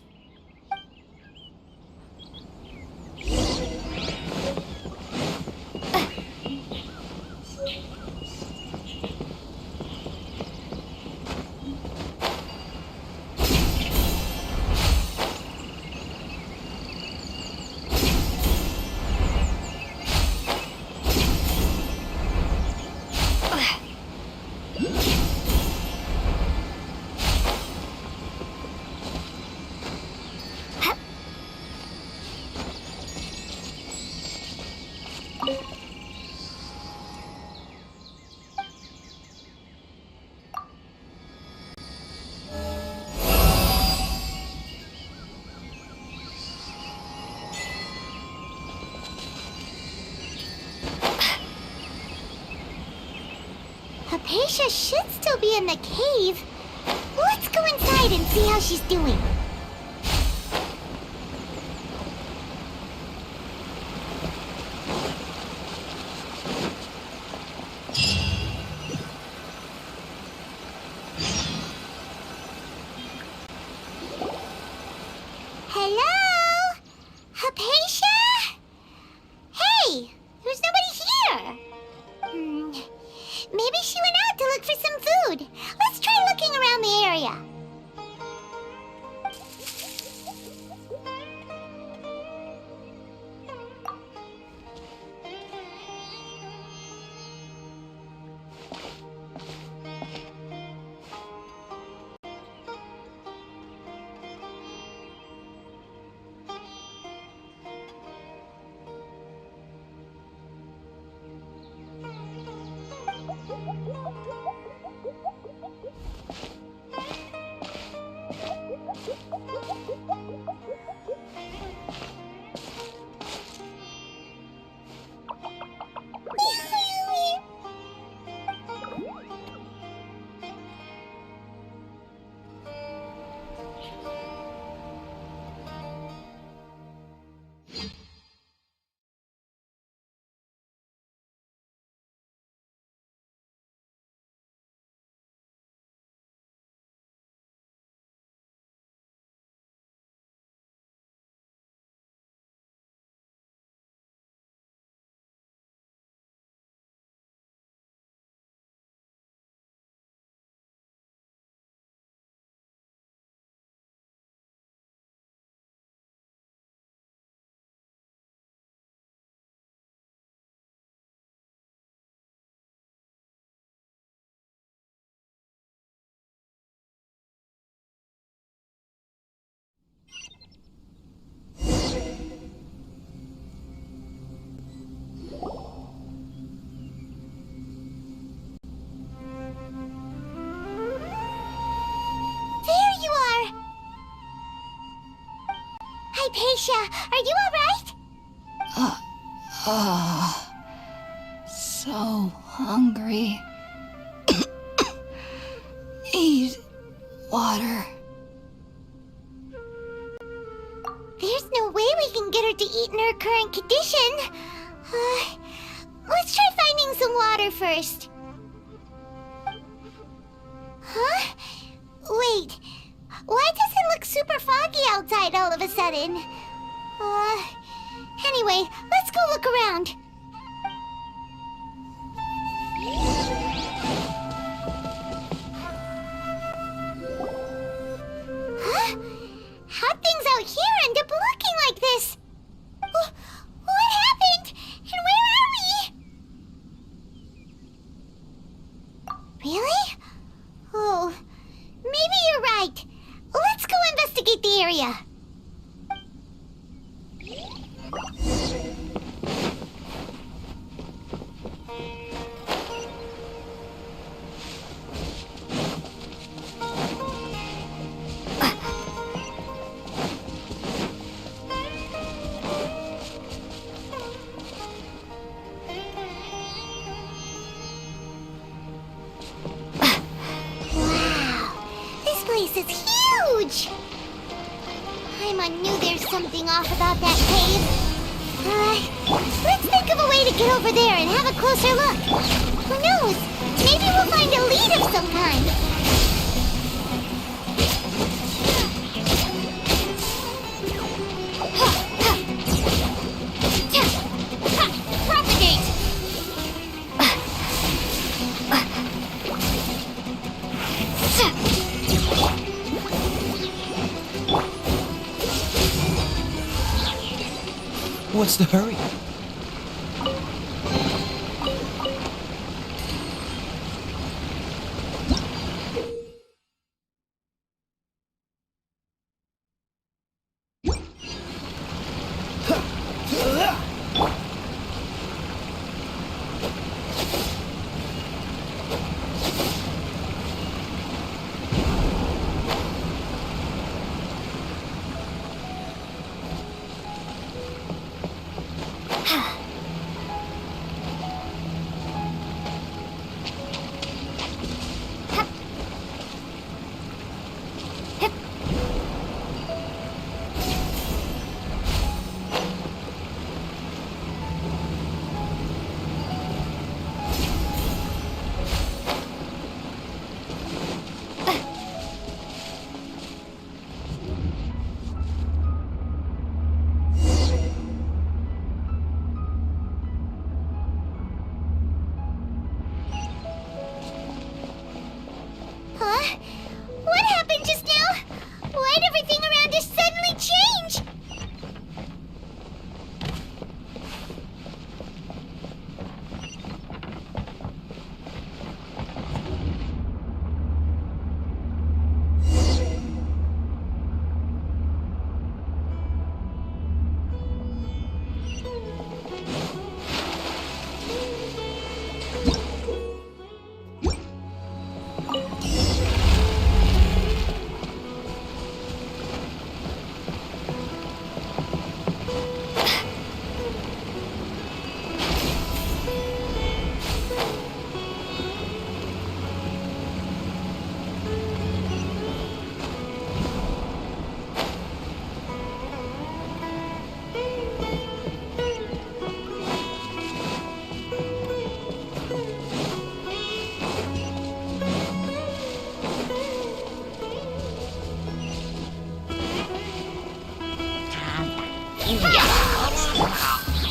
Hypatia should still be in the cave. Let's go inside and see how she's doing. Hello? Hypatia? Hey, there's nobody here. Maybe she went out to look for some food. Let's try looking around the area. Hypatia, are you alright? So hungry. Need water. There's no way we can get her to eat in her current condition. Let's try finding some water first. Huh? Wait. Why does it look super foggy outside all of a sudden? Anyway, let's go look around. Huh? How'd things out here end up looking like this? What happened? And where are we? Really? Oh, maybe you're right. Let's go investigate the area. This is huge! I knew there's something off about that cave. Let's think of a way to get over there and have a closer look. Who knows? Maybe we'll find a lead of some kind. Propagate! What's the hurry? What happened just now? Why'd everything around us suddenly change?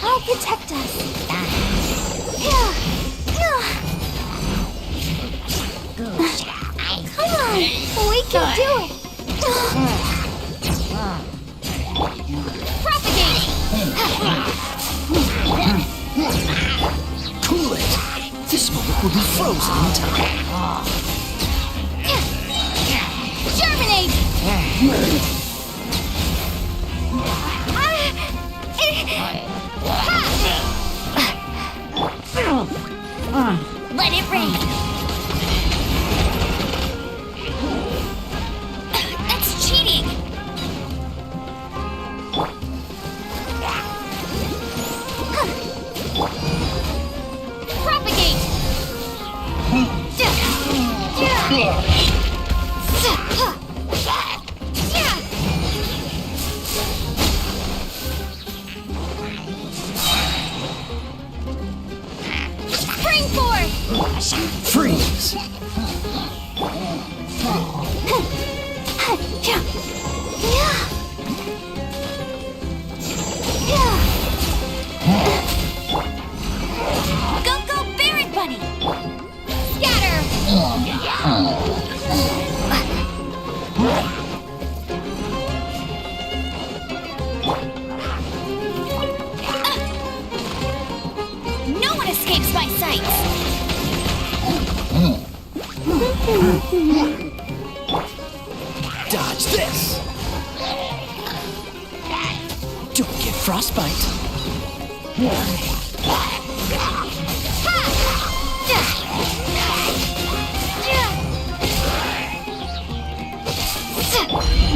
I'll protect us. Come on, we can do it. Propagate. Cool it! This moment will be frozen in time. Germinate. Let it rain. That's cheating. Go, go, Barret Bunny! Scatter! No one escapes my sights! Dodge this! Don't get frostbite.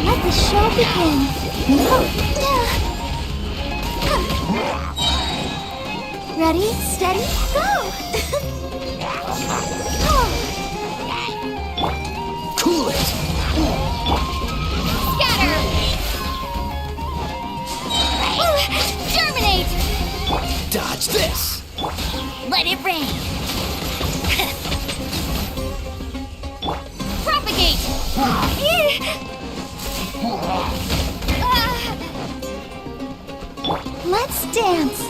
Let the show begin. Ready, steady, go! Cool it! Scatter! Germinate! Dodge this! Let it rain! Propagate! Let's dance.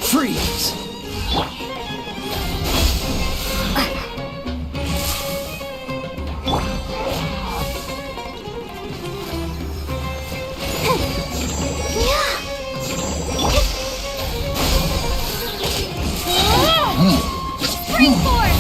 Freeze! Springboard!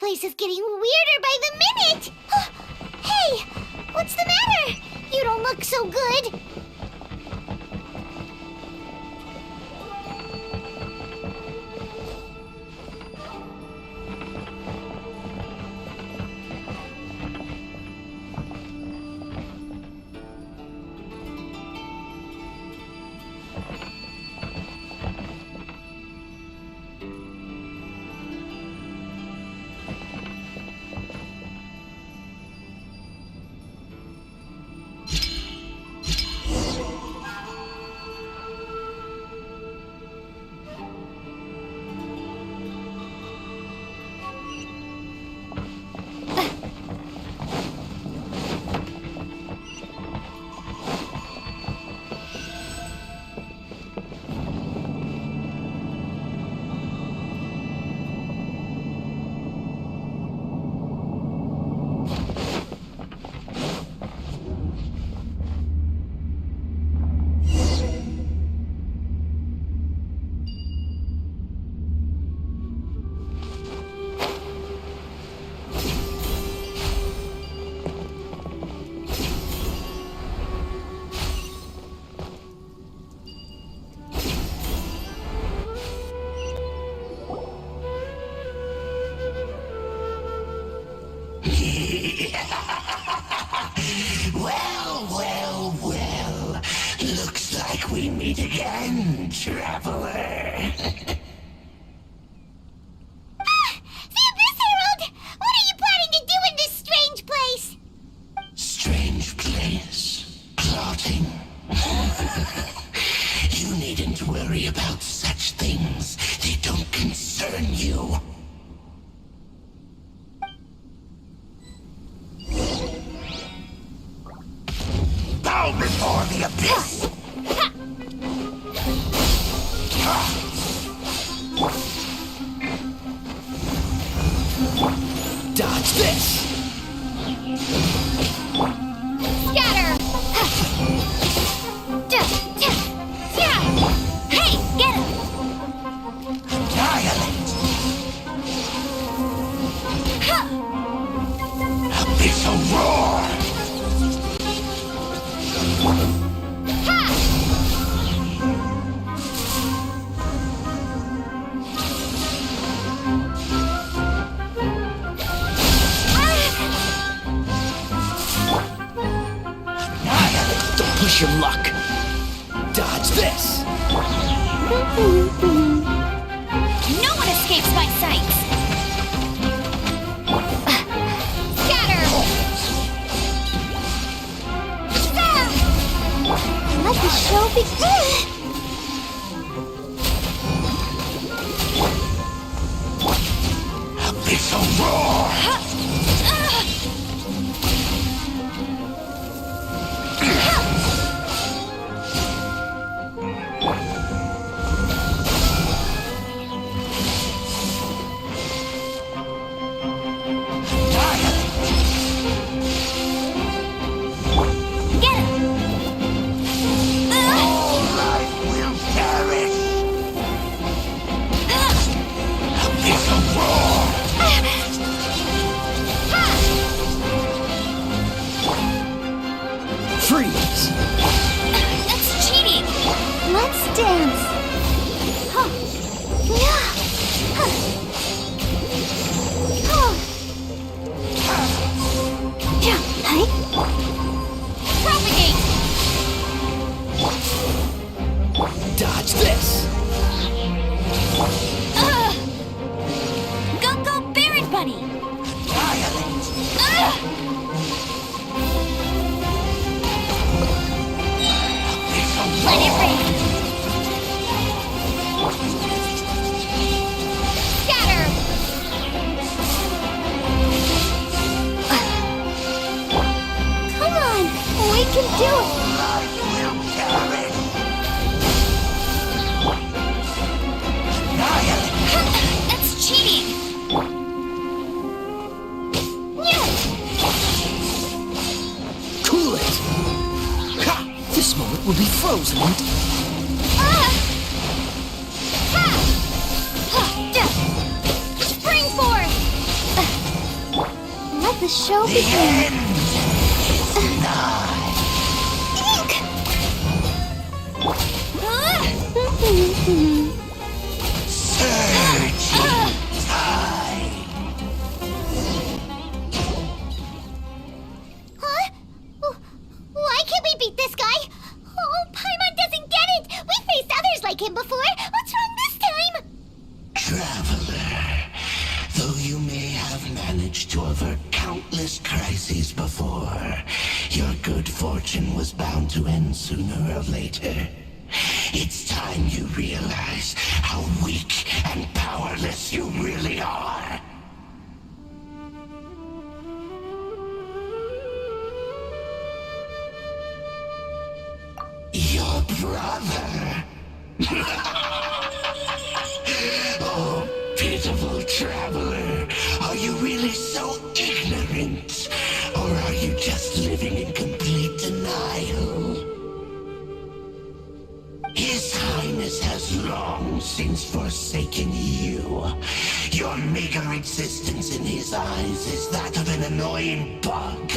place is getting weirder by the minute! Hey! What's the matter? You don't look so good! we meet again, traveler. The Abyss Herald! What are you planning to do in this strange place? Strange place. Plotting. You needn't worry about such things. They don't concern you. Bow before the abyss! Dodge this! Scatter! Hey, get him! Annihilate! Abyssal roar! Don't push your luck. Dodge this! No one escapes my sights! Scatter! Let the show begin! Abyssal roar! Get him! All life will perish! Abyssal roar! Freeze! That's cheating! Let's dance! Huh. Yeah. Huh. Oh. Yeah. Hey. Propagate! Dodge this! Go, Baron Bunny! Annihilate! Abyssal Let it roar! rain! Scatter! Come on! We can do it! Life will perish! Annihilate! That's cheating! Cool it! Ha! This moment will be frozen and... Spring forth! Let the show The begin! end is nigh! Surging tide! Huh? Why can't we beat this guy? Oh, Paimon doesn't get it! We faced others like him before! What's wrong this time? Traveler, though you may have managed to avert countless crises before, your good fortune was bound to end sooner or later. It's time you realize how weak and powerless you really are. Your brother? Oh, pitiful traveler. Are you really so ignorant? Or are you just living in complete denial? His Highness has long since forsaken you. Your meager existence in his eyes is that of an annoying bug,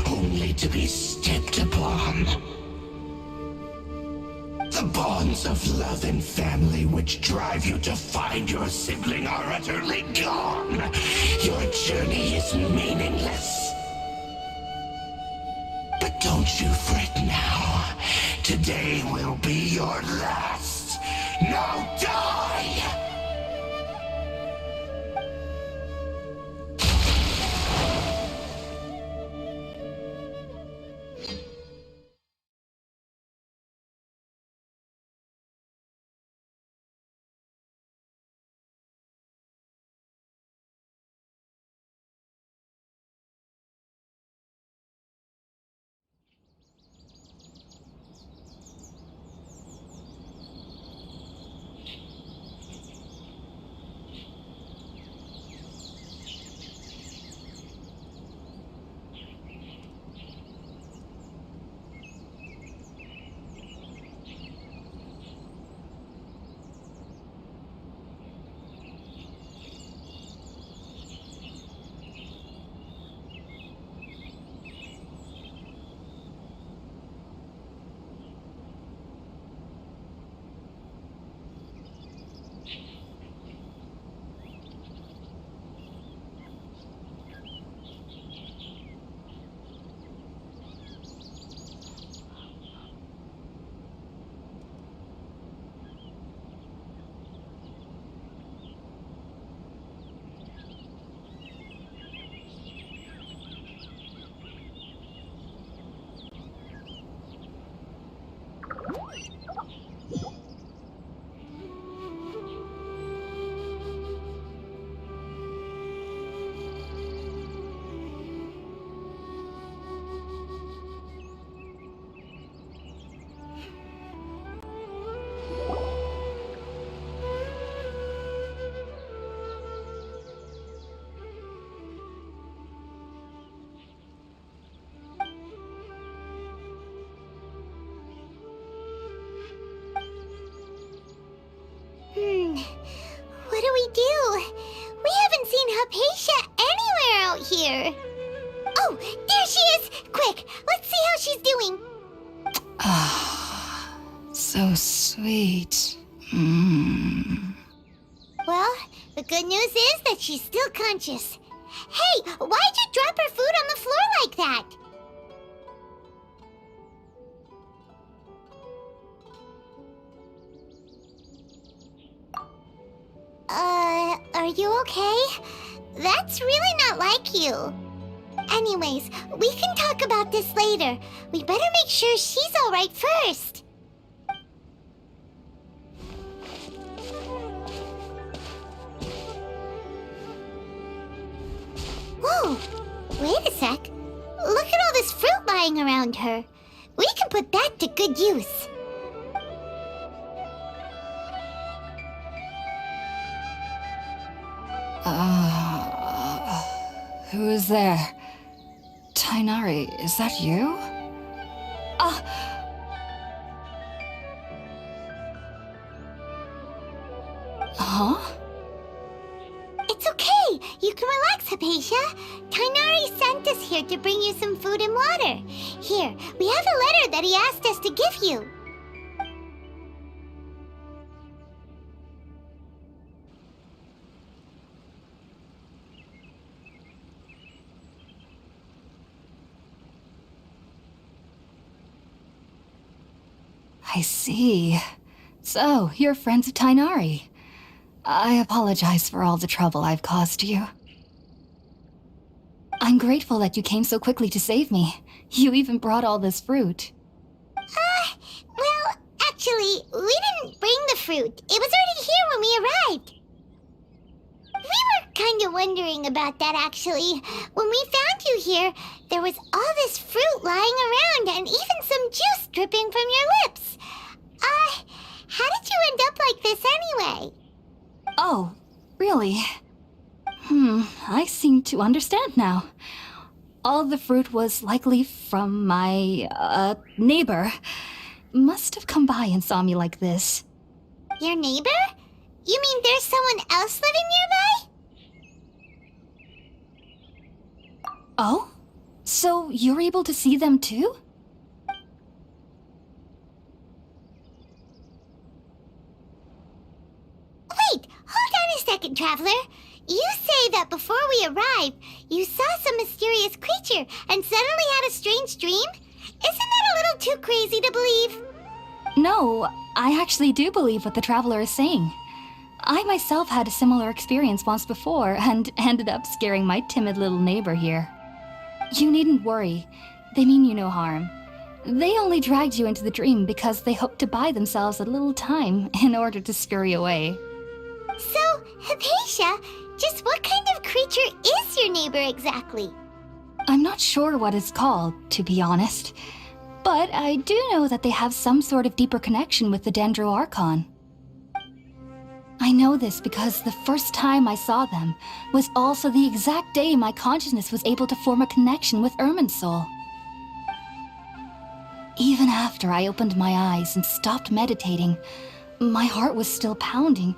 only to be stepped upon. The bonds of love and family which drive you to find your sibling are utterly gone. Your journey is meaningless. But don't you fret now. Today will be your last. Now die! What do we do? We haven't seen Hypatia anywhere out here. Oh, there she is! Quick, let's see how she's doing. Ah, so sweet. Well, the good news is that she's still conscious. Hey, why'd you drop her food on the floor like that? Are you okay? That's really not like you. Anyways, we can talk about this later. We better make sure she's alright first. Whoa, wait a sec. Look at all this fruit lying around her. We can put that to good use. Who is there? Tainari, is that you? Huh? It's okay. You can relax, Hypatia. Tainari sent us here to bring you some food and water. Here, we have a letter that he asked us to give you. I see. So, you're friends of Tainari. I apologize for all the trouble I've caused you. I'm grateful that you came so quickly to save me. You even brought all this fruit. Well, actually, we didn't bring the fruit. It was already here when we arrived. We were kind of wondering about that, actually. When we found you here, there was all this fruit lying around and even some juice dripping from your lips. How did you end up like this anyway? Oh, really? I seem to understand now. All the fruit was likely from my, neighbor. Must have come by and saw me like this. Your neighbor? You mean there's someone else living nearby? Oh? So you're able to see them too? Wait, hold on a second, Traveler. You say that before we arrived, you saw some mysterious creature and suddenly had a strange dream? Isn't that a little too crazy to believe? No, I actually do believe what the traveler is saying. I myself had a similar experience once before and ended up scaring my timid little neighbor here. You needn't worry. They mean you no harm. They only dragged you into the dream because they hoped to buy themselves a little time in order to scurry away. So, Hypatia, just what kind of creature is your neighbor exactly? I'm not sure what it's called, to be honest. But I do know that they have some sort of deeper connection with the Dendro Archon. I know this because the first time I saw them was also the exact day my consciousness was able to form a connection with Irminsul. Even after I opened my eyes and stopped meditating, my heart was still pounding,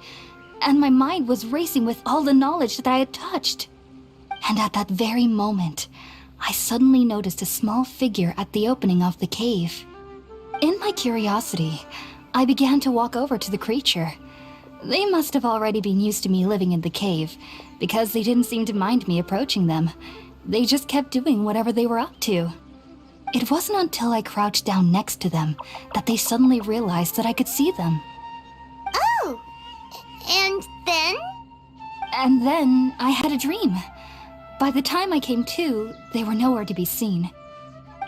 and my mind was racing with all the knowledge that I had touched. And at that very moment, I suddenly noticed a small figure at the opening of the cave. In my curiosity, I began to walk over to the creature. They must have already been used to me living in the cave, because they didn't seem to mind me approaching them. They just kept doing whatever they were up to. It wasn't until I crouched down next to them that they suddenly realized that I could see them. Oh! And then? And then I had a dream. By the time I came to, they were nowhere to be seen.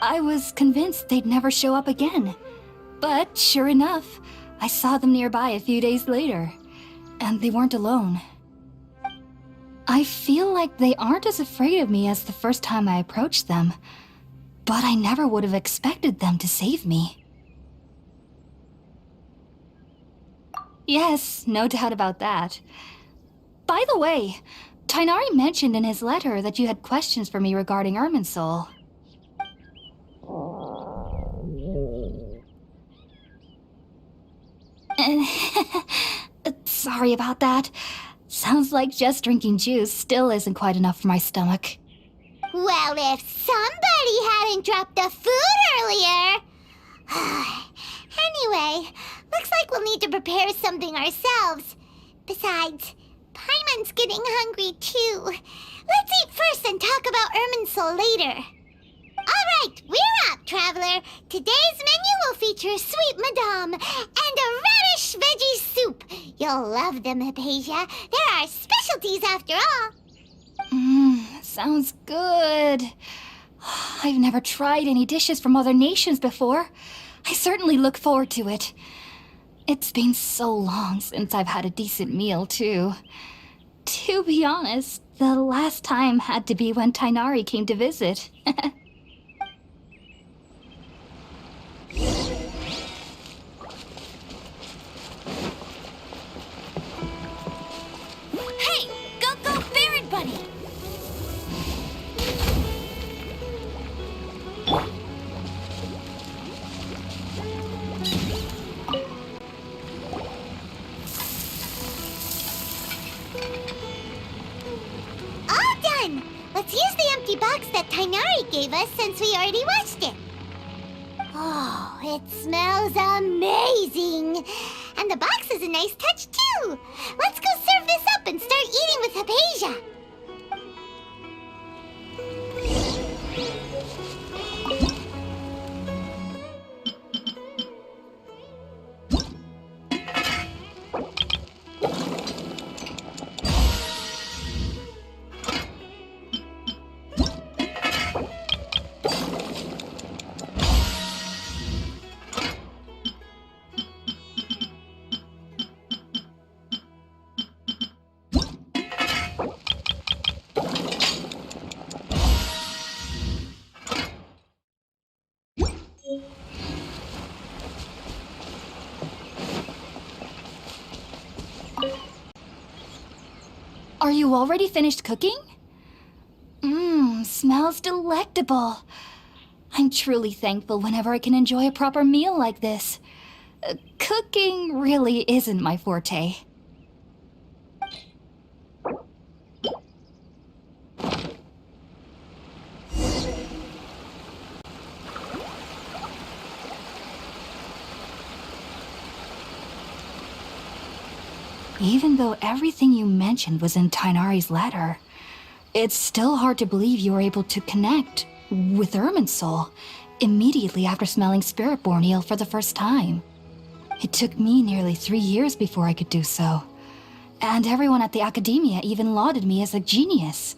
I was convinced they'd never show up again. But sure enough, I saw them nearby a few days later. And they weren't alone. I feel like they aren't as afraid of me as the first time I approached them. But I never would have expected them to save me. Yes, no doubt about that. By the way, Tighnari mentioned in his letter that you had questions for me regarding Irminsul. Sorry about that. Sounds like just drinking juice still isn't quite enough for my stomach. Well, if somebody hadn't dropped the food earlier... Anyway, looks like we'll need to prepare something ourselves. Besides, Paimon's getting hungry too. Let's eat first and talk about Irminsul later. Alright, we're up, Traveler. Today's menu will feature Sweet Madame and a radish veggie soup. You'll love them, Hypatia. They're our specialties after all. Sounds good. I've never tried any dishes from other nations before. I certainly look forward to it. It's been so long since I've had a decent meal, too. To be honest, the last time had to be when Tighnari came to visit. Hey, go, Ferret Bunny! All done! Let's use the empty box that Tighnari gave us since we already washed it. Oh, it smells amazing! And the box is a nice touch, too! Let's go serve this up and start eating with Hypatia! Are you already finished cooking? Smells delectable. I'm truly thankful whenever I can enjoy a proper meal like this. Cooking really isn't my forte. Even though everything you mentioned was in Tighnari's letter, it's still hard to believe you were able to connect with Irminsul immediately after smelling Spiritborn eel for the first time. It took me nearly 3 years before I could do so. And everyone at the academia even lauded me as a genius.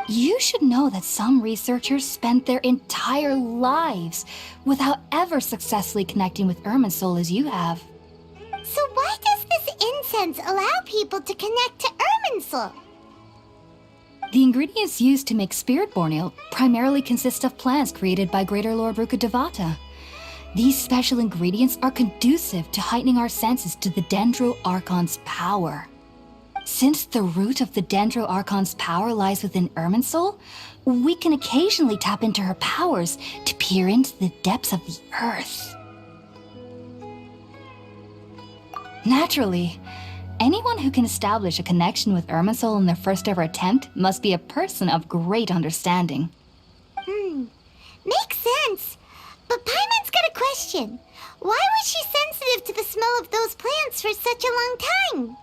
You should know that some researchers spent their entire lives without ever successfully connecting with Irminsul as you have. So why does this incense allow people to connect to Irminsul? The ingredients used to make Spiritborn Ale primarily consist of plants created by Greater Lord Rukkhadevata. These special ingredients are conducive to heightening our senses to the Dendro Archon's power. Since the root of the Dendro Archon's power lies within Irminsul, we can occasionally tap into her powers to peer into the depths of the earth. Naturally, anyone who can establish a connection with Irminsul in their first ever attempt must be a person of great understanding. Makes sense. But Paimon's got a question. Why was she sensitive to the smell of those plants for such a long time?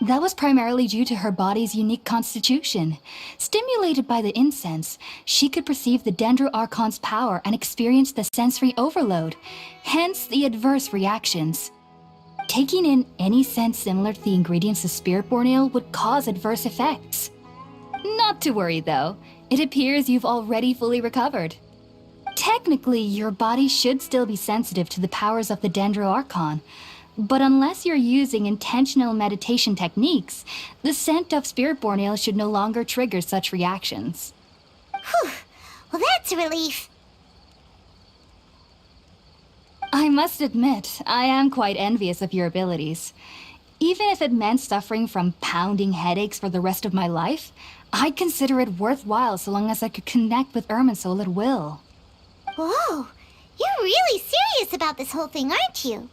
That was primarily due to her body's unique constitution. Stimulated by the incense, she could perceive the Dendro Archon's power and experience the sensory overload, hence the adverse reactions. Taking in any scent similar to the ingredients of Spiritborn Ale would cause adverse effects. Not to worry though, it appears you've already fully recovered. Technically, your body should still be sensitive to the powers of the Dendro Archon, but unless you're using intentional meditation techniques, the scent of Spiritborn Ale should no longer trigger such reactions. Whew. Well, that's a relief. I must admit, I am quite envious of your abilities. Even if it meant suffering from pounding headaches for the rest of my life, I'd consider it worthwhile so long as I could connect with Irminsul at will. Whoa, you're really serious about this whole thing, aren't you?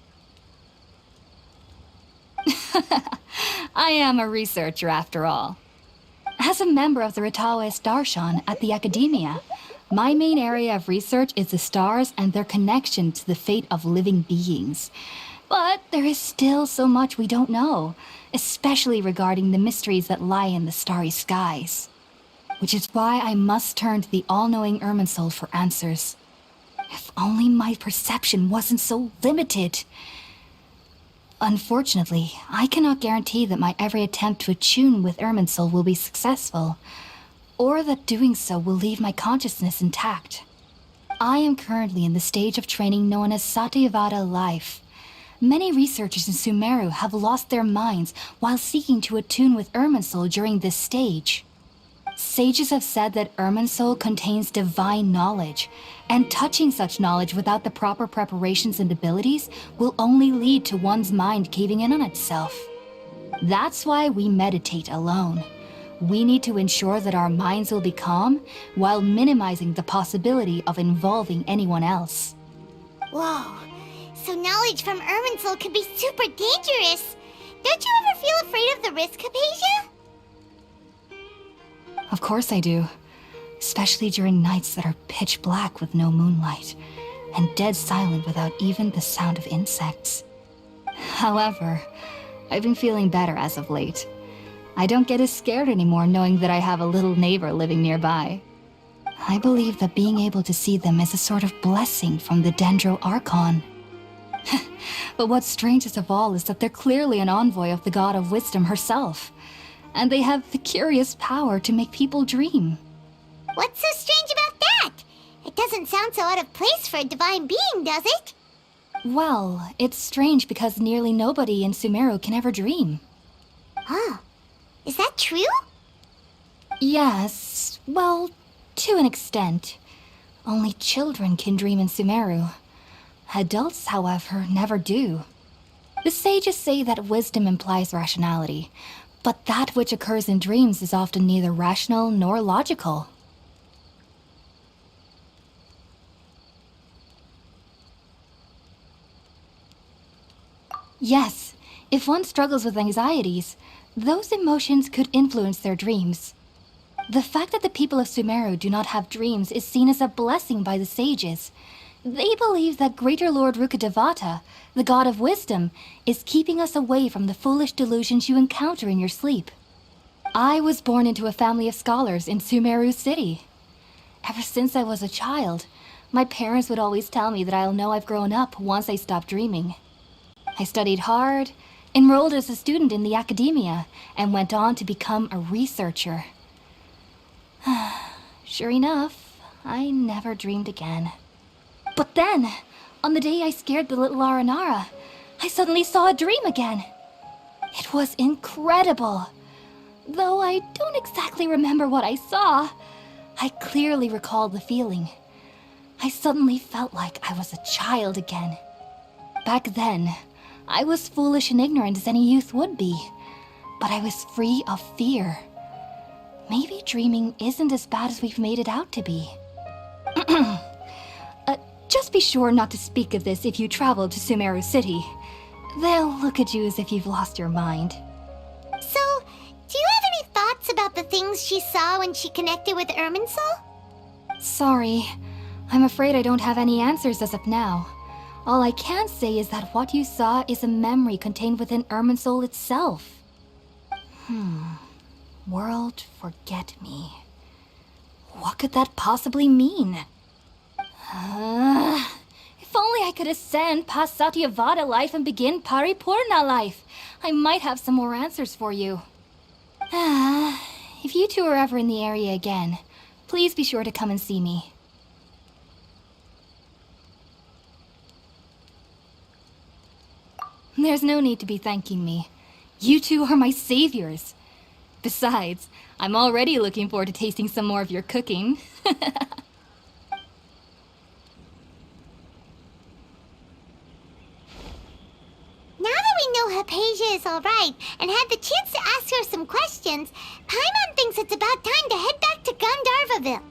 I am a researcher after all. As a member of the Ritawe Starshan at the Academia, my main area of research is the stars and their connection to the fate of living beings. But there is still so much we don't know, especially regarding the mysteries that lie in the starry skies. Which is why I must turn to the all-knowing Irminsul for answers. If only my perception wasn't so limited. Unfortunately, I cannot guarantee that my every attempt to attune with Irminsul will be successful, or that doing so will leave my consciousness intact. I am currently in the stage of training known as Satyavada life. Many researchers in Sumeru have lost their minds while seeking to attune with Irminsul during this stage. Sages have said that Irminsul contains divine knowledge, and touching such knowledge without the proper preparations and abilities will only lead to one's mind caving in on itself. That's why we meditate alone. We need to ensure that our minds will be calm while minimizing the possibility of involving anyone else. Whoa, so knowledge from Irminsul could be super dangerous. Don't you ever feel afraid of the risk, Hypatia? Of course I do. Especially during nights that are pitch black with no moonlight, and dead silent without even the sound of insects. However, I've been feeling better as of late. I don't get as scared anymore knowing that I have a little neighbor living nearby. I believe that being able to see them is a sort of blessing from the Dendro Archon. But what's strangest of all is that they're clearly an envoy of the God of Wisdom herself, and they have the curious power to make people dream. What's so strange about that? It doesn't sound so out of place for a divine being, does it? Well, it's strange because nearly nobody in Sumeru can ever dream. Huh. Is that true? Yes, well, to an extent. Only children can dream in Sumeru. Adults, however, never do. The sages say that wisdom implies rationality, but that which occurs in dreams is often neither rational nor logical. Yes, if one struggles with anxieties, those emotions could influence their dreams. The fact that the people of Sumeru do not have dreams is seen as a blessing by the sages. They believe that Greater Lord Rukkhadevata, the God of Wisdom, is keeping us away from the foolish delusions you encounter in your sleep. I was born into a family of scholars in Sumeru City. Ever since I was a child, my parents would always tell me that I'll know I've grown up once I stop dreaming. I studied hard, enrolled as a student in the academia, and went on to become a researcher. Sure enough, I never dreamed again. But then, on the day I scared the little Aranara, I suddenly saw a dream again. It was incredible. Though I don't exactly remember what I saw, I clearly recall the feeling. I suddenly felt like I was a child again. Back then, I was foolish and ignorant as any youth would be, but I was free of fear. Maybe dreaming isn't as bad as we've made it out to be. Just be sure not to speak of this if you travel to Sumeru City. They'll look at you as if you've lost your mind. So, do you have any thoughts about the things she saw when she connected with Irminsul? Sorry. I'm afraid I don't have any answers as of now. All I can say is that what you saw is a memory contained within Irminsul itself. World Forget Me. What could that possibly mean? If only I could ascend past Satyavada life and begin Paripurna life. I might have some more answers for you. If you two are ever in the area again, please be sure to come and see me. There's no need to be thanking me. You two are my saviors. Besides, I'm already looking forward to tasting some more of your cooking. Now that we know Hypatia is alright and had the chance to ask her some questions, Paimon thinks it's about time to head back to Gandharvaville.